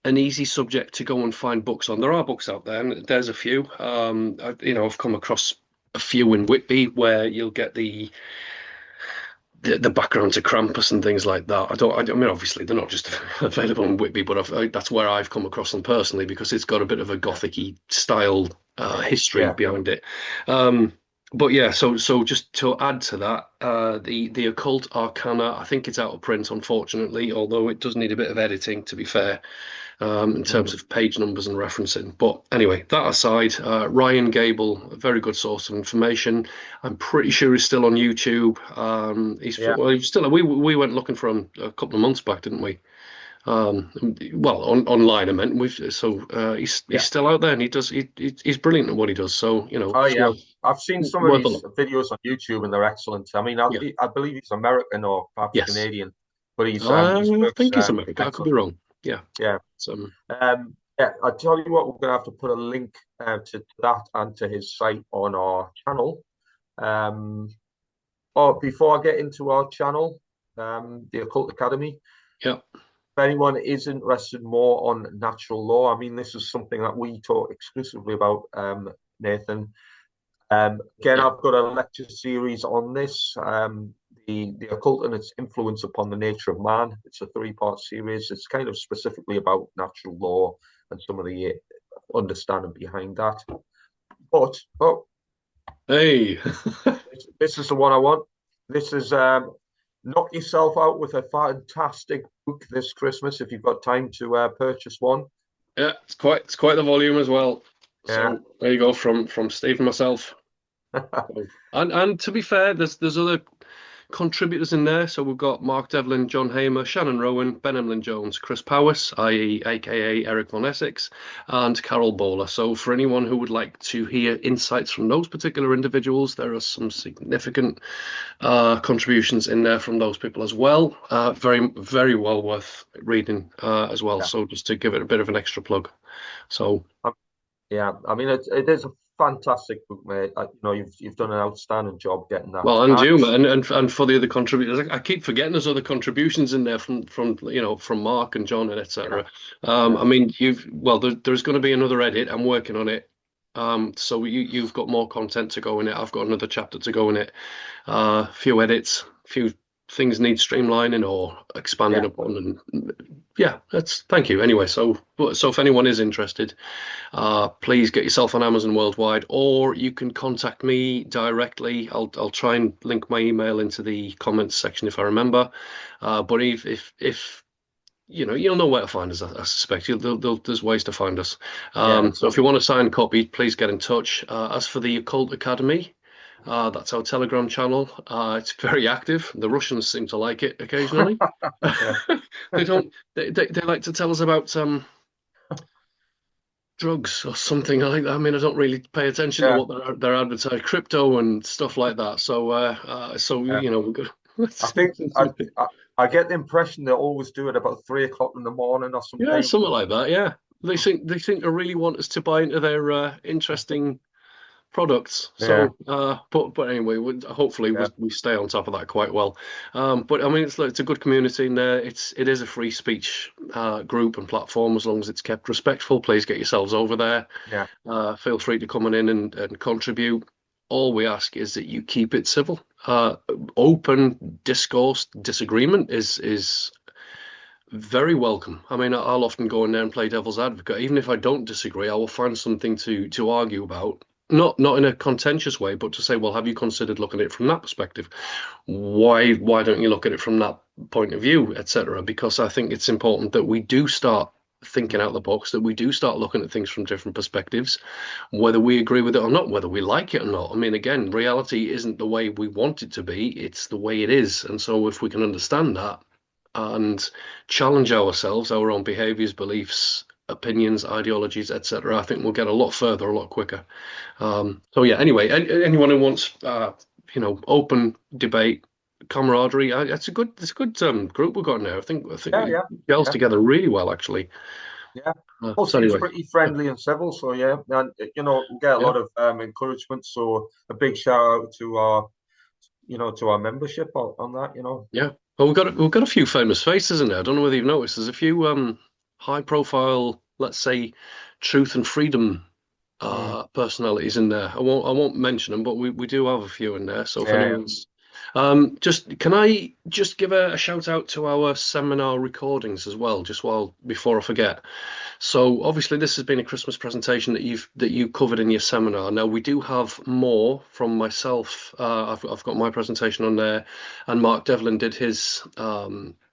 an easy subject to go and find books on. There are books out there, and there's a few. I've come across a few in Whitby where you'll get the background to Krampus and things like that. I mean, obviously they're not just available in Whitby, but that's where I've come across them personally because it's got a bit of a Yeah. gothic-y style history Yeah. behind it. Um, but yeah, so just to add to that, the Occult Arcana, I think it's out of print, unfortunately, although it does need a bit of editing, to be fair, in terms Mm. of page numbers and referencing. But anyway, that aside, Ryan Gable, a very good source of information. I'm pretty sure he's still on YouTube. Yeah. He's still. We went looking for him a couple of months back, didn't we? Well, online I meant. He's Yeah. still out there, and he's brilliant at what he does. So Oh, it's yeah. I've seen some of worth a his look. videos on YouTube, and they're excellent. I mean, Yeah. I believe he's American or perhaps Yes. Canadian, but his I work's think he's American. I could be excellent. wrong. Yeah. Yeah. So Yeah. I tell you what, we're going to have to put a link to that and to his site on our channel. Um, before I get into our channel, the Occult Academy, yeah. if anyone is interested more on natural law, I mean, this is something that we talk exclusively about, Nathan. Again, Yeah. I've got a lecture series on this, the occult and its influence upon the nature of man. It's a three-part series. It's kind of specifically about natural law and some of the understanding behind that. But Hey. This is the one I want. This is knock yourself out with a fantastic book this Christmas if you've got time to purchase one. Yeah, it's quite the volume as well. Yeah. So there you go from Steve and myself. And to be fair, there's other contributors in there. So we've got Mark Devlin, John Hamer, Shannon Rowan, Ben Emlyn Jones, Chris Powis, i.e., aka Eric Von Essex, and Carol Bowler. So for anyone who would like to hear insights from those particular individuals, there are some significant contributions in there from those people as well. Very, very well worth reading as well. Yeah. So just to give it a bit of an extra plug. So. Um, yeah. I mean, it is a fantastic book, mate. You've done an outstanding job getting that. Well, and And you, man, and for the other contributors, I keep forgetting there's other contributions in there from from Mark and John and yeah, etc. yeah, I mean, there's going to be another edit. I'm working on it. So you've got more content to go in it. I've got another chapter to go in it. A few edits, a few things need streamlining or expanding yeah, upon, and yeah, that's thank you anyway. So if anyone is interested. Please get yourself on Amazon worldwide, or you can contact me directly. I'll try and link my email into the comments section if I remember. But if you'll know where to find us. I suspect there's ways to find us. yeah. So if you want a signed copy, please get in touch. As for the Occult Academy. That's our Telegram channel. It's very active. The Russians seem to like it occasionally. Yeah, They don't. They like to tell us about drugs or something like that. I mean, I don't really pay attention to yeah, what they're advertising, crypto and stuff like that. So yeah. we've got I think I, I get the impression they always do it about 3 o'clock in the morning or yeah, something. something like that. Yeah, they think they really want us to buy into their interesting products. Yeah, But anyway, hopefully yeah, we stay on top of that quite well. But I mean, it's a good community in there. It is a free speech group and platform as long as it's kept respectful. Please get yourselves over there. yeah. Feel free to come on in and contribute. All we ask is that you keep it civil. Open discourse, disagreement is very welcome. I mean, I'll often go in there and play devil's advocate. Even if I don't disagree, I will find something to argue about. Not in a contentious way, but to say, well, have you considered looking at it from that perspective? Why don't you look at it from that point of view, etc.? Because I think it's important that we do start thinking out the box, that we do start looking at things from different perspectives, whether we agree with it or not, whether we like it or not. I mean, again, reality isn't the way we want it to be, it's the way it is. And so if we can understand that and challenge ourselves, our own behaviors, beliefs, opinions, ideologies, etc., I think we'll get a lot further, a lot quicker. So yeah, anyway, anyone who wants, open debate, camaraderie, it's a good group we've got now. I think Yeah, it yeah, gels yeah, together really well, actually. yeah. All So seems anyway, pretty yeah, friendly and civil, so yeah, and we get a yeah, lot of encouragement. So a big shout out to our membership on that. yeah. Well, we've got a few famous faces in there. I don't know whether you've noticed. There's a few high profile, let's say, truth and freedom Mm, personalities in there. I won't mention them, but we do have a few in there. So if yeah, anyone's just can I just give a shout out to our seminar recordings as well, just while before I forget. So obviously this has been a Christmas presentation that you covered in your seminar. Now we do have more from myself. I've got my presentation on there, and Mark Devlin did his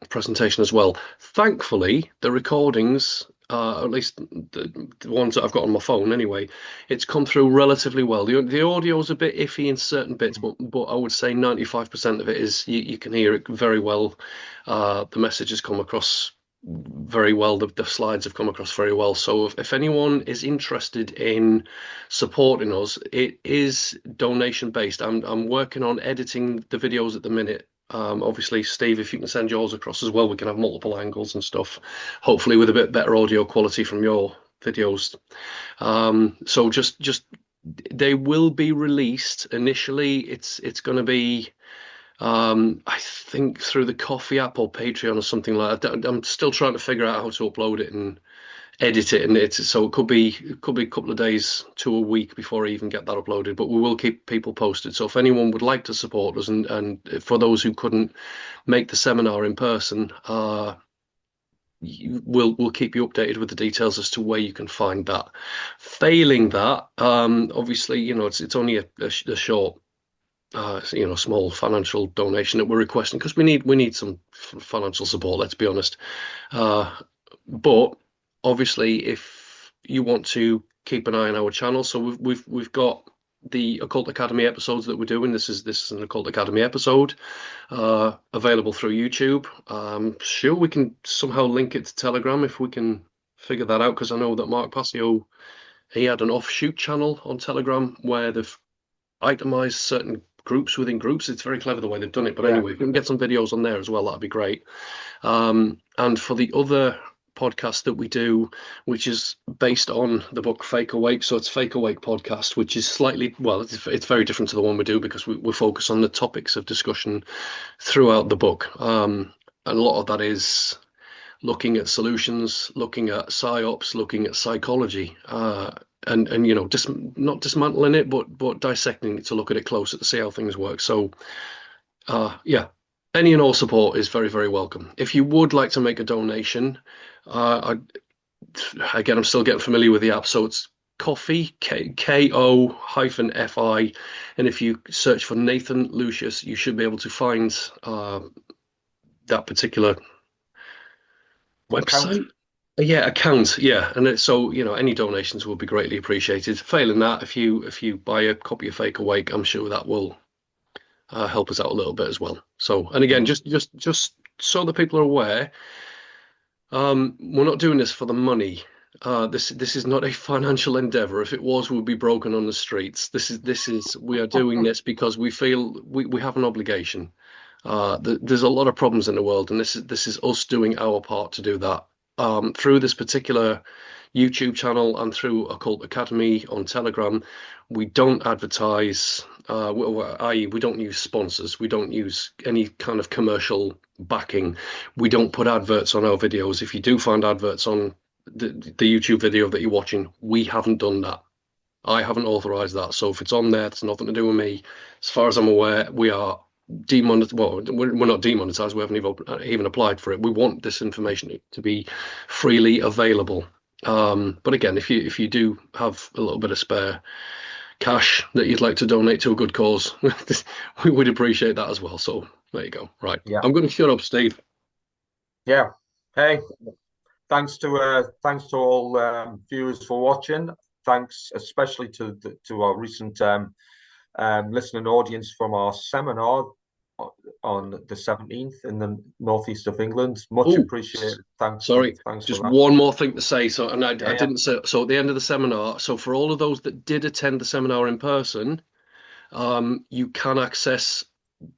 presentation as well. Thankfully, the recordings, at least the ones that I've got on my phone anyway, it's come through relatively well. The audio's a bit iffy in certain bits, mm, but I would say 95% of it is you can hear it very well. The message has come across very well. The slides have come across very well. So if anyone is interested in supporting us, it is donation based. I'm working on editing the videos at the minute. Obviously, Steve, if you can send yours across as well, we can have multiple angles and stuff. Hopefully, with a bit better audio quality from your videos. So just they will be released initially. It's going to be I think through the Coffee app or Patreon or something like that. I'm still trying to figure out how to upload it and edit it, and so it could be a couple of days to a week before I even get that uploaded. But we will keep people posted. So if anyone would like to support us, and for those who couldn't make the seminar in person, we'll keep you updated with the details as to where you can find that. Failing that, obviously, it's only a short, small financial donation that we're requesting because we need some financial support. Let's be honest. But obviously, if you want to keep an eye on our channel, so we've got the Occult Academy episodes that we're doing. This is an Occult Academy episode available through YouTube. Sure, we can somehow link it to Telegram if we can figure that out, because I know that Mark Passio, he had an offshoot channel on Telegram where they've itemized certain groups within groups. It's very clever the way they've done it. But anyway, if we can get some videos on there as well, that'd be great. And for the other podcast that we do, which is based on the book Fake Awake, so it's Fake Awake podcast, which is slightly, well, it's very different to the one we do because we focus on the topics of discussion throughout the book. And a lot of that is looking at solutions, looking at psyops, looking at psychology, and not dismantling it, but dissecting it to look at it closer to see how things work. So yeah, any and all support is very, very welcome. If you would like to make a donation, again, I'm still getting familiar with the app, so it's Ko-fi, Ko-fi, and if you search for Nathan Lucius, you should be able to find that particular website. Account. Yeah, and so any donations will be greatly appreciated. Failing that, if you buy a copy of Fake Awake, I'm sure that will help us out a little bit as well. So, and again, just so that people are aware, we're not doing this for the money. This is not a financial endeavor. If it was, we'd be broken on the streets. We are doing this because we feel we have an obligation. There's a lot of problems in the world, and this is us doing our part to do that. Through this particular YouTube channel and through Occult Academy on Telegram, we don't advertise, i.e. we don't use sponsors, we don't use any kind of commercial backing, we don't put adverts on our videos. If you do find adverts on the YouTube video that you're watching, we haven't done that. I haven't authorized that. So if it's on there, it's nothing to do with me. As far as I'm aware, we are demonetized. Well, we're not demonetized. We haven't even applied for it. We want this information to be freely available. But again, if you do have a little bit of spare cash that you'd like to donate to a good cause, we would appreciate that as well. So there you go. Right. Yeah. I'm going to shut up, Steve. Yeah. Hey, thanks to all viewers for watching. Thanks especially to our recent listening audience from our seminar on the 17th in the northeast of England. Much appreciated. Thanks. Sorry, thanks just for that. one more thing to say. So, and I Yeah. didn't say, so at the end of the seminar, so for all of those that did attend the seminar in person, you can access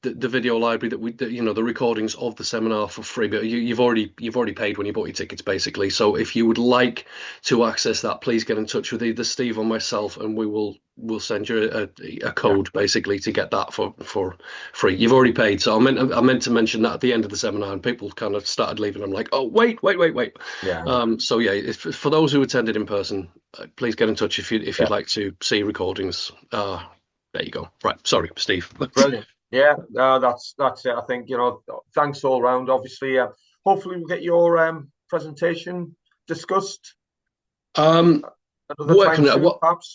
the video library the recordings of the seminar for free, but you've already paid when you bought your tickets, basically. So if you would like to access that, please get in touch with either Steve or myself, and we'll send you a code basically to get that for free. You've already paid, so I meant to mention that at the end of the seminar, and people kind of started leaving. I'm like, oh wait. Yeah. So yeah, for those who attended in person, please get in touch if you'd like to see recordings. There you go. Right. Sorry, Steve. Brilliant. Yeah, that's it. I think, thanks all round. Obviously, hopefully we'll get your presentation discussed. Working at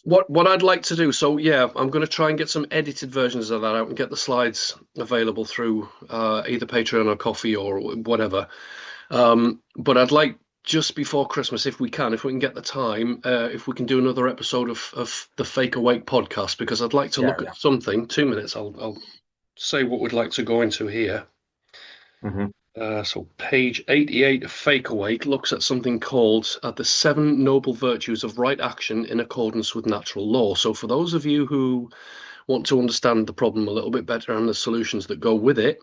what I'd like to do. So yeah, I'm going to try and get some edited versions of that out and get the slides available through either Patreon or Ko-fi or whatever. But I'd like, just before Christmas, if we can get the time, if we can do another episode of the Fake Awake podcast, because I'd like to look at something. 2 minutes. I'll say what we'd like to go into here. So page 88 of Fake Awake looks at something called the 7 Noble Virtues of Right Action in Accordance with Natural Law. So for those of you who want to understand the problem a little bit better and the solutions that go with it,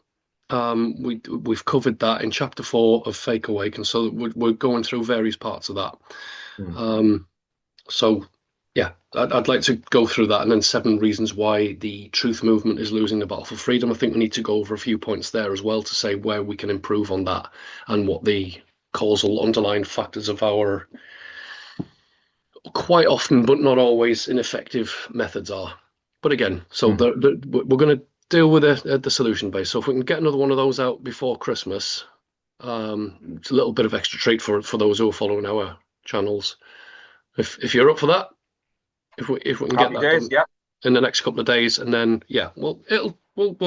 we've covered that in chapter 4 of Fake Awake, and so we're going through various parts of that. So yeah, I'd like to go through that, and then 7 reasons why the truth movement is losing the battle for freedom. I think we need to go over a few points there as well to say where we can improve on that and what the causal underlying factors of our quite often but not always ineffective methods are. But again, so we're going to deal with the solution base. So if we can get another one of those out before Christmas, It's a little bit of extra treat for those who are following our channels. If you're up for that, if we can get Happy that days, done yeah, in the next couple of days, and then yeah, we'll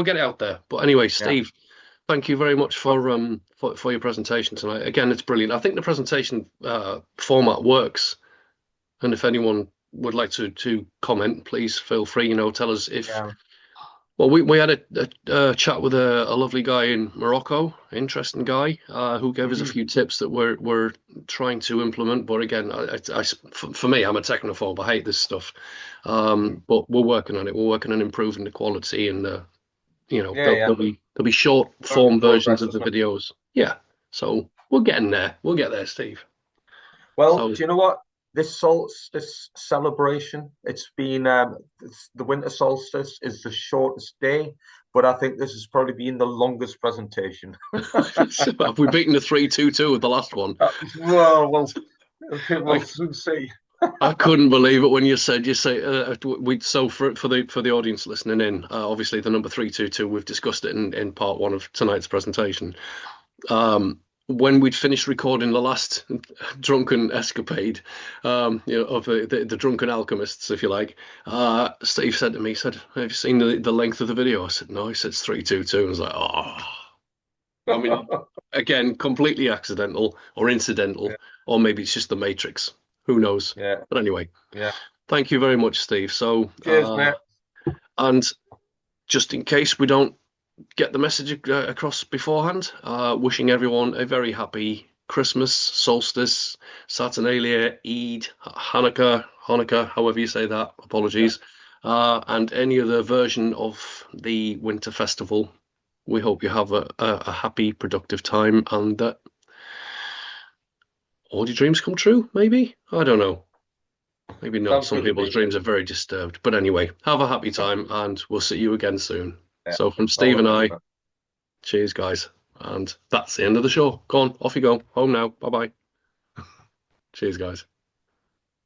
get it out there. But anyway, yeah. Steve, thank you very much Well, for your presentation tonight. Again, it's brilliant. I think the presentation format works, and if anyone would like to comment, please feel free. Tell us if. yeah, Well, we had a chat with a lovely guy in Morocco, interesting guy, who gave us a mhm, few tips that we're trying to implement. But again, for me, I'm a technophobe. I hate this stuff. mhm. But we're working on it. We're working on improving the quality, and Yeah, yeah. there'll be short Work in form versions progress, of the isn't it? videos. Yeah. So we're getting there. We'll get there, Steve. Well, So do you know what? This solstice celebration, the winter solstice is the shortest day, but I think this has probably been the longest presentation. have we beaten the 3-2-2 of the last one? Well, okay, we'll I soon see. I couldn't believe it when you say we so for the audience listening in, obviously the number 322, we've discussed it in part one of tonight's presentation. When we'd finished recording the last drunken escapade, of the drunken alchemists, if you like, Steve said to me, he said, "Have you seen the length of the video?" I said, "No." He said, "It's 322." I was like, "Oh." I mean, again, completely accidental or Yeah, incidental, or maybe it's just the Matrix. Who knows? yeah, But anyway, yeah. thank you very much, Steve. So, Cheers, mate. and just in case we don't get the message across beforehand, wishing everyone a very happy Christmas, solstice, Saturnalia, Eid, Hanukkah, however you say that. Yeah, Apologies. And any other version of the winter festival. We hope you have a happy, productive time, and that all your dreams come true, maybe? I don't know. Maybe not. sounds Some good to people's me. dreams are very disturbed. But anyway, have a happy time, and we'll see you again soon. Yeah, So, from all Steve the and best, I, mate. cheers, guys. And that's the end of the show. Go on, off you go. Home now. Bye bye. Cheers, guys.